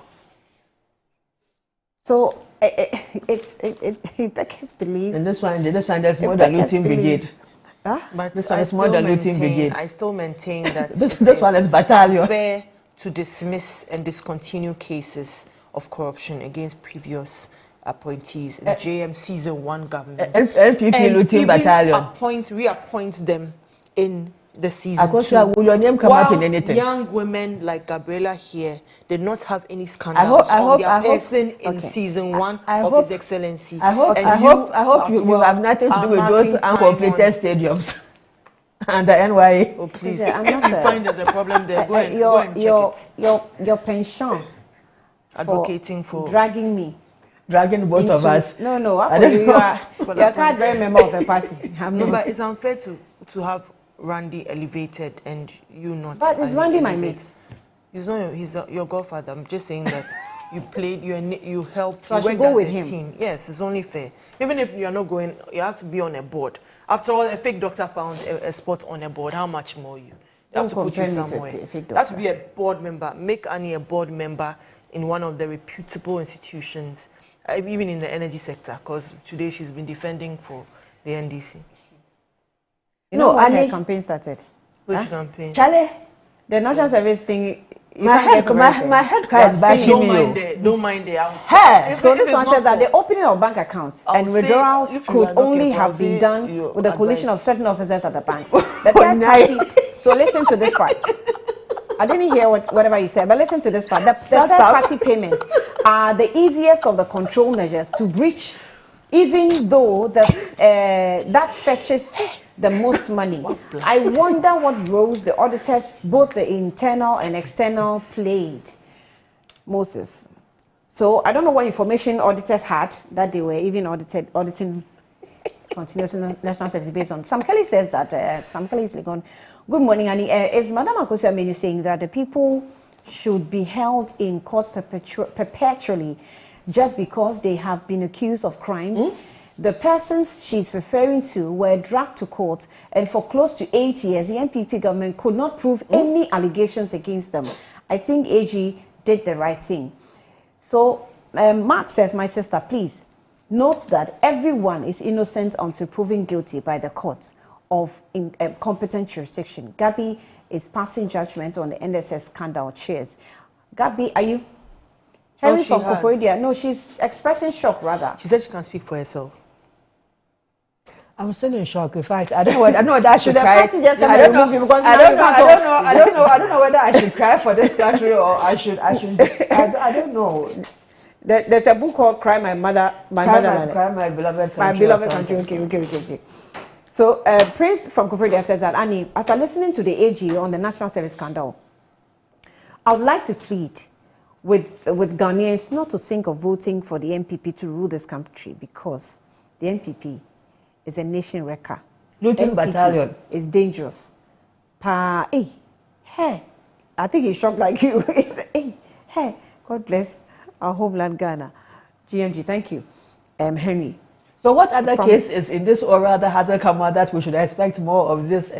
So it beckons belief. And this one, there's more than looting brigade. Huh? But this one is more than looting brigade. I still maintain that this one is battalion. Fair to dismiss and discontinue cases of corruption against previous appointees in JM Season 1 government. LPP looting battalion. Reappoint them in the season 2. Will your name come up in anything? Young women like Gabriela here did not have any scandals on their person in season 1 of His Excellency. I hope you have nothing to do with those uncompleted stadiums under NYA. Oh please, if you find there's a problem there, go and check it. Your pension advocating for dragging me. Dragging both of us. No, you are a card very member of the party. No, but it's unfair to have Randy elevated and you not. But is Randy my mate? He's not. He's your godfather. I'm just saying that you played. You helped. So you I should go with him. Team. Yes, it's only fair. Even if you are not going, you have to be on a board. After all, a fake doctor found a spot on a board. How much more you? They have to put you somewhere. You have to be a board member. Make Annie a board member in one of the reputable institutions, even in the energy sector. Because today she's been defending for the NDC. You know when her campaign started? Which campaign? Charlie, the National Service thing. My head cry is bashing me. Don't mind the Hey, so this one says that the opening of bank accounts and withdrawals could only have been done with the coalition of certain officers at the banks. The third party. So listen to this part. I didn't hear whatever you said, but listen to this part. The third party payments are the easiest of the control measures to breach, even though that fetches the most money. I wonder what roles the auditors, both the internal and external, played. Moses. So I don't know what information auditors had that they were even auditing continuous national service based on. Sam Kelly says that Sam Kelly is gone. Good morning, Annie. Is Madam Akosua saying that the people should be held in court perpetually just because they have been accused of crimes? The persons she's referring to were dragged to court, and for close to 8 years, the NPP government could not prove any allegations against them. I think AG did the right thing. So, Mark says, my sister, please note that everyone is innocent until proven guilty by the courts of competent jurisdiction. Gabby is passing judgment on the NSS scandal. Cheers. Gabby, are you? Henry from Koforidua. No, she's expressing shock, rather. She said she can speak for herself. I'm still in shock. In fact, I don't know whether I should cry. I don't know whether I should cry for this country or I should. I don't know. There's a book called "Cry My Beloved Country." Okay. So Prince from Kufredia says that Annie, after listening to the AG on the National Service scandal, I would like to plead with Ghanaians not to think of voting for the NPP to rule this country, because the NPP is a nation wrecker. Looting battalion is dangerous. I think he's shocked like you. Hey, God bless our homeland Ghana. GMG, thank you. Henry. So what other case is in this oral that hasn't come out that we should expect more of this?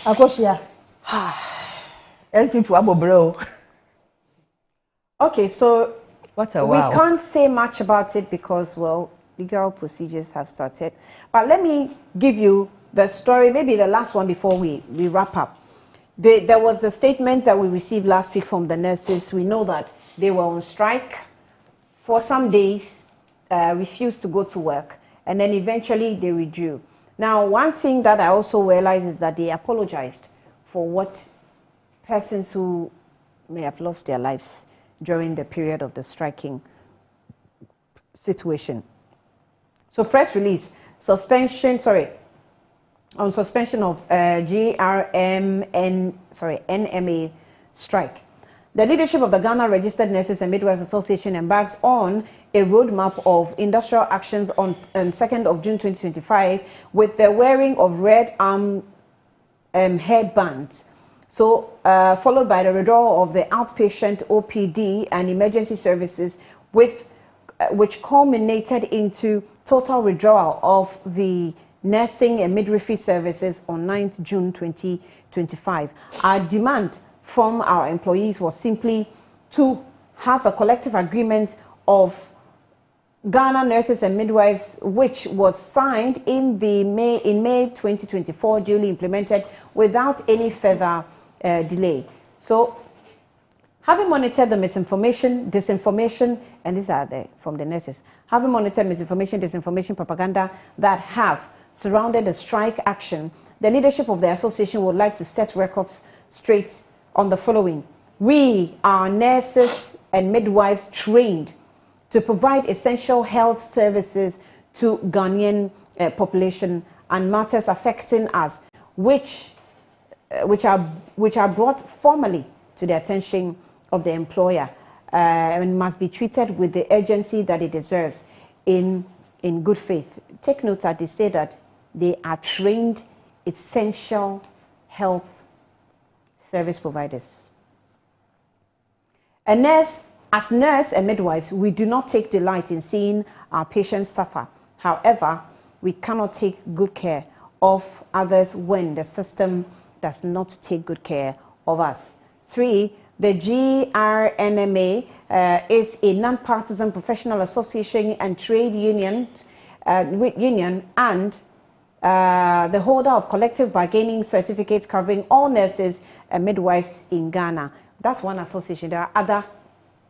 Akosia. NPP bro. Okay, so we can't say much about it because, well, legal procedures have started. But let me give you the story, maybe the last one before we wrap up. There was the statements that we received last week from the nurses. We know that they were on strike for some days, refused to go to work, and then eventually they withdrew. Now, one thing that I also realized is that they apologized for what persons who may have lost their lives during the period of the striking situation. So, press release, suspension of NMA strike. The leadership of the Ghana Registered Nurses and Midwives Association embarks on a roadmap of industrial actions on 2nd of June 2025 with the wearing of red arm headbands. So, followed by the withdrawal of the outpatient OPD and emergency services, which culminated into total withdrawal of the nursing and midwifery services on 9th June 2025. Our demand from our employees was simply to have a collective agreement of Ghana Nurses and Midwives, which was signed in May 2024, duly implemented without any further delay. So, having monitored the misinformation, disinformation, and these are from the nurses, having monitored misinformation, disinformation, propaganda that have surrounded the strike action, the leadership of the association would like to set records straight on the following. We are nurses and midwives trained to provide essential health services to Ghanaian population and matters affecting us, which are brought formally to the attention of the employer and must be treated with the urgency that it deserves in good faith. Take note that they say that they are trained essential health service providers. As nurse and midwives, we do not take delight in seeing our patients suffer. However, we cannot take good care of others when the system does not take good care of us. 3, the GRNMA is a non-partisan professional association and trade union and the holder of collective bargaining certificates covering all nurses and midwives in Ghana. That's one association. There are other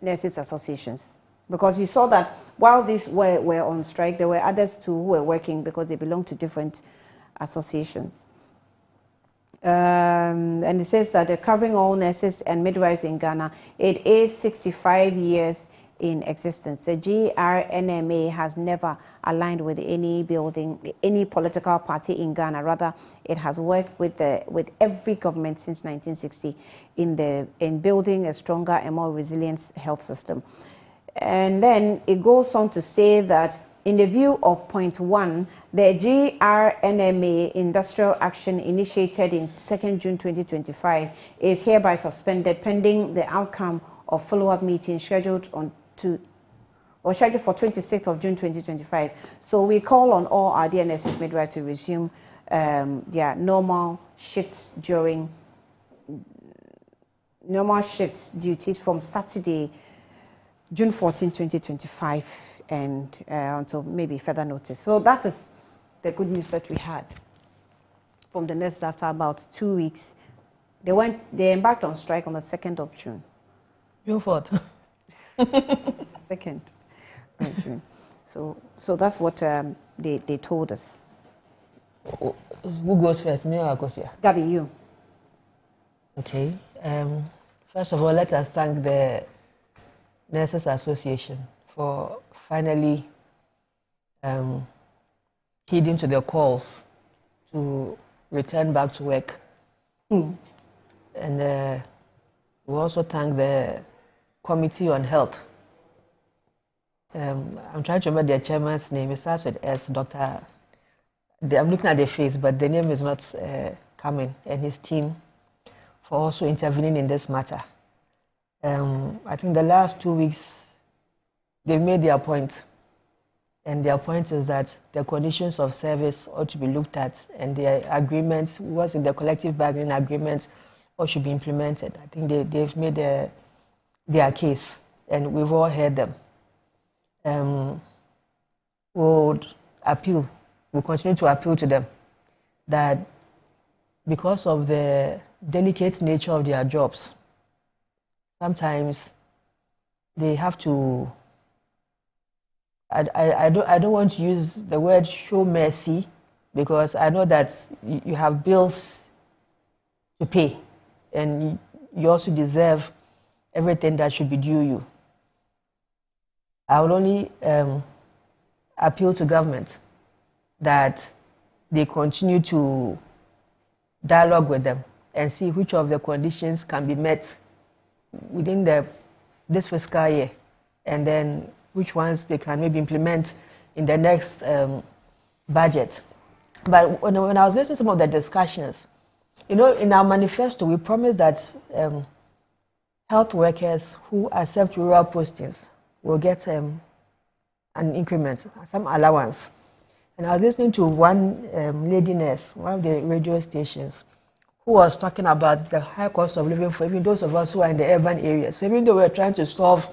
nurses associations, because you saw that while these were on strike, there were others too who were working because they belong to different associations. And it says that they're covering all nurses and midwives in Ghana. It is 65 years in existence. The GRNMA has never aligned with any political party in Ghana. Rather, it has worked with every government since 1960 in building a stronger and more resilient health system. And then it goes on to say that in the view of point 1, the GRNMA industrial action initiated in 2nd June 2025 is hereby suspended pending the outcome of follow-up meetings scheduled for 26th of June 2025. So we call on all our DNSS midwives to resume their normal shifts duties from Saturday, June 14, 2025. And until maybe further notice. So that is the good news that we had from the nurses after about 2 weeks. They embarked on strike on the 2nd of June. Your fault. 2nd of June. So that's what they told us. Who goes first, me or Akosia? Gabby, you. Okay. First of all, let us thank the Nurses Association for finally heeding to their calls to return back to work. And we also thank the Committee on Health. I'm trying to remember their chairman's name. It starts with S, Dr. I'm looking at their face, but the name is not coming, and his team for also intervening in this matter. I think the last 2 weeks, they've made their point. And their point is that the conditions of service ought to be looked at, and their agreements, what's in the collective bargaining agreement, ought should be implemented. I think they've made their case, and we've all heard them. We'll continue to appeal to them that because of the delicate nature of their jobs, sometimes they have to, I don't want to use the word show mercy, because I know that you have bills to pay, and you also deserve everything that should be due you. I will only appeal to government that they continue to dialogue with them and see which of the conditions can be met within this fiscal year, and then which ones they can maybe implement in the next budget. But when I was listening to some of the discussions, in our manifesto, we promised that health workers who accept rural postings will get an increment, some allowance. And I was listening to one lady nurse, one of the radio stations, who was talking about the high cost of living for even those of us who are in the urban areas. So even though we're trying to solve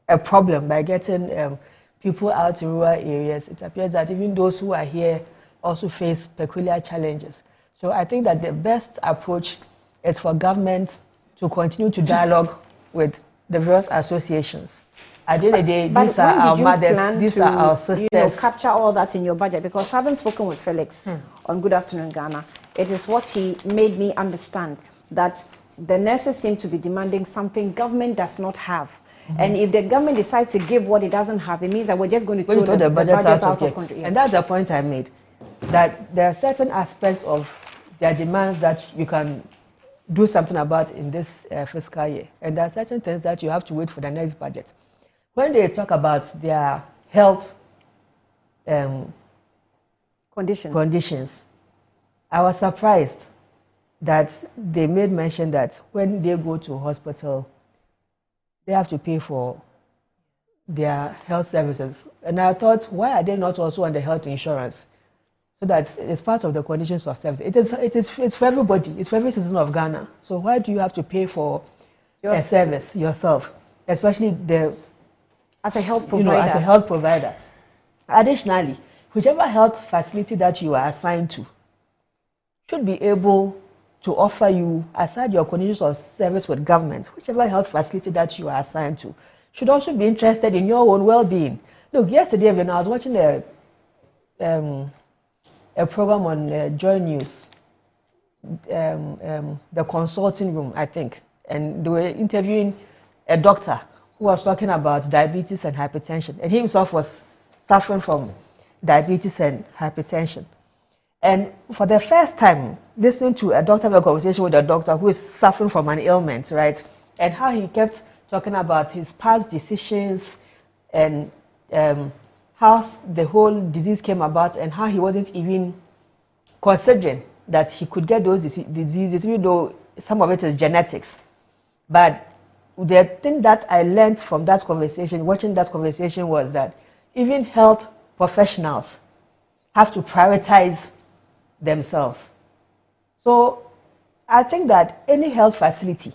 a problem by getting people out in rural areas, it appears that even those who are here also face peculiar challenges. So I think that the best approach is for government to continue to dialogue with the various associations. At the end of the day, these are our mothers, these are our sisters. Capture all that in your budget, because having spoken with Felix on Good Afternoon Ghana, it is what he made me understand, that the nurses seem to be demanding something government does not have. And if the government decides to give what it doesn't have, it means that we're just going to throw the budget out of country. Yes. And that's the point I made, that there are certain aspects of their demands that you can do something about in this fiscal year. And there are certain things that you have to wait for the next budget. When they talk about their health conditions, I was surprised that they made mention that when they go to hospital, they have to pay for their health services. And I thought, why are they not also on the health insurance? So that it's part of the conditions of service. It's for everybody. It's for every citizen of Ghana. So why do you have to pay for a service yourself, especially as a health provider? As a health provider. Additionally, whichever health facility that you are assigned to should be able to offer you, aside your conditions of service with government, whichever health facility that you are assigned to should also be interested in your own well-being. Look, yesterday when I was watching a program on Joy News, the consulting room, I think, and they were interviewing a doctor who was talking about diabetes and hypertension, and he himself was suffering from diabetes and hypertension. And for the first time, listening to a doctor have a conversation with a doctor who is suffering from an ailment, right? And how he kept talking about his past decisions and how the whole disease came about, and how he wasn't even considering that he could get those diseases, even though some of it is genetics. But the thing that I learned from that conversation, watching that conversation, was that even health professionals have to prioritize themselves. So I think that any health facility,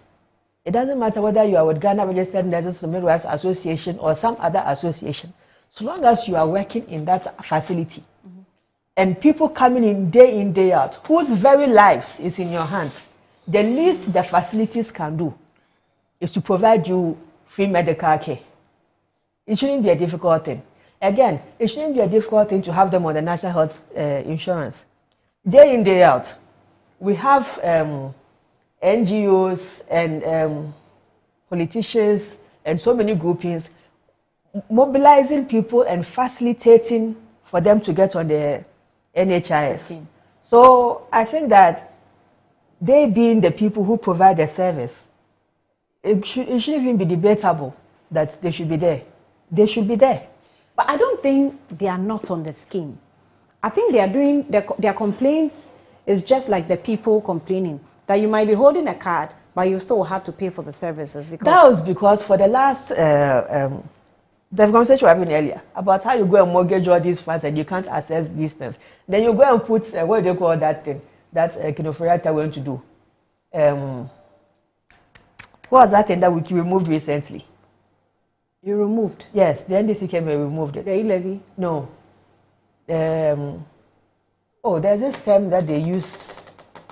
it doesn't matter whether you are with Ghana Registered Nurses and Midwives Association or some other association, so long as you are working in that facility and people coming in, day out, whose very lives is in your hands, the least the facilities can do is to provide you free medical care. It shouldn't be a difficult thing. Again, it shouldn't be a difficult thing to have them on the national health insurance. Day in, day out, we have NGOs and politicians and so many groupings mobilizing people and facilitating for them to get on the NHIS. So I think that they being the people who provide the service, it shouldn't even be debatable that they should be there. They should be there. But I don't think they are not on the scheme. I think they are doing, their complaints is just like the people complaining, that you might be holding a card, but you still have to pay for the services. Because that was because for the last, the conversation we were having earlier, about how you go and mortgage all these funds and you can't access these things. Then you go and put, what do they call that thing, that Kinoforiata went to do? What was that thing that we removed recently? You removed? Yes, the NDC came and removed it. The levy? No. There's this term that they use.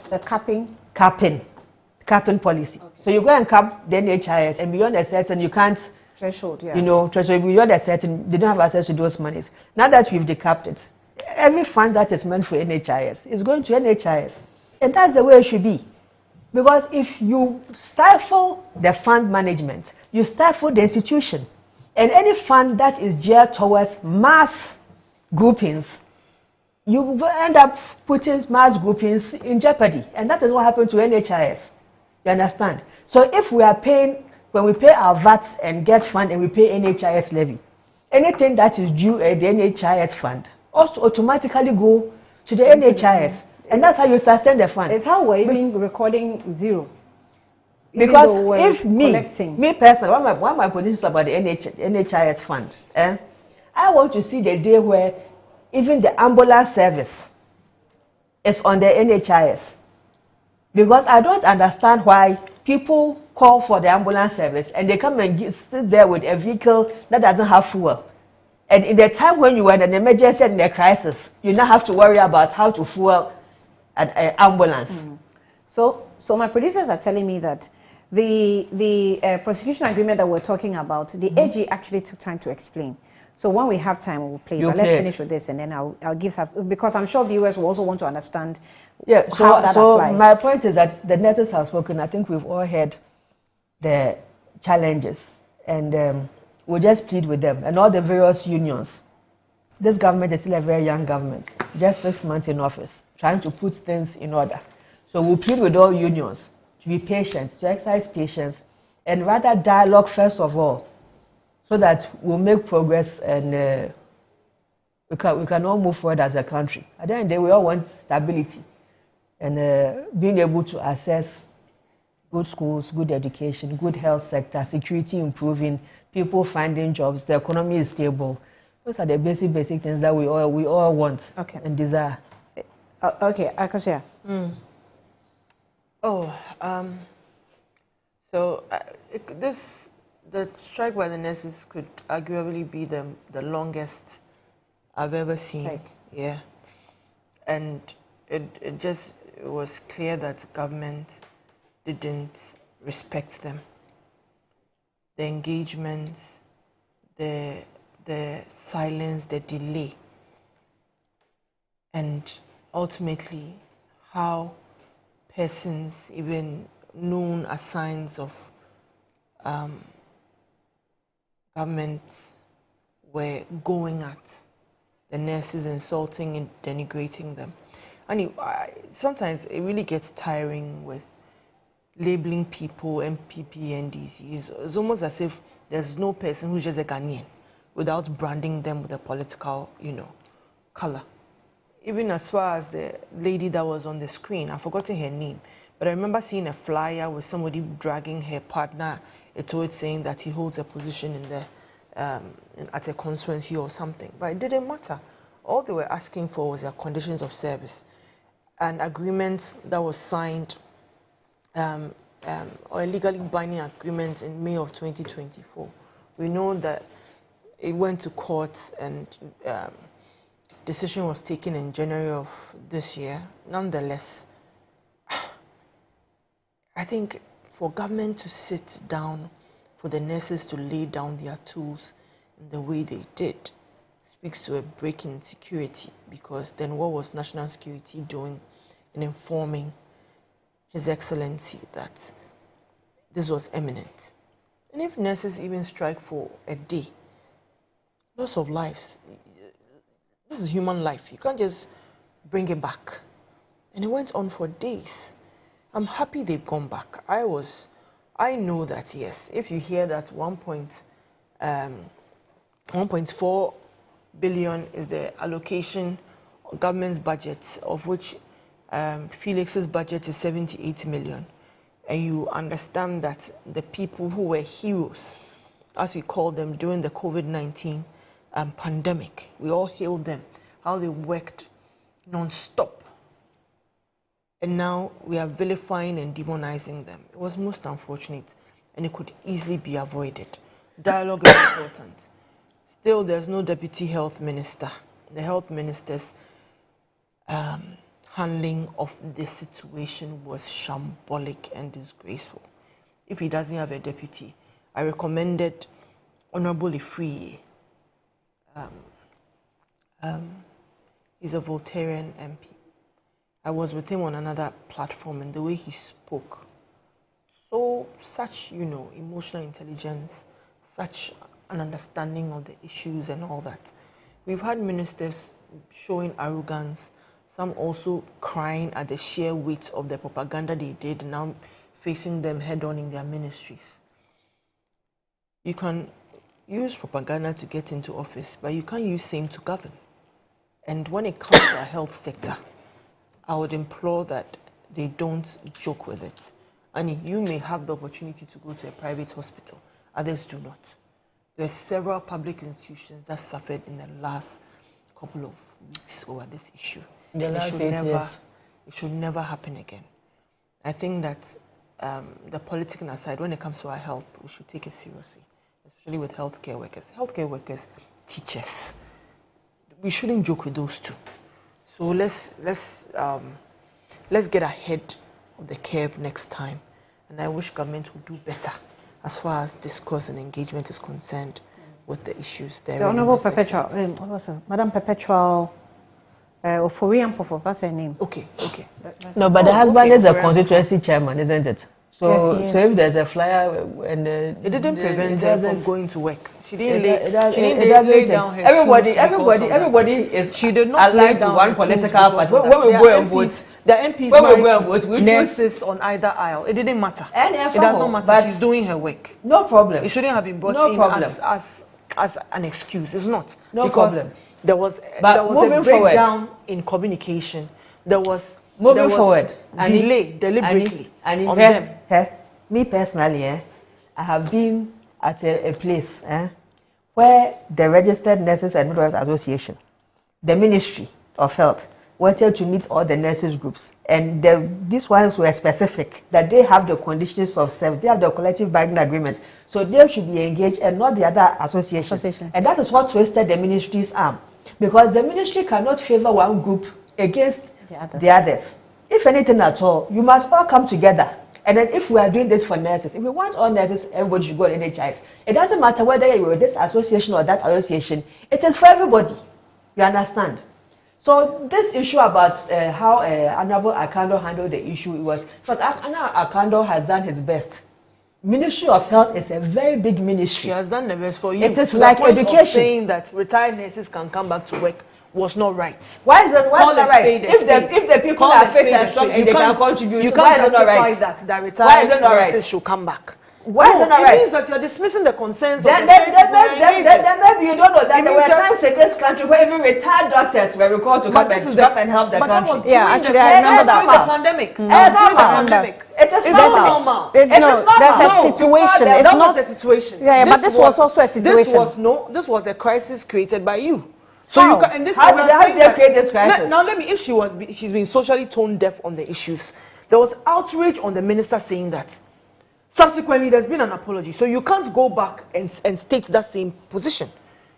The capping? Capping policy. Okay. So you go and cap the NHIS, and beyond a certain, you can't. Threshold, yeah. Threshold, beyond a certain, they don't have access to those monies. Now that we've decapped it, every fund that is meant for NHIS is going to NHIS. And that's the way it should be. Because if you stifle the fund management, you stifle the institution. And any fund that is geared towards mass groupings, you end up putting mass groupings in jeopardy. And that is what happened to NHIS. You understand? So if we are paying, when we pay our VAT and get fund and we pay NHIS levy, anything that is due at the NHIS fund also automatically go to the NHIS. And that's how you sustain the fund. It's how we're even recording zero. Because if me personally, one of my positions about the NHIS fund, I want to see the day where even the ambulance service is on the NHIS. Because I don't understand why people call for the ambulance service and they come and sit there with a vehicle that doesn't have fuel. And in the time when you were in an emergency and in a crisis, you now have to worry about how to fuel an ambulance. Mm. So my producers are telling me that the prosecution agreement that we're talking about, the AG actually took time to explain. So when we have time, we'll play it. But let's finish with this, and then I'll give some, because I'm sure viewers will also want to understand how that applies. My point is that the nurses have spoken. I think we've all heard the challenges, and we'll just plead with them and all the various unions. This government is still a very young government, just 6 months in office, trying to put things in order. So we'll plead with all unions to be patient, to exercise patience, and rather dialogue first of all, so that we'll make progress and we can all move forward as a country. At the end of the day, we all want stability and being able to access good schools, good education, good health sector, security improving, people finding jobs, the economy is stable. Those are the basic things that we all want and desire. Okay, Akosia. The strike by the nurses could arguably be the longest I've ever seen. Yeah. And it was clear that government didn't respect them. The engagements, the silence, the delay, and ultimately how persons, even known as signs of government, were going at the nurses, insulting and denigrating them. And sometimes it really gets tiring with labeling people MPP, NDC. It's almost as if there's no person who's just a Ghanaian without branding them with a political, color. Even as far as the lady that was on the screen, I've forgotten her name, but I remember seeing a flyer with somebody dragging her partner towards saying that he holds a position in the at a constituency or something. But it didn't matter. All they were asking for was their conditions of service, an agreement that was signed, or a legally binding agreement in May of 2024. We know that it went to court and decision was taken in January of this year. Nonetheless, I think for government to sit down, for the nurses to lay down their tools in the way they did, speaks to a break in security, because then what was national security doing in informing His Excellency that this was imminent? And if nurses even strike for a day, loss of lives, this is human life. You can't just bring it back. And it went on for days. I'm happy they've gone back. I know that, yes, if you hear that 1.4 billion is the allocation of government's budget, of which Felix's budget is 78 million, and you understand that the people who were heroes, as we call them, during the COVID-19 pandemic, we all hailed them, how they worked non-stop. And now we are vilifying and demonizing them. It was most unfortunate, and it could easily be avoided. Dialogue is important. Still, there's no deputy health minister. The health minister's handling of the situation was shambolic and disgraceful. If he doesn't have a deputy, I recommended Honorable Ifriye. He's a Voltairean MP. I was with him on another platform, and the way he spoke, such, emotional intelligence, such an understanding of the issues and all that. We've had ministers showing arrogance, some also crying at the sheer weight of the propaganda they did, now facing them head-on in their ministries. You can use propaganda to get into office, but you can't use same to govern. And when it comes to our health sector, I would implore that they don't joke with it. Annie, you may have the opportunity to go to a private hospital. Others do not. There are several public institutions that suffered in the last couple of weeks over this issue. It should never happen again. I think that the political aside, when it comes to our health, we should take it seriously, especially with healthcare workers. Healthcare workers, teachers. We shouldn't joke with those two. So let's get ahead of the curve next time, and I wish government would do better as far as discourse and engagement is concerned with the issues there. The Honorable Perpetual, Madam Perpetual Oforian Pofo, that's her name. Okay. No, but the husband is a constituency chairman, isn't it? So, yes, so if there's a flyer and it didn't prevent her from going to work. She didn't lay down her everybody is. She did not aligned to one political party. When we go and vote, the MPs we choose on either aisle. It didn't matter. It does not matter. She's doing her work. No problem. It shouldn't have been brought in as an excuse. It's not. No problem. There was a breakdown in communication. There was delay deliberately on them. Me personally, I have been at a place where the Registered Nurses and Midwives Association, the Ministry of Health, wanted to meet all the nurses groups, and these ones were specific that they have the conditions of service, they have the collective bargaining agreements, so they should be engaged and not the other associations. And that is what twisted the ministry's arm, because the ministry cannot favor one group against the others. If anything at all, you must all come together. And then if we are doing this for nurses, if we want all nurses, everybody should go on NHIs. It doesn't matter whether you're with this association or that association. It is for everybody. You understand? So this issue about how Honorable Akando handled the issue, it was, in fact, Akando has done his best. Ministry of Health is a very big ministry. She has done the best for you. It is like education. Saying that retired nurses can come back to work was not right. Why is it not right? If the people are fit and strong and they can contribute, why is it not right? That retired nurses should come back. Why is it not right? It means that you're dismissing the concerns then of the maybe you don't know that there were times in this country where even retired doctors were recalled to come and help the country. Yeah, actually, I remember that. During the pandemic. During the pandemic. It is normal. There's a situation. It's not a situation. Yeah, but this was also a situation. This was a crisis created by you. So you can, and this how did they create this crisis? Now let me, if she's been socially tone deaf on the issues, there was outrage on the minister saying that. Subsequently, there's been an apology, so you can't go back and state that same position.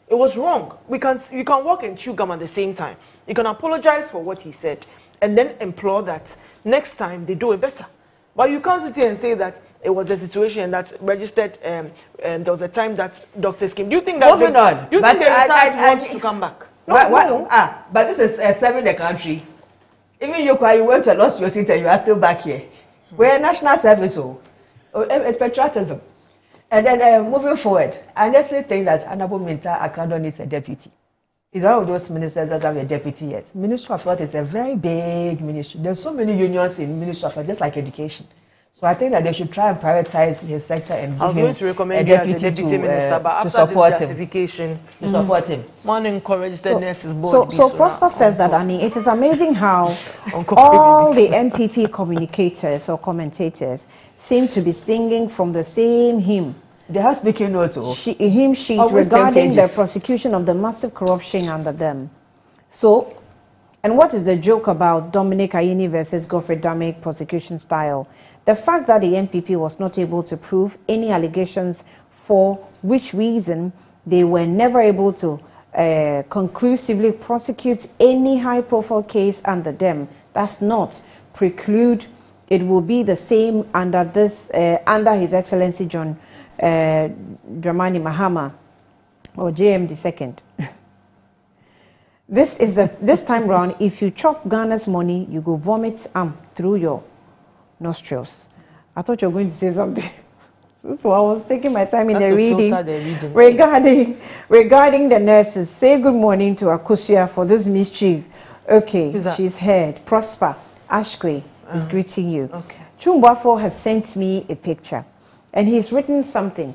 It was wrong. You can walk and chew gum at the same time. You can apologize for what he said, and then implore that next time they do it better. But you can't sit here and say that it was a situation that registered, and there was a time that doctors came. Do you think that moving on? Do you think the retired wants to come back? No. But this is serving the country. Even you went to lost your seat and you are still back here. We're a national service, so it's patriotism. And then moving forward, I honestly think that Honorable Minta Akando needs a deputy. He's one of those ministers that have a deputy yet. Ministry of Health is a very big ministry. There's so many unions in Ministry of Health, just like education. So I think that they should try and prioritize his sector and give him a deputy minister, but to after support this him. justification, To support him. One encouraged the nurses board. So Prosper says that, Annie, it is amazing how all the NPP communicators or commentators seem to be singing from the same hymn. They have speaking notes. Hymn sheet regarding the prosecution of the massive corruption under them. So, and what is the joke about Dominic Ayini versus Godfrey Damick prosecution style? The fact that the NPP was not able to prove any allegations for which reason they were never able to conclusively prosecute any high-profile case under them does not preclude it will be the same under this under His Excellency John Dramani Mahama or JM II. This time round, if you chop Ghana's money, you go vomit through your nostrils. I thought you were going to say something. So I was taking my time in the reading. Regarding the nurses, say good morning to Akosia for this mischief. Okay, she's heard. Prosper Ashkwe is greeting you. Okay. Chumbafo has sent me a picture, and he's written something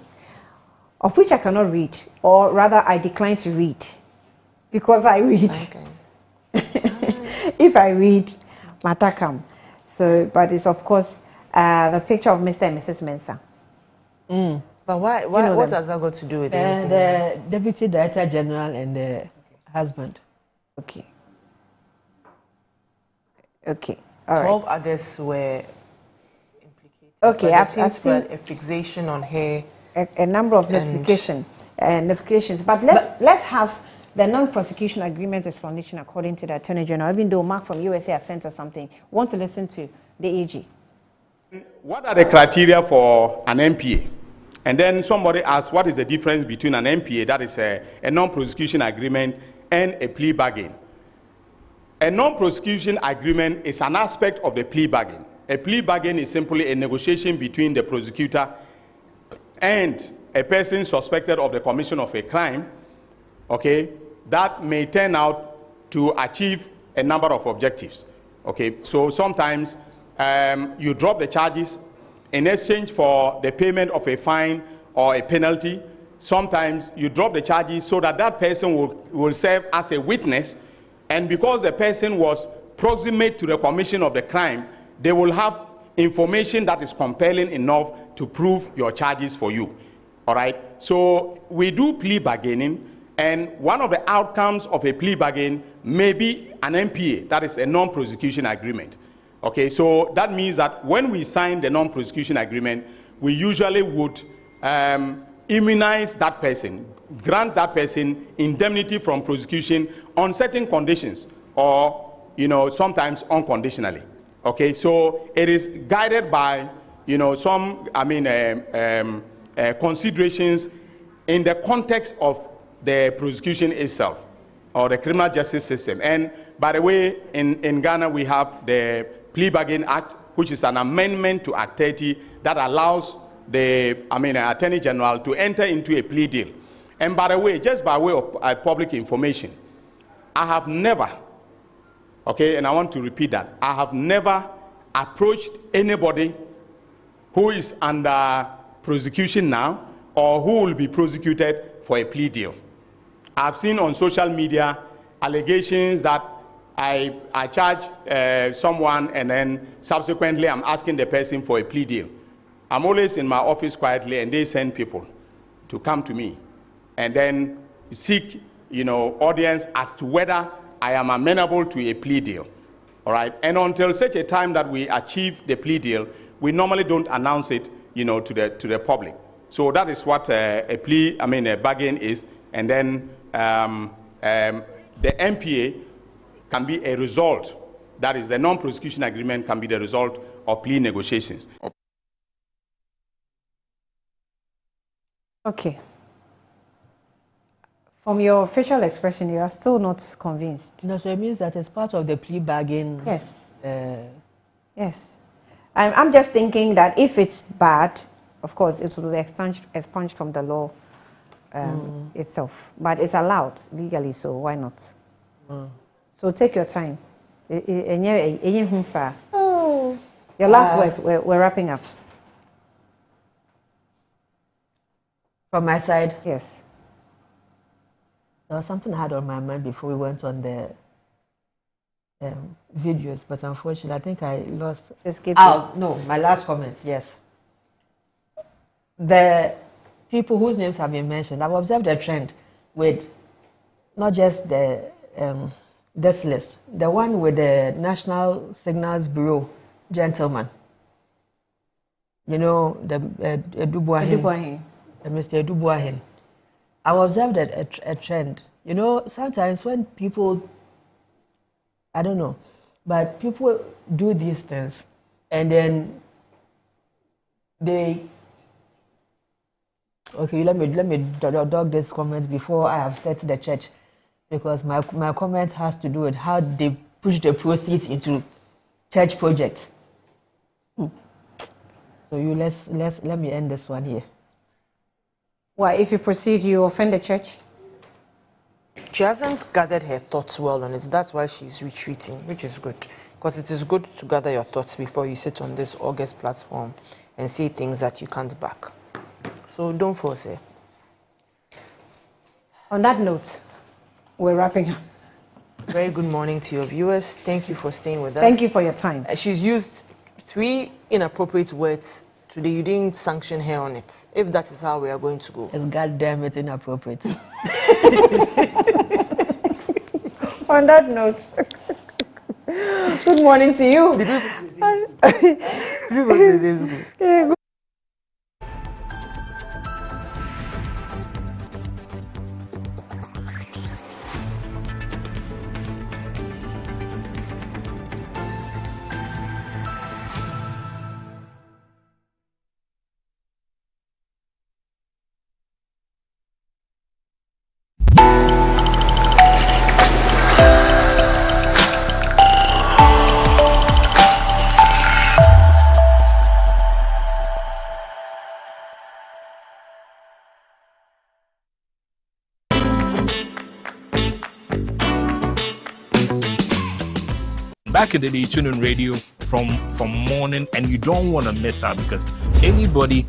of which I cannot read, or rather I decline to read, because I read. If I read, matakam. So, but it's of course the picture of Mr. and Mrs. Mensah. But why what has that got to do with anything? The Deputy Director General and the husband. Okay. Okay. All 12 right. others were implicated. Okay, I've seen a fixation on her. A number of notifications. But let's have the non-prosecution agreement explanation according to the Attorney General. Even though Mark from USA has sent us something, want to listen to the AG. What are the criteria for an MPA? And then somebody asked, what is the difference between an MPA, that is a non-prosecution agreement, and a plea bargain? A non-prosecution agreement is an aspect of the plea bargain. A plea bargain is simply a negotiation between the prosecutor and a person suspected of the commission of a crime, okay, that may turn out to achieve a number of objectives. Okay, so sometimes you drop the charges in exchange for the payment of a fine or a penalty. Sometimes you drop the charges so that that person will serve as a witness, and because the person was proximate to the commission of the crime, they will have information that is compelling enough to prove your charges for you. All right, so we do plea bargaining, and one of the outcomes of a plea bargain may be an MPA, that is a non-prosecution agreement. Okay, so that means that when we sign the non-prosecution agreement, we usually would immunize that person, grant that person indemnity from prosecution on certain conditions, or sometimes unconditionally. Okay, so it is guided by some considerations in the context of the prosecution itself or the criminal justice system. And by the way, in Ghana we have the Plea Bargain Act, which is an amendment to Act 30 that allows the Attorney General to enter into a plea deal. And by the way, just by way of public information, I have never, okay, and I want to repeat that, I have never approached anybody who is under prosecution now or who will be prosecuted for a plea deal. I've seen on social media allegations that I charge someone and then subsequently I'm asking the person for a plea deal. I'm always in my office quietly and they send people to come to me and then seek audience as to whether I am amenable to a plea deal. All right, and until such a time that we achieve the plea deal, we normally don't announce it to the public. So that is what a bargain is, and then the MPA can be a result. That is, the non-prosecution agreement can be the result of plea negotiations. Okay. From your facial expression, you are still not convinced. No, so it means that it's part of the plea bargain. Yes. Yes. I'm just thinking that if it's bad, of course, it will be expunged from the law itself. But it's allowed legally, so why not? So take your time. Your last words, we're wrapping up. From my side? Yes. There was something I had on my mind before we went on the videos, but unfortunately, I think I lost. No, my last comment, yes. The people whose names have been mentioned, I've observed a trend with not just the this list, the one with the National Signals Bureau gentleman. You know, the Edubuahin. Mr. Edubuahin. I've observed a trend. You know, sometimes when people, I don't know, but people do these things and then they, okay, let me dog this comment before I have set the church, because my comment has to do with how they push the proceeds into church projects. So let me end this one here. Why, if you proceed, you offend the church? She hasn't gathered her thoughts well on it. That's why she's retreating, which is good. Because it is good to gather your thoughts before you sit on this August platform and say things that you can't back. So don't force it. On that note, we're wrapping up. Very good morning to your viewers. Thank you for staying with us. Thank you for your time. She's used 3 inappropriate words today. You didn't sanction her on it. If that is how we are going to go. It's goddamn it inappropriate. On that note, good morning to you. Back in the day, tune in radio from morning, and you don't want to miss out because anybody